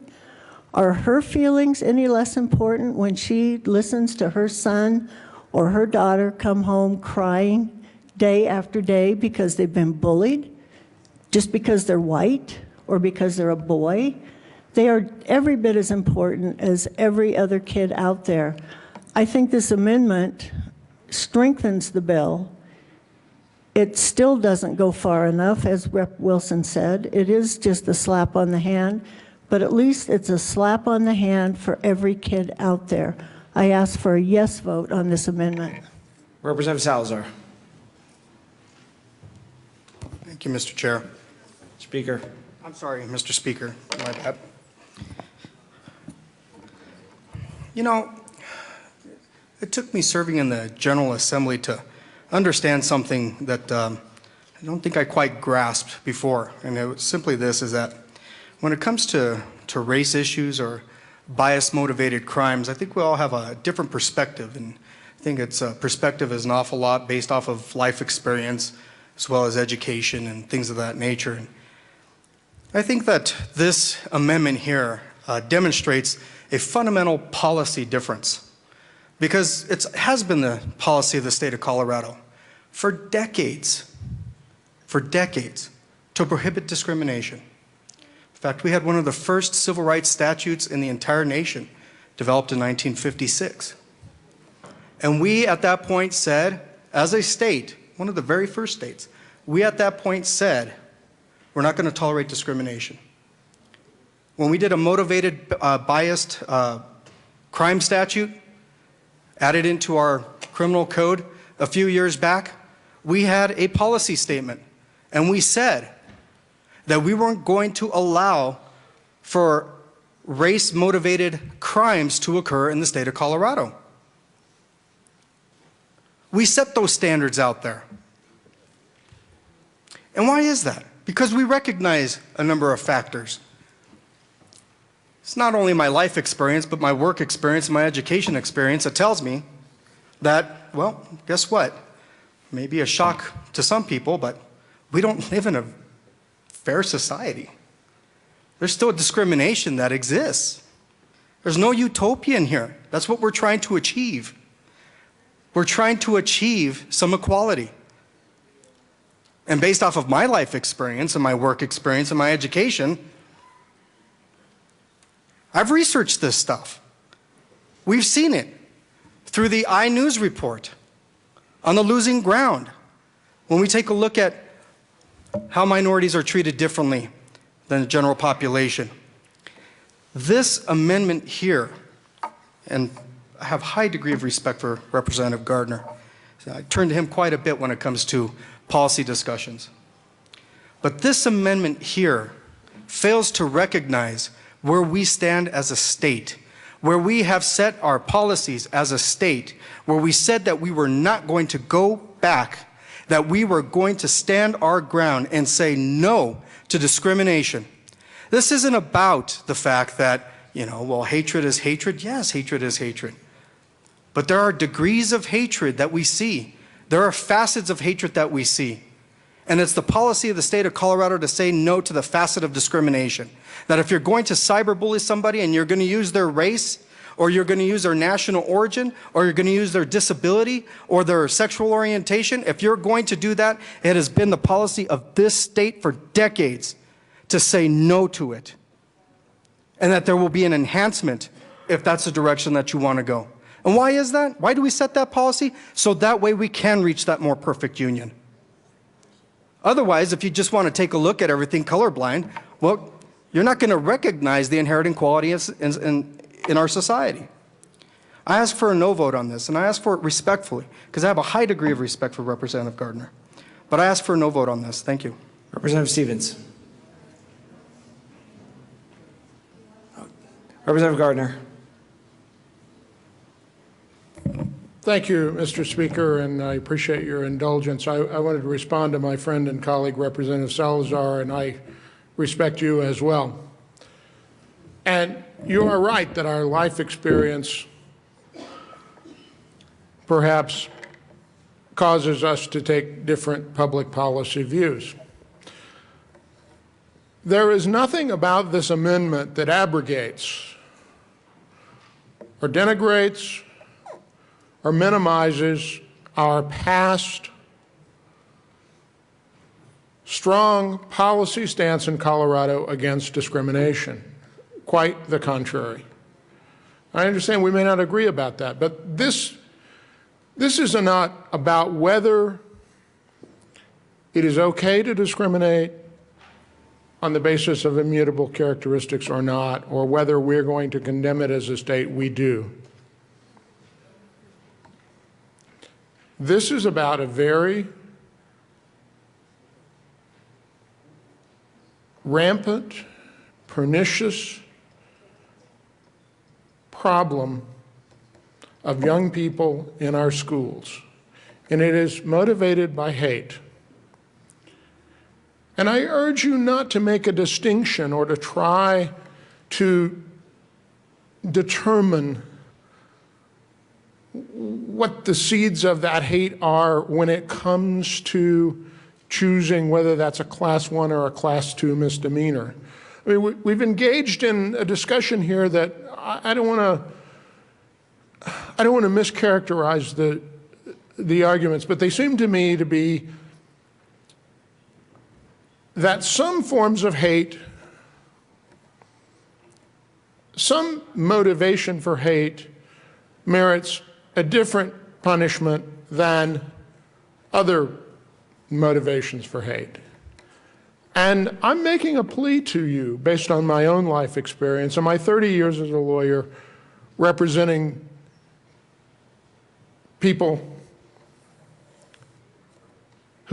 Are her feelings any less important when she listens to her son or her daughter come home crying day after day because they've been bullied, just because they're white or because they're a boy? They are every bit as important as every other kid out there. I think this amendment strengthens the bill. It still doesn't go far enough, as Rep. Wilson said. It is just a slap on the hand, but at least it's a slap on the hand for every kid out there. I ask for a yes vote on this amendment. Representative Salazar. Thank you, Mr. Chair. Speaker. I'm sorry, Mr. Speaker. My bad. You know, it took me serving in the General Assembly to understand something that I don't think I quite grasped before. And it was simply this, is that when it comes to race issues or bias-motivated crimes, I think we all have a different perspective, and I think its perspective is an awful lot based off of life experience as well as education and things of that nature. And I think that this amendment here demonstrates a fundamental policy difference, because it has been the policy of the state of Colorado for decades to prohibit discrimination. In fact, we had one of the first civil rights statutes in the entire nation developed in 1956. And we at that point said, as a state, one of the very first states, we at that point said, we're not going to tolerate discrimination. When we did a motivated, biased crime statute, added into our criminal code a few years back, we had a policy statement. And we said, that we weren't going to allow for race-motivated crimes to occur in the state of Colorado. We set those standards out there. And why is that? Because we recognize a number of factors. It's not only my life experience, but my work experience, my education experience that tells me that, well, guess what? Maybe a shock to some people, but we don't live in a fair society. There's still discrimination that exists. There's no utopian here. That's what we're trying to achieve. We're trying to achieve some equality. And based off of my life experience and my work experience and my education, I've researched this stuff. We've seen it through the iNews report on the losing ground when we take a look at how minorities are treated differently than the general population. This amendment here, and I have a high degree of respect for Representative Gardner. I turn to him quite a bit when it comes to policy discussions. But this amendment here fails to recognize where we stand as a state, where we have set our policies as a state, where we said that we were not going to go back, that we were going to stand our ground and say no to discrimination. This isn't about the fact that, well, hatred is hatred. Yes, hatred is hatred. But there are degrees of hatred that we see. There are facets of hatred that we see. And it's the policy of the state of Colorado to say no to the facet of discrimination. That if you're going to cyberbully somebody and you're going to use their race, or you're going to use their national origin, or you're going to use their disability or their sexual orientation, if you're going to do that, it has been the policy of this state for decades to say no to it. And that there will be an enhancement if that's the direction that you want to go. And why is that? Why do we set that policy? So that way we can reach that more perfect union. Otherwise, if you just want to take a look at everything colorblind, well, you're not going to recognize the inherent inequality in our society. I ask for a no vote on this, and I ask for it respectfully, because I have a high degree of respect for Representative Gardner. But I ask for a no vote on this. Thank you. Representative Stevens. Representative Gardner. Thank you, Mr. Speaker, and I appreciate your indulgence. I wanted to respond to my friend and colleague, Representative Salazar, and I respect you as well. And you are right that our life experience perhaps causes us to take different public policy views. There is nothing about this amendment that abrogates or denigrates or minimizes our past strong policy stance in Colorado against discrimination. Quite the contrary. I understand we may not agree about that, but this is not about whether it is okay to discriminate on the basis of immutable characteristics or not, or whether we're going to condemn it as a state. We do. This is about a very rampant, pernicious problem of young people in our schools, and it is motivated by hate. And I urge you not to make a distinction or to try to determine what the seeds of that hate are when it comes to choosing whether that's a Class 1 or a Class 2 misdemeanor. I mean, we've engaged in a discussion here that I don't want to mischaracterize the arguments, but they seem to me to be that some forms of hate, some motivation for hate merits a different punishment than other motivations for hate. And I'm making a plea to you based on my own life experience and my 30 years as a lawyer representing people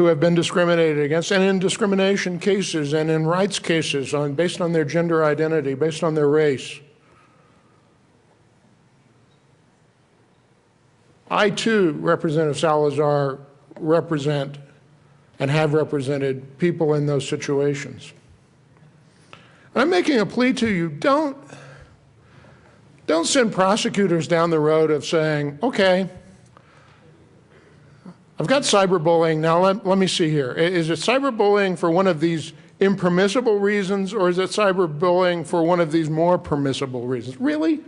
who have been discriminated against, and in discrimination cases and in rights cases based on their gender identity, based on their race. I, too, Representative Salazar, represent and have represented people in those situations. And I'm making a plea to you, don't send prosecutors down the road of saying, okay, I've got cyberbullying, now let me see here. Is it cyberbullying for one of these impermissible reasons, or is it cyberbullying for one of these more permissible reasons? Really?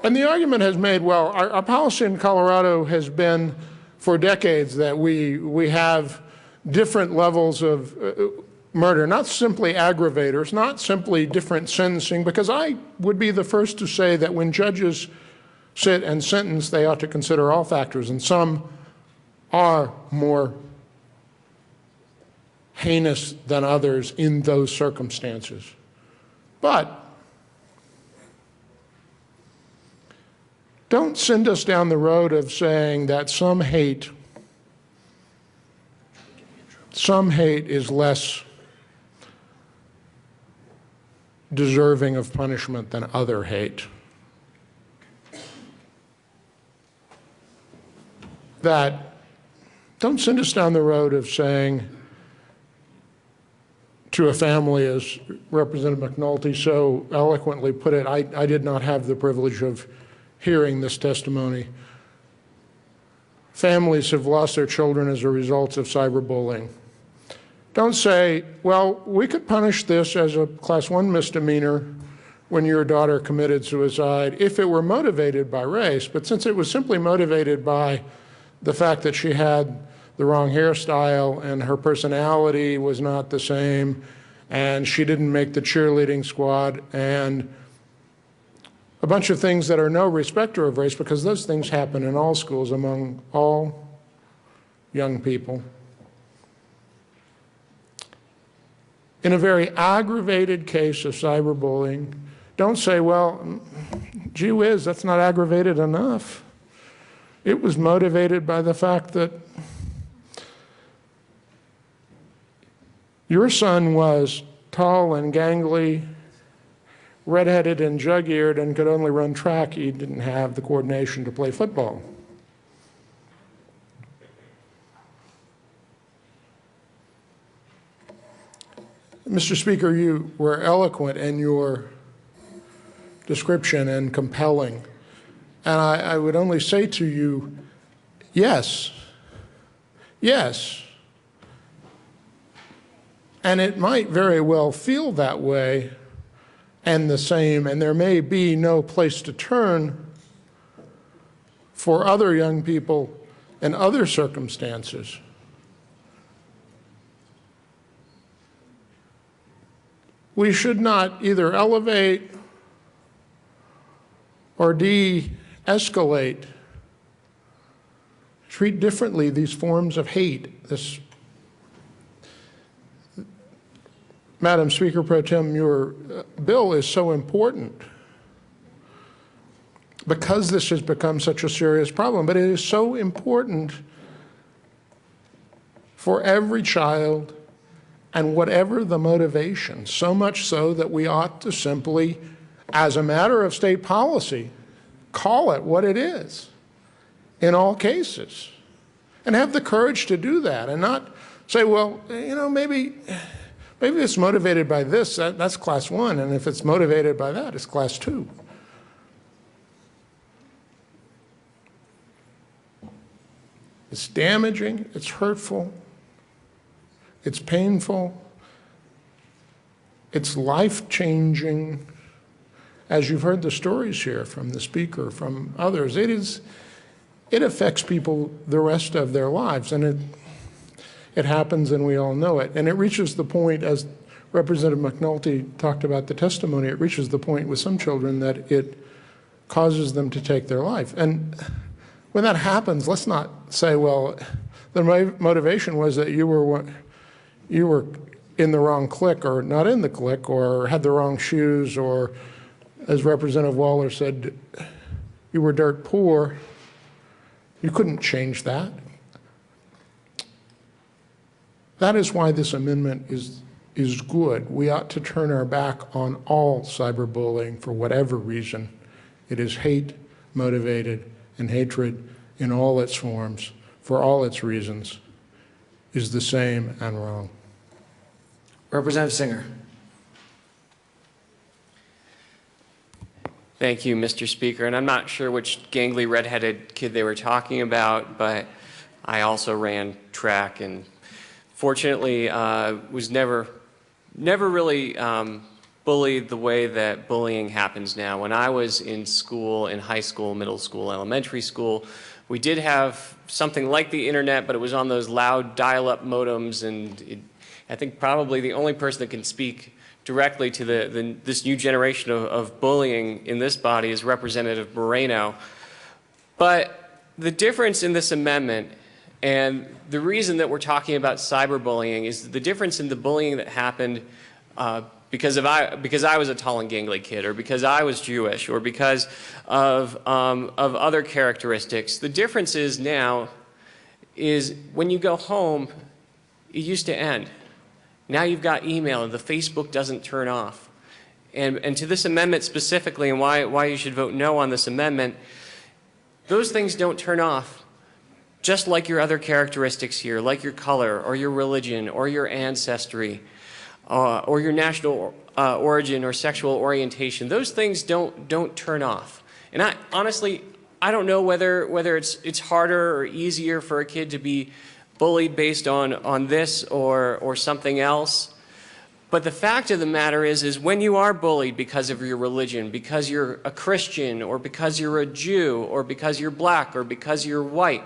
And the argument has made, well, our policy in Colorado has been for decades that we have different levels of murder, not simply aggravators, not simply different sentencing, because I would be the first to say that when judges sit and sentence, they ought to consider all factors, and some are more heinous than others in those circumstances. But don't send us down the road of saying that some hate is less deserving of punishment than other hate. That don't send us down the road of saying to a family, as Representative McNulty so eloquently put it, I did not have the privilege of hearing this testimony. Families have lost their children as a result of cyberbullying. Don't say, well, we could punish this as a Class 1 misdemeanor when your daughter committed suicide if it were motivated by race, but since it was simply motivated by the fact that she had the wrong hairstyle and her personality was not the same and she didn't make the cheerleading squad and a bunch of things that are no respecter of race, because those things happen in all schools among all young people. In a very aggravated case of cyberbullying, don't say, well, gee whiz, that's not aggravated enough. It was motivated by the fact that your son was tall and gangly, redheaded and jug-eared, and could only run track. He didn't have the coordination to play football. Mr. Speaker, you were eloquent in your description and compelling. And I would only say to you, yes, yes. And it might very well feel that way and the same, and there may be no place to turn for other young people in other circumstances. We should not either elevate or de-escalate, treat differently these forms of hate. This, Madam Speaker Pro Tem, your bill is so important because this has become such a serious problem, but it is so important for every child and whatever the motivation, so much so that we ought to simply, as a matter of state policy, call it what it is in all cases and have the courage to do that and not say, well, you know, maybe it's motivated by this, that's Class 1, and if it's motivated by that, it's Class 2. It's damaging, it's hurtful, it's painful, it's life-changing. As you've heard the stories here from the speaker, from others, it affects people the rest of their lives, and it happens and we all know it. And it reaches the point, as Representative McNulty talked about the testimony, it reaches the point with some children that it causes them to take their life. And when that happens, let's not say, well, the motivation was that you were in the wrong clique or not in the clique or had the wrong shoes, or as Representative Waller said, you were dirt poor. You couldn't change that. That is why this amendment is good. We ought to turn our back on all cyberbullying for whatever reason. It is hate motivated, and hatred in all its forms, for all its reasons, is the same and wrong. Representative Singer. Thank you, Mr. Speaker. And I'm not sure which gangly redheaded kid they were talking about, but I also ran track and fortunately was never really bullied the way that bullying happens now. When I was in school, in high school, middle school, elementary school, we did have something like the internet, but it was on those loud dial-up modems, and I think probably the only person that can speak directly to this new generation of bullying in this body is Representative Moreno. But the difference in this amendment, and the reason that we're talking about cyberbullying, is the difference in the bullying that happened because I was a tall and gangly kid, or because I was Jewish, or because of other characteristics. The difference is now is when you go home, it used to end. Now you've got email, and the Facebook doesn't turn off. And to this amendment specifically, and why you should vote no on this amendment, those things don't turn off, just like your other characteristics here, like your color, or your religion, or your ancestry, or your national origin or sexual orientation. Those things don't turn off. And honestly, I don't know whether it's harder or easier for a kid to be bullied based on this or something else. But the fact of the matter is when you are bullied because of your religion, because you're a Christian, or because you're a Jew, or because you're black, or because you're white,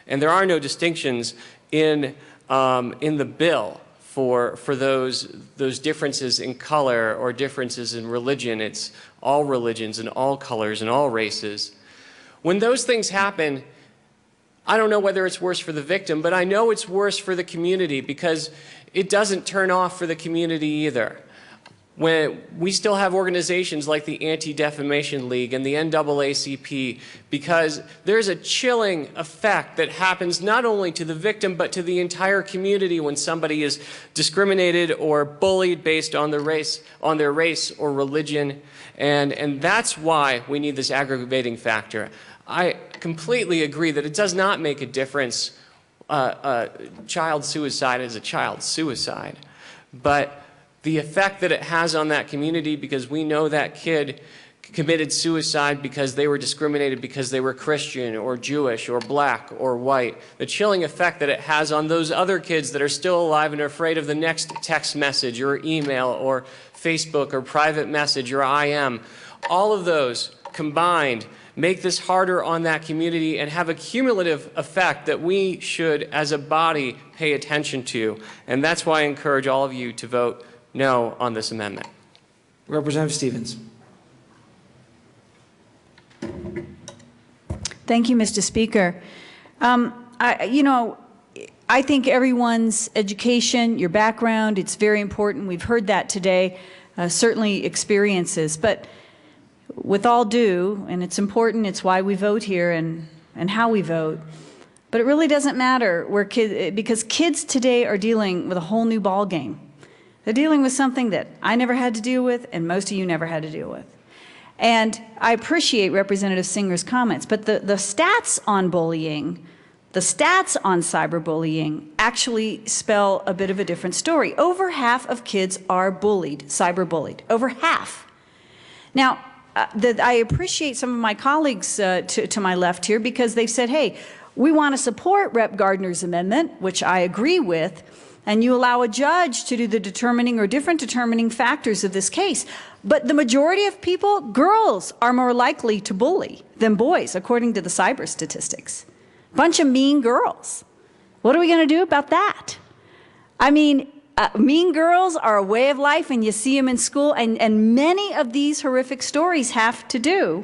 and there are no distinctions in the bill for those differences in color or differences in religion. It's all religions and all colors and all races. When those things happen, I don't know whether it's worse for the victim, but I know it's worse for the community, because it doesn't turn off for the community either. When we still have organizations like the Anti-Defamation League and the NAACP, because there's a chilling effect that happens not only to the victim but to the entire community when somebody is discriminated or bullied based on their race or religion, and that's why we need this aggravating factor. I completely agree that it does not make a difference. Child suicide is a child suicide, but the effect that it has on that community, because we know that kid committed suicide because they were discriminated because they were Christian or Jewish or black or white, the chilling effect that it has on those other kids that are still alive and are afraid of the next text message or email or Facebook or private message or IM, all of those combined make this harder on that community and have a cumulative effect that we should, as a body, pay attention to. And that's why I encourage all of you to vote no on this amendment. Representative Stevens. Thank you, Mr. Speaker. I think everyone's education, your background, it's very important. We've heard that today, certainly experiences. But with all due, and it's important, it's why we vote here and how we vote, but it really doesn't matter because kids today are dealing with a whole new ball game. They're dealing with something that I never had to deal with and most of you never had to deal with. And I appreciate Representative Singer's comments, but the stats on bullying, the stats on cyberbullying actually spell a bit of a different story. Over half of kids are bullied, cyberbullied, over half. Now, I appreciate some of my colleagues to my left here, because they've said, hey, we want to support Rep. Gardner's amendment, which I agree with, and you allow a judge to do the determining or different determining factors of this case. But the majority of people, girls, are more likely to bully than boys, according to the cyber statistics. Bunch of mean girls. What are we going to do about that? I mean, mean girls are a way of life, and you see them in school, and many of these horrific stories have to do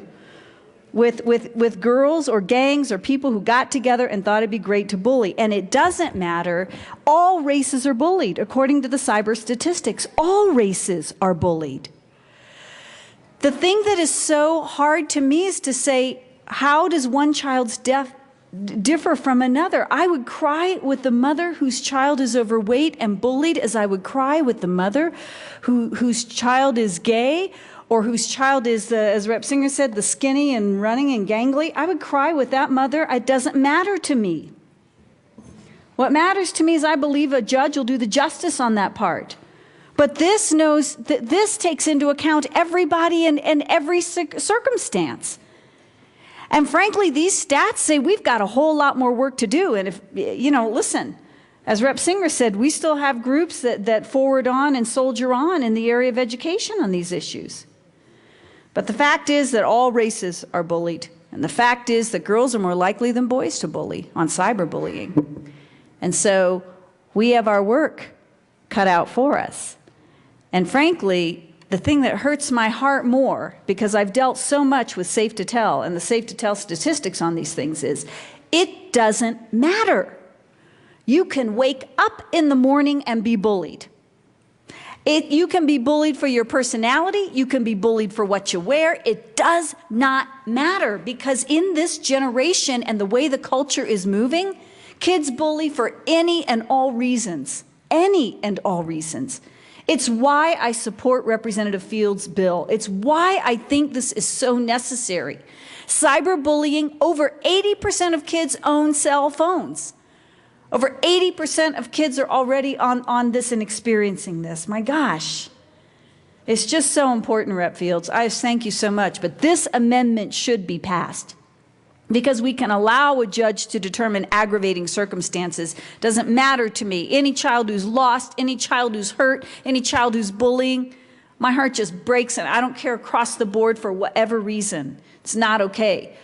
with girls or gangs or people who got together and thought it'd be great to bully. And it doesn't matter. All races are bullied, according to the cyber statistics. All races are bullied. The thing that is so hard to me is to say, how does one child's death differ from another. I would cry with the mother whose child is overweight and bullied as I would cry with the mother whose child is gay or whose child is, as Rep. Singer said, the skinny and running and gangly. I would cry with that mother. It doesn't matter to me. What matters to me is I believe a judge will do the justice on that part. But this knows that this takes into account everybody and every circumstance. And frankly, these stats say we've got a whole lot more work to do. And if, you know, listen, as Rep. Singer said, we still have groups that forward on and soldier on in the area of education on these issues. But the fact is that all races are bullied. And the fact is that girls are more likely than boys to bully on cyberbullying. And so we have our work cut out for us. And frankly, the thing that hurts my heart more, because I've dealt so much with Safe to Tell and the Safe to Tell statistics on these things, is it doesn't matter. You can wake up in the morning and be bullied. You can be bullied for your personality. You can be bullied for what you wear. It does not matter, because in this generation and the way the culture is moving, kids bully for any and all reasons. Any and all reasons. It's why I support Representative Fields' bill. It's why I think this is so necessary. Cyberbullying, over 80% of kids own cell phones. Over 80% of kids are already on this and experiencing this. My gosh. It's just so important, Rep. Fields. I thank you so much. But this amendment should be passed, because we can allow a judge to determine aggravating circumstances. Doesn't matter to me. Any child who's lost, any child who's hurt, any child who's bullying, my heart just breaks, and I don't care across the board for whatever reason. It's not okay.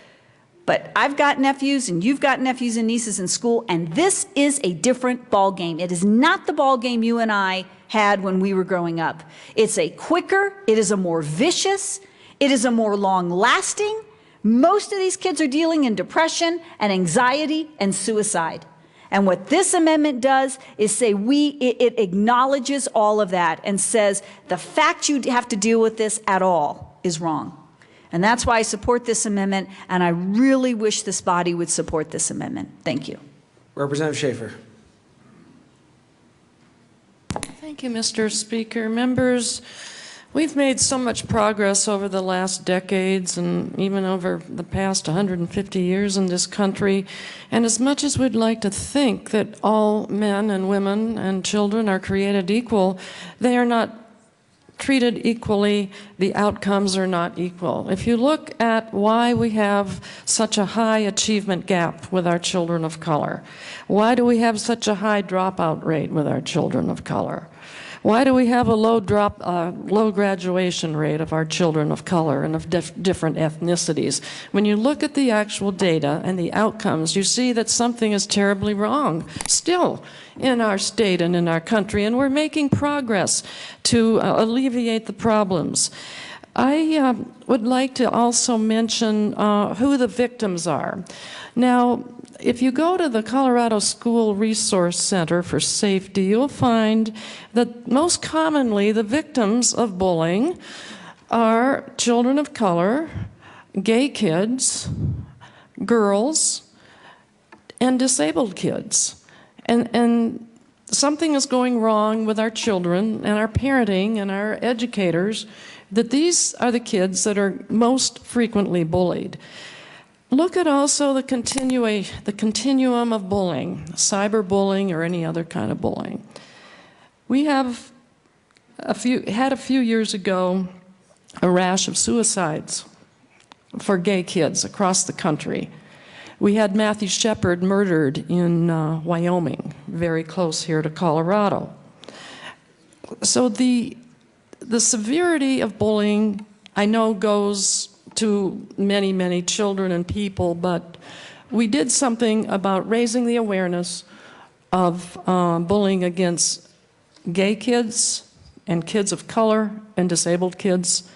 But I've got nephews, and you've got nephews and nieces in school, and this is a different ball game. It is not the ball game you and I had when we were growing up. It's a quicker, it is a more vicious, it is a more long-lasting. Most of these kids are dealing in depression and anxiety and suicide. And what this amendment does is say it acknowledges all of that and says the fact you have to deal with this at all is wrong. And that's why I support this amendment, and I really wish this body would support this amendment. Thank you. Representative Schaefer. Thank you, Mr. Speaker. Members, we've made so much progress over the last decades and even over the past 150 years in this country. And as much as we'd like to think that all men and women and children are created equal, they are not treated equally. The outcomes are not equal. If you look at why we have such a high achievement gap with our children of color, why do we have such a high dropout rate with our children of color? Why do we have a low graduation rate of our children of color and of different ethnicities? When you look at the actual data and the outcomes, you see that something is terribly wrong still in our state and in our country, and we're making progress to alleviate the problems. I would like to also mention who the victims are. Now, if you go to the Colorado School Resource Center for Safety, you'll find that most commonly the victims of bullying are children of color, gay kids, girls, and disabled kids. And something is going wrong with our children and our parenting and our educators, that these are the kids that are most frequently bullied. Look at also the continuum of bullying, cyberbullying or any other kind of bullying. We have had a few years ago a rash of suicides for gay kids across the country. We had Matthew Shepard murdered in Wyoming, very close here to Colorado. So the severity of bullying, I know, goes to many, many children and people, but we did something about raising the awareness of bullying against gay kids and kids of color and disabled kids.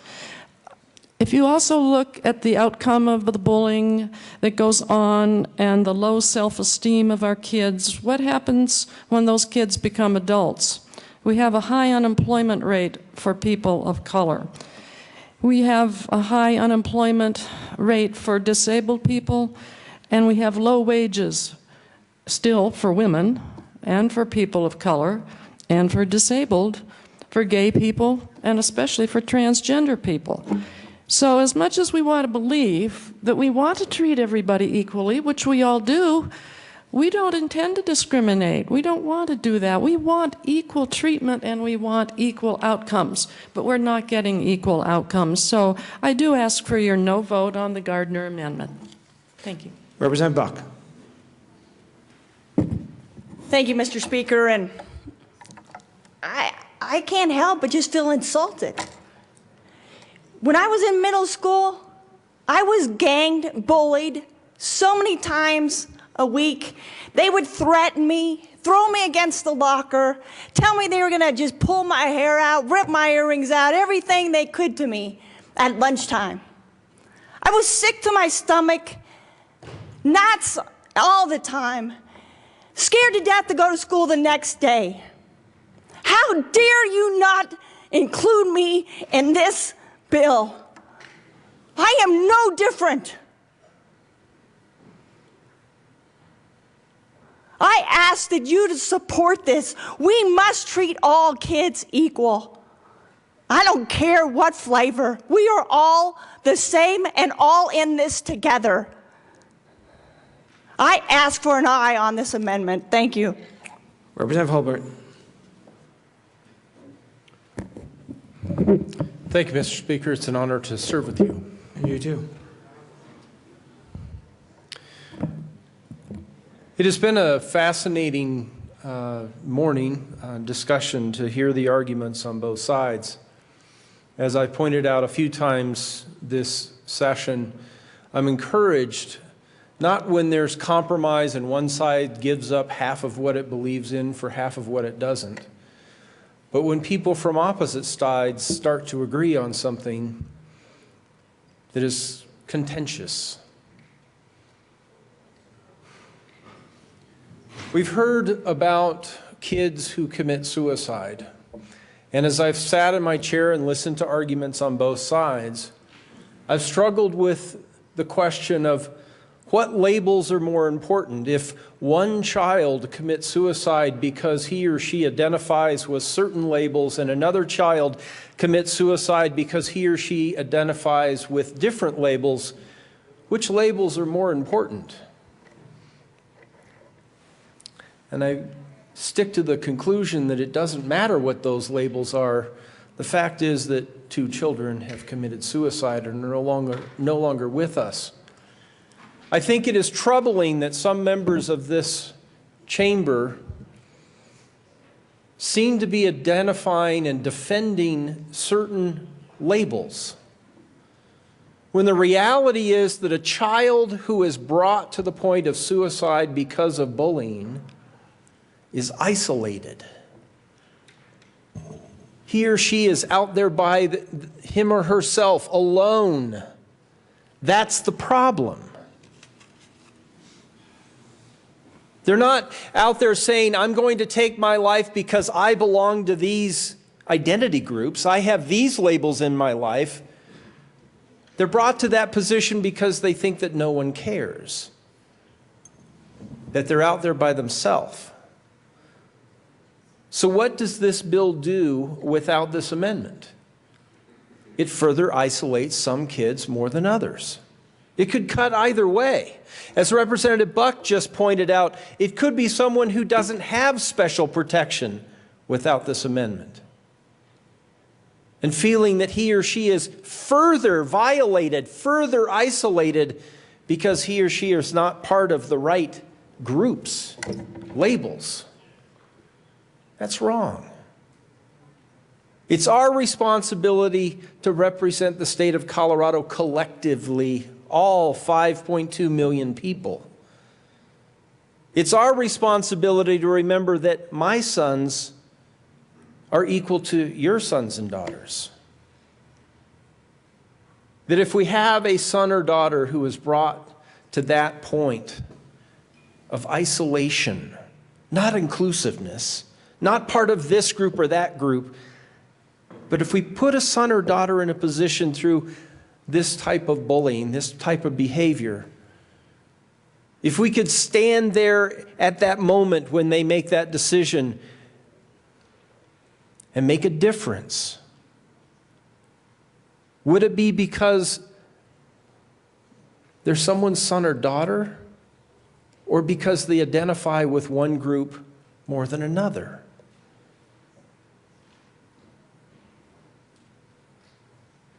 If you also look at the outcome of the bullying that goes on and the low self-esteem of our kids, what happens when those kids become adults? We have a high unemployment rate for people of color. We have a high unemployment rate for disabled people, and we have low wages still for women and for people of color and for disabled, for gay people, and especially for transgender people. So as much as we want to believe that we want to treat everybody equally, which we all do, we don't intend to discriminate. We don't want to do that. We want equal treatment and we want equal outcomes, but we're not getting equal outcomes. So I do ask for your no vote on the Gardner Amendment. Thank you. Representative Buck. Thank you, Mr. Speaker, and I can't help but just feel insulted. When I was in middle school, I was ganged, bullied so many times a week. They would threaten me, throw me against the locker, tell me they were gonna just pull my hair out, rip my earrings out, everything they could to me at lunchtime. I was sick to my stomach, knots all the time, scared to death to go to school the next day. How dare you not include me in this bill? I am no different. I ask that you to support this. We must treat all kids equal. I don't care what flavor. We are all the same and all in this together. I ask for an aye on this amendment. Thank you. Representative Hurlbert. Thank you, Mr. Speaker. It's an honor to serve with you. You too. It has been a fascinating morning discussion to hear the arguments on both sides. As I pointed out a few times this session, I'm encouraged not when there's compromise and one side gives up half of what it believes in for half of what it doesn't, but when people from opposite sides start to agree on something that is contentious. We've heard about kids who commit suicide. And as I've sat in my chair and listened to arguments on both sides, I've struggled with the question of what labels are more important. If one child commits suicide because he or she identifies with certain labels and another child commits suicide because he or she identifies with different labels, which labels are more important? And I stick to the conclusion that it doesn't matter what those labels are. The fact is that 2 children have committed suicide and are no longer with us. I think it is troubling that some members of this chamber seem to be identifying and defending certain labels, when the reality is that a child who is brought to the point of suicide because of bullying is isolated. He or she is out there by him or herself alone. That's the problem. They're not out there saying, I'm going to take my life because I belong to these identity groups. I have these labels in my life. They're brought to that position because they think that no one cares, that they're out there by themselves. So what does this bill do without this amendment? It further isolates some kids more than others. It could cut either way. As Representative Buck just pointed out, it could be someone who doesn't have special protection without this amendment, and feeling that he or she is further violated, further isolated, because he or she is not part of the right groups, labels. That's wrong. It's our responsibility to represent the state of Colorado collectively, all 5.2 million people. It's our responsibility to remember that my sons are equal to your sons and daughters. That if we have a son or daughter who is brought to that point of isolation, not inclusiveness, not part of this group or that group, but if we put a son or daughter in a position through this type of bullying, this type of behavior, If we could stand there at that moment when they make that decision and make a difference, would it be because they're someone's son or daughter, or because they identify with one group more than another?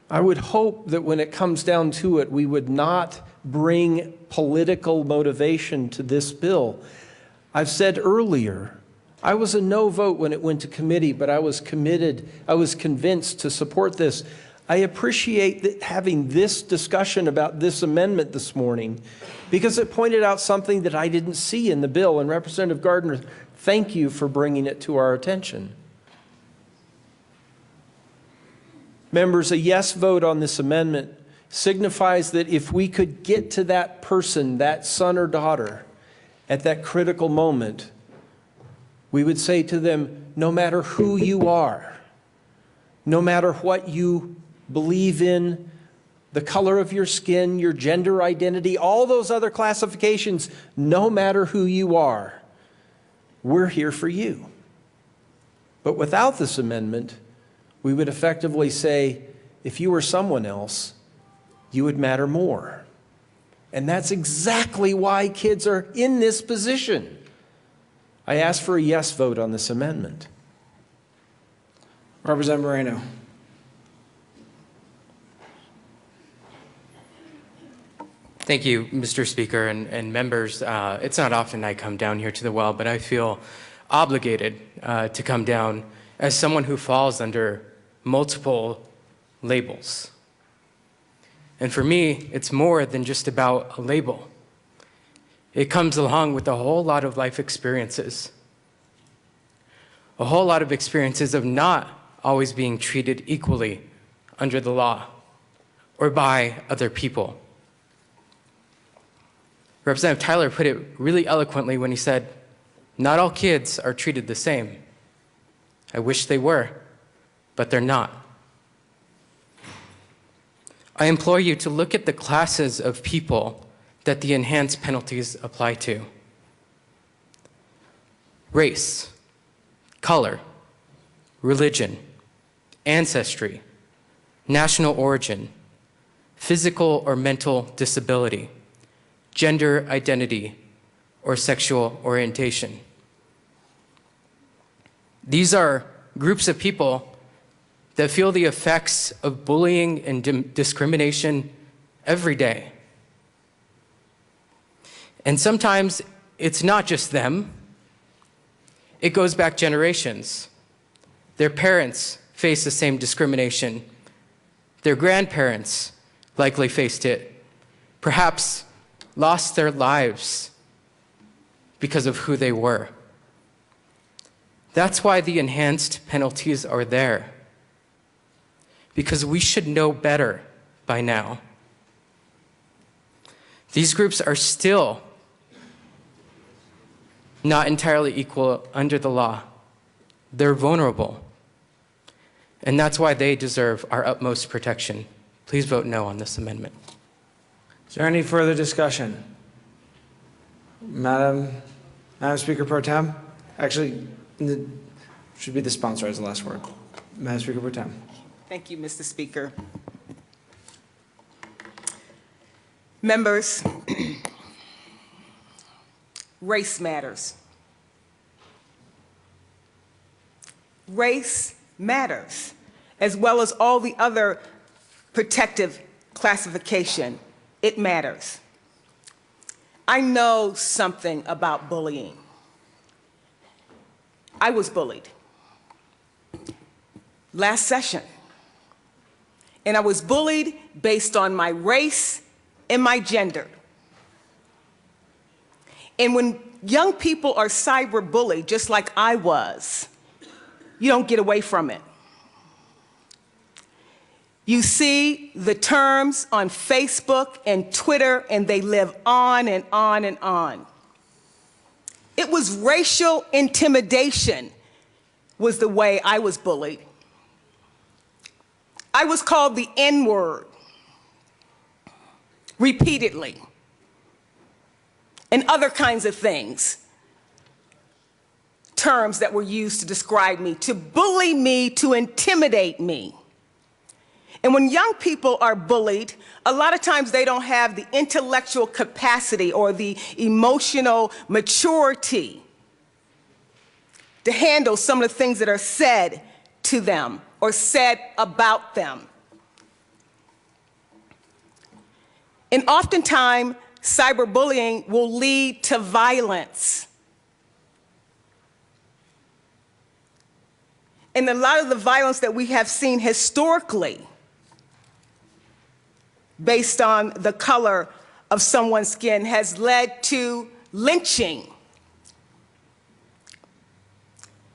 I would hope that when it comes down to it, we would not bring political motivation to this bill. I've said earlier, I was a no vote when it went to committee, but I was convinced to support this. I appreciate having this discussion about this amendment this morning because it pointed out something that I didn't see in the bill. And Representative Gardner, thank you for bringing it to our attention. Members, a yes vote on this amendment signifies that if we could get to that person, that son or daughter, at that critical moment, we would say to them, no matter who you are, no matter what you believe in, the color of your skin, your gender identity, all those other classifications, no matter who you are, we're here for you. But without this amendment, we would effectively say, if you were someone else, you would matter more. And that's exactly why kids are in this position. I ask for a yes vote on this amendment. Representative Moreno. Thank you, Mr. Speaker and members. It's not often I come down here to the well, but I feel obligated to come down as someone who falls under multiple labels. And for me, it's more than just about a label. It comes along with a whole lot of life experiences. A whole lot of experiences of not always being treated equally under the law or by other people. Representative Tyler put it really eloquently when he said, not all kids are treated the same. I wish they were, but they're not. I implore you to look at the classes of people that the enhanced penalties apply to. Race, color, religion, ancestry, national origin, physical or mental disability, gender identity, or sexual orientation. These are groups of people that feel the effects of bullying and discrimination every day. And sometimes it's not just them. It goes back generations. Their parents face the same discrimination. Their grandparents likely faced it, perhaps lost their lives because of who they were. That's why the enhanced penalties are there, because we should know better by now. These groups are still not entirely equal under the law. They're vulnerable. And that's why they deserve our utmost protection. Please vote no on this amendment. Is there any further discussion? Madam Speaker Pro Tem? Actually, should be the sponsor as the last word. Madam Speaker Pro Tem. Thank you, Mr. Speaker. Members, race matters. Race matters, as well as all the other protective classification. It matters. I know something about bullying. I was bullied last session. And I was bullied based on my race and my gender. And when young people are cyberbullied, just like I was, you don't get away from it. You see the terms on Facebook and Twitter, and they live on and on and on. It was racial intimidation was the way I was bullied. I was called the N-word repeatedly. and other kinds of things. Terms that were used to describe me, to bully me, to intimidate me. And when young people are bullied, a lot of times they don't have the intellectual capacity or the emotional maturity to handle some of the things that are said to them or said about them. And oftentimes, cyberbullying will lead to violence. And a lot of the violence that we have seen historically, based on the color of someone's skin, has led to lynching.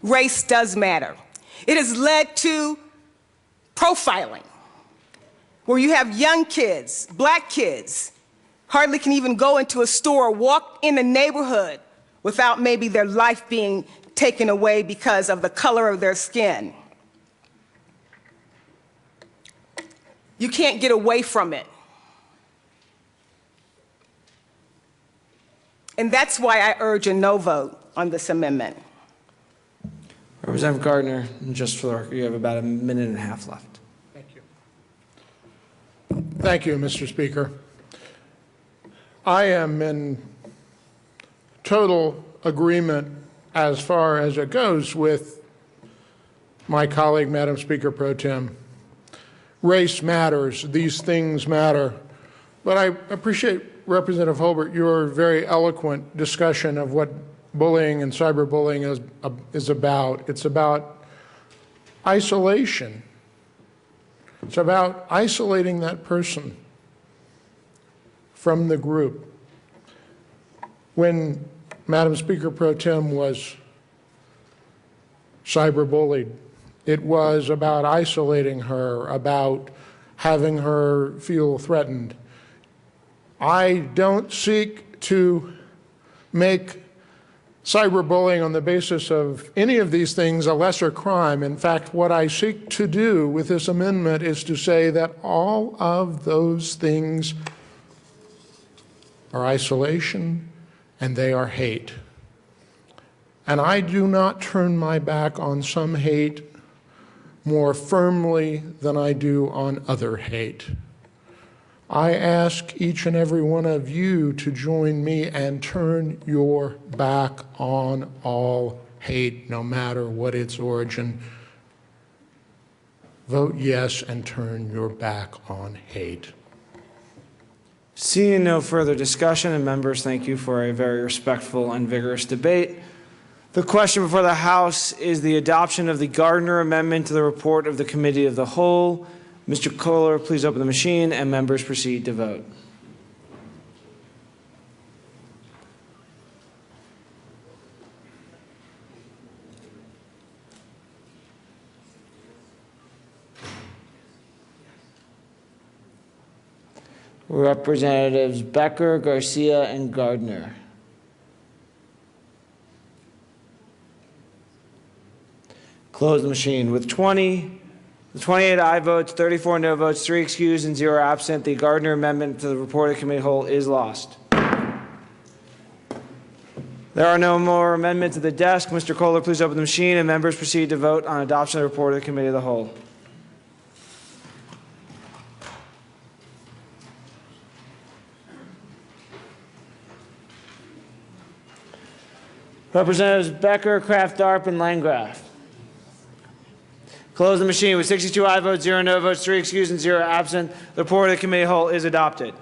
Race does matter. It has led to profiling, where you have young kids, black kids, hardly can even go into a store, walk in a neighborhood without maybe their life being taken away because of the color of their skin. You can't get away from it. And that's why I urge a no vote on this amendment. Representative Gardner, just for the record, you have about a minute and a half left. Thank you. Thank you, Mr. Speaker. I am in total agreement as far as it goes with my colleague, Madam Speaker Pro Tem. Race matters. These things matter. But I appreciate, Representative Holbert, your very eloquent discussion of what bullying and cyberbullying is about. It's about isolation. It's about isolating that person from the group. When Madam Speaker Pro Tem was cyberbullied, it was about isolating her, about having her feel threatened. I don't seek to make cyberbullying on the basis of any of these things a lesser crime. In fact, what I seek to do with this amendment is to say that all of those things are isolation and they are hate. And I do not turn my back on some hate more firmly than I do on other hate. I ask each and every one of you to join me and turn your back on all hate, no matter what its origin. Vote yes and turn your back on hate. Seeing no further discussion, and members, thank you for a very respectful and vigorous debate. The question before the House is the adoption of the Gardner Amendment to the report of the Committee of the Whole. Mr. Kohler, please open the machine, and members proceed to vote. Representatives Becker, Garcia, and Gardner. Close the machine. With 28 aye votes, 34 no votes, 3 excused, and 0 absent, the Gardner Amendment to the report of the Committee of the Whole is lost. There are no more amendments at the desk. Mr. Kohler, please open the machine, and members proceed to vote on adoption of the report of the Committee of the Whole. Representatives Becker, Kraft, Darp, and Landgraf. Close the machine. With 62 aye votes, 0 no votes, 3 excused, and 0 absent, the report of the Committee of the Whole is adopted.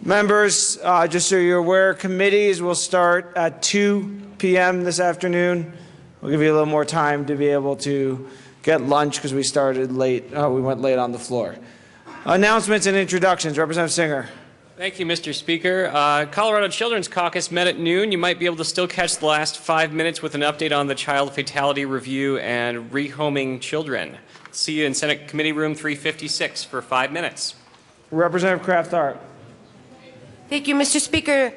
Members, just so you're aware, committees will start at 2 p.m. this afternoon. We'll give you a little more time to be able to get lunch because we started late. We went late on the floor. Announcements and introductions. Representative Singer. Thank you, Mr. Speaker. Colorado Children's Caucus met at noon. You might be able to still catch the last 5 minutes with an update on the child fatality review and rehoming children. See you in Senate Committee Room 356 for 5 minutes. Representative Kraft-Darp. Thank you, Mr. Speaker.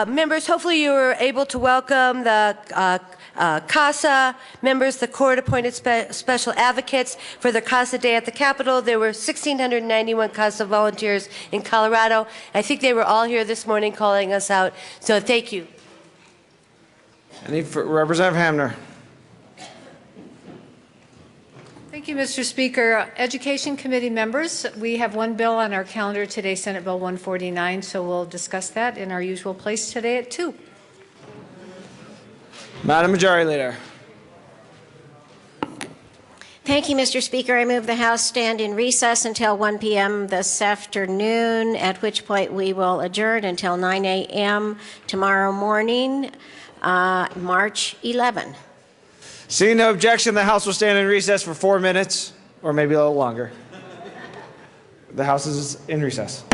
Members, hopefully you were able to welcome the CASA members, the court-appointed special advocates for the CASA Day at the Capitol. There were 1,691 CASA volunteers in Colorado. I think they were all here this morning calling us out, so thank you. Representative Hamner. Thank you, Mr. Speaker. Education Committee members, we have one bill on our calendar today, Senate Bill 149, so we'll discuss that in our usual place today at 2. Madam Majority Leader. Thank you, Mr. Speaker. I move the House stand in recess until 1 p.m. this afternoon, at which point we will adjourn until 9 a.m. tomorrow morning, March 11. Seeing no objection, the House will stand in recess for 4 minutes, or maybe a little longer. The House is in recess.